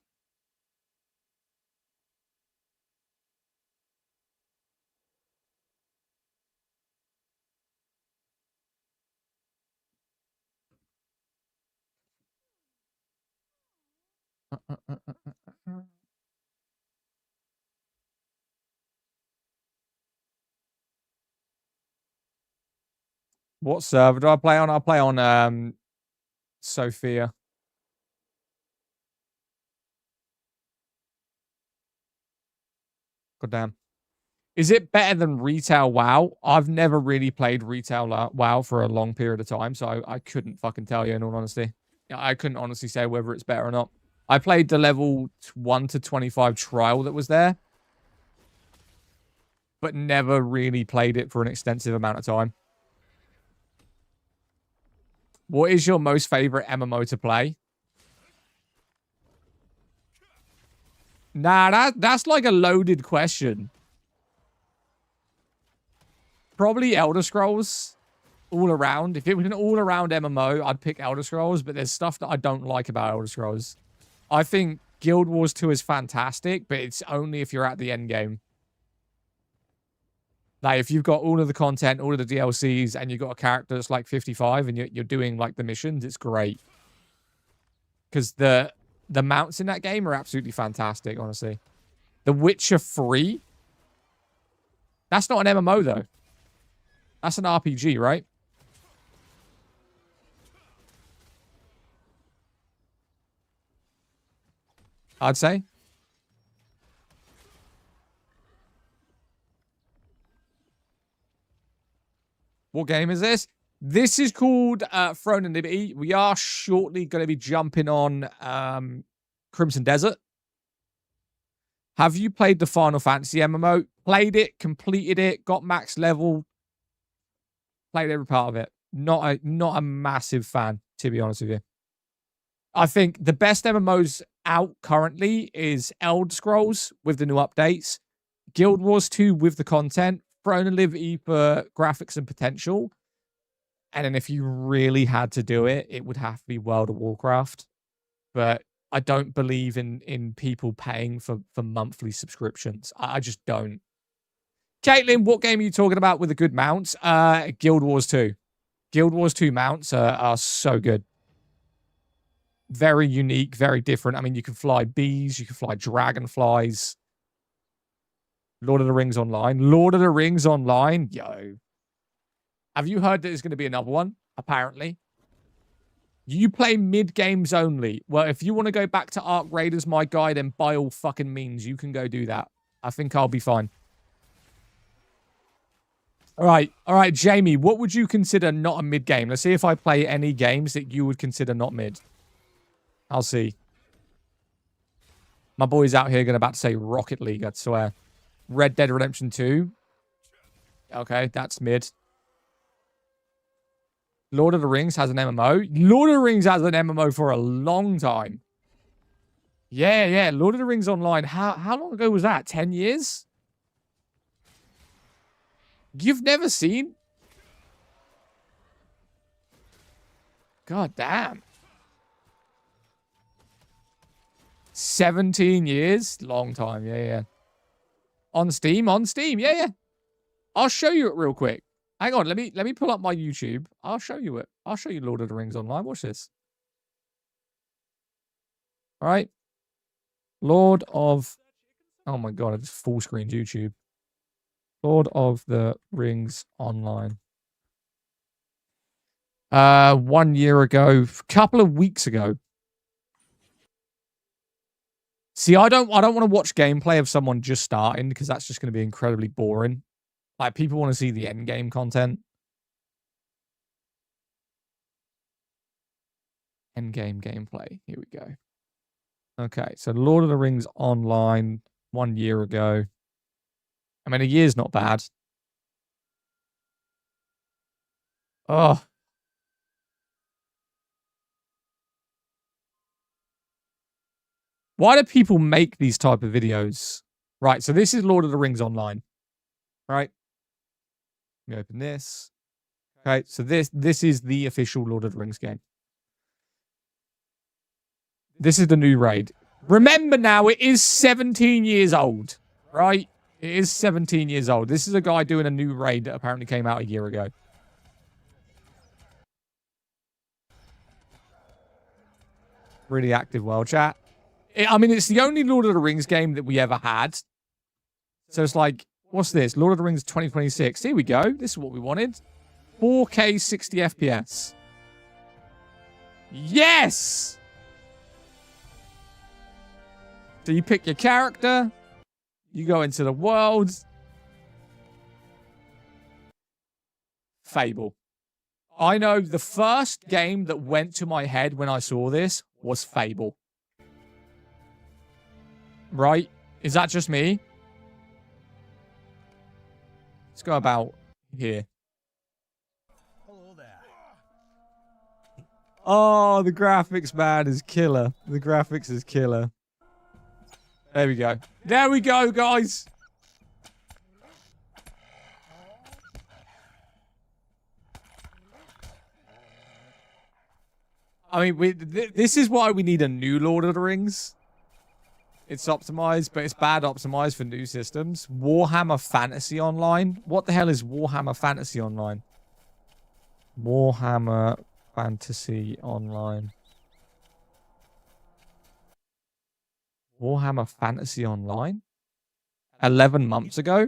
A: What server do I play on? I play on Sophia. God damn. Is it better than retail WoW? I've never really played retail WoW for a long period of time, so I couldn't fucking tell you in all honesty. I couldn't honestly say whether it's better or not. I played the level 1 to 25 trial that was there, but never really played it for an extensive amount of time. What is your most favorite MMO to play? Nah, that's like a loaded question. Probably Elder Scrolls all around. If it was an all-around MMO, I'd pick Elder Scrolls, but there's stuff that I don't like about Elder Scrolls. I think Guild Wars 2 is fantastic, but it's only if you're at the end game. Like, if you've got all of the content, all of the DLCs, and you've got a character that's like 55 and you're doing like the missions, it's great. Because the mounts in that game are absolutely fantastic, honestly. The Witcher 3? That's not an MMO, though. That's an RPG, right? I'd say. What game is this? This is called Throne and Liberty. We are shortly going to be jumping on Crimson Desert. Have you played the Final Fantasy MMO? Played it, completed it, got max level. Played every part of it. Not a massive fan, to be honest with you. I think the best MMOs out currently is Elder Scrolls with the new updates, Guild Wars 2 with the content, Throne and Liberty for graphics and potential. And then if you really had to do it, it would have to be World of Warcraft. But I don't believe in people paying for monthly subscriptions. I just don't. Caitlin, what game are you talking about with the good mounts? Guild Wars 2. Guild Wars 2 mounts are so good. Very unique, very different. I mean, you can fly bees, you can fly dragonflies. Lord of the Rings Online. Lord of the Rings Online? Yo. Have you heard that there's going to be another one? Apparently. You play mid-games only. Well, if you want to go back to Ark Raiders, my guy, then by all fucking means, you can go do that. I think I'll be fine. All right, Jamie, what would you consider not a mid-game? Let's see if I play any games that you would consider not mid. I'll see. My boy's out here going about to say Rocket League, I swear. Red Dead Redemption 2. Okay, that's mid. Lord of the Rings has an MMO. Lord of the Rings has an MMO for a long time. Yeah. Lord of the Rings Online. How long ago was that? 10 years? You've never seen? God damn. 17 years? Long time. Yeah. On Steam? Yeah. I'll show you it real quick. Hang on, let me pull up my YouTube. I'll show you it. I'll show you Lord of the Rings Online. Watch this. All right. Lord of... Oh my god, I just full screened YouTube. Lord of the Rings Online. 1 year ago, a couple of weeks ago. See, I don't want to watch gameplay of someone just starting because that's just going to be incredibly boring. Like, people want to see the end game content. End game gameplay. Here we go. Okay, so Lord of the Rings Online 1 year ago. I mean, a year's not bad. Oh. Why do people make these type of videos? Right, so this is Lord of the Rings Online. Right? Let me open this. Okay, so this is the official Lord of the Rings game. This is the new raid. Remember now, it is 17 years old. Right? It is 17 years old. This is a guy doing a new raid that apparently came out a year ago. Really active world chat. I mean, it's the only Lord of the Rings game that we ever had. So it's like, what's this? Lord of the Rings 2026. Here we go. This is what we wanted. 4K 60 FPS. Yes! So you pick your character. You go into the world. Fable. I know the first game that went to my head when I saw this was Fable. Right? Is that just me? Let's go about here.
G: Hello there.
A: Oh, the graphics, man, is killer. The graphics is killer. There we go. There we go, guys. I mean, this is why we need a new Lord of the Rings. It's optimized, but it's bad optimized for new systems. Warhammer Fantasy Online. What the hell is Warhammer Fantasy Online? Warhammer Fantasy Online. Warhammer Fantasy Online? 11 months ago?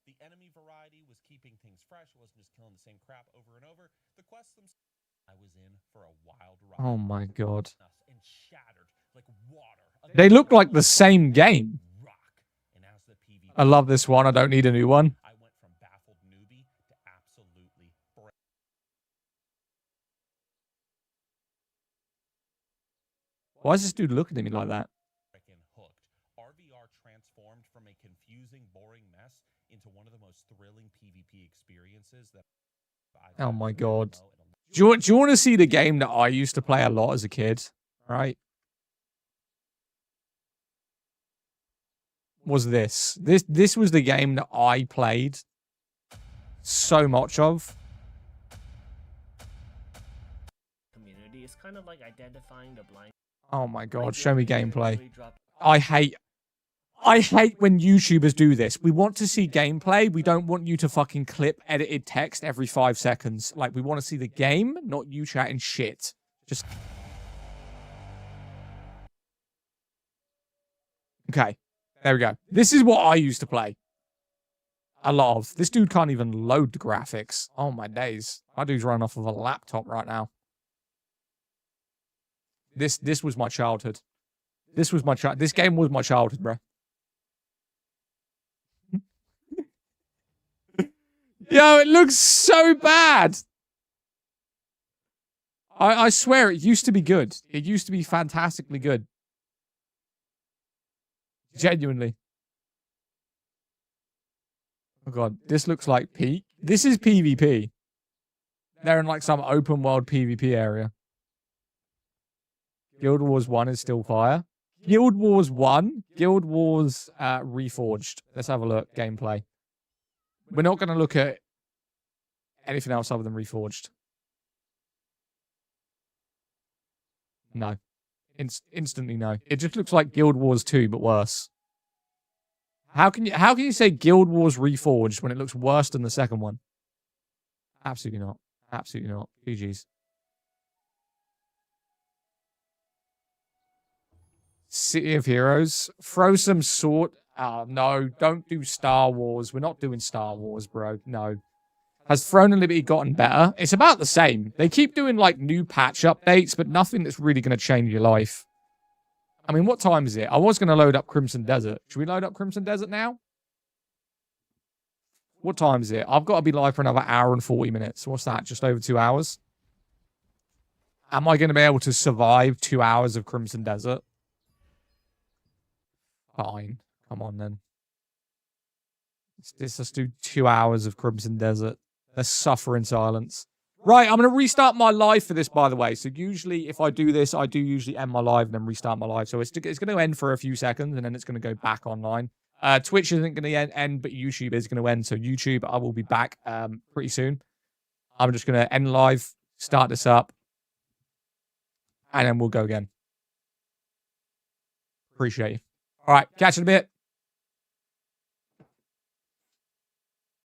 G: The enemy variety was keeping things fresh. It wasn't just killing the same crap over and over. The quests themselves, I was in for a wild ride.
A: Oh my god.
G: And shattered like water.
A: They look like the same game.
G: Rock. And as the PvP,
A: I love this one. I don't need a new one.
G: I went from baffled newbie to absolutely
A: Why is this dude looking at me like that?
G: freaking hooked. RVR transformed from a confusing, boring mess into one of the most thrilling PvP experiences that I've
A: Oh
G: had
A: my
G: with
A: god.
G: MMO in a
A: Do you want to see the game that I used to play a lot as a kid? Right? Was this. This was the game that I played so much of.
H: Community is kind of like identifying the blind.
A: Oh my god, show me gameplay. I hate when YouTubers do this. We want to see gameplay. We don't want you to fucking clip edited text every 5 seconds. Like, we want to see the game, not you chatting shit. Just... Okay, there we go. This is what I used to play. A lot of. This dude can't even load the graphics. Oh my days. My dude's running off of a laptop right now. This was my childhood. This game was my childhood, bro. Yo, it looks so bad. I swear it used to be good. It used to be fantastically good. Genuinely. Oh god, this looks like peak. This is PvP. They're in like some open world PvP area. Guild Wars 1 is still fire. Guild Wars 1, Guild Wars Reforged. Let's have a look. Gameplay. We're not going to look at anything else other than Reforged. No. Instantly no. It just looks like Guild Wars 2, but worse. How can you say Guild Wars Reforged when it looks worse than the second one? Absolutely not. Absolutely not. GG's. City of Heroes. Throw some sort. Oh, no. Don't do Star Wars. We're not doing Star Wars, bro. No. Has Throne and Liberty gotten better? It's about the same. They keep doing, like, new patch updates, but nothing that's really going to change your life. I mean, what time is it? I was going to load up Crimson Desert. Should we load up Crimson Desert now? What time is it? I've got to be live for another hour and 40 minutes. What's that? Just over 2 hours? Am I going to be able to survive 2 hours of Crimson Desert? Fine. Come on, then. Let's do 2 hours of Crimson Desert. Let's suffer in silence. Right, I'm going to restart my live for this, by the way. So usually, if I do this, I do usually end my live and then restart my live. So it's going to end for a few seconds, and then it's going to go back online. Twitch isn't going to end, but YouTube is going to end. So YouTube, I will be back pretty soon. I'm just going to end live, start this up, and then we'll go again. Appreciate you. All right, catch you in a bit.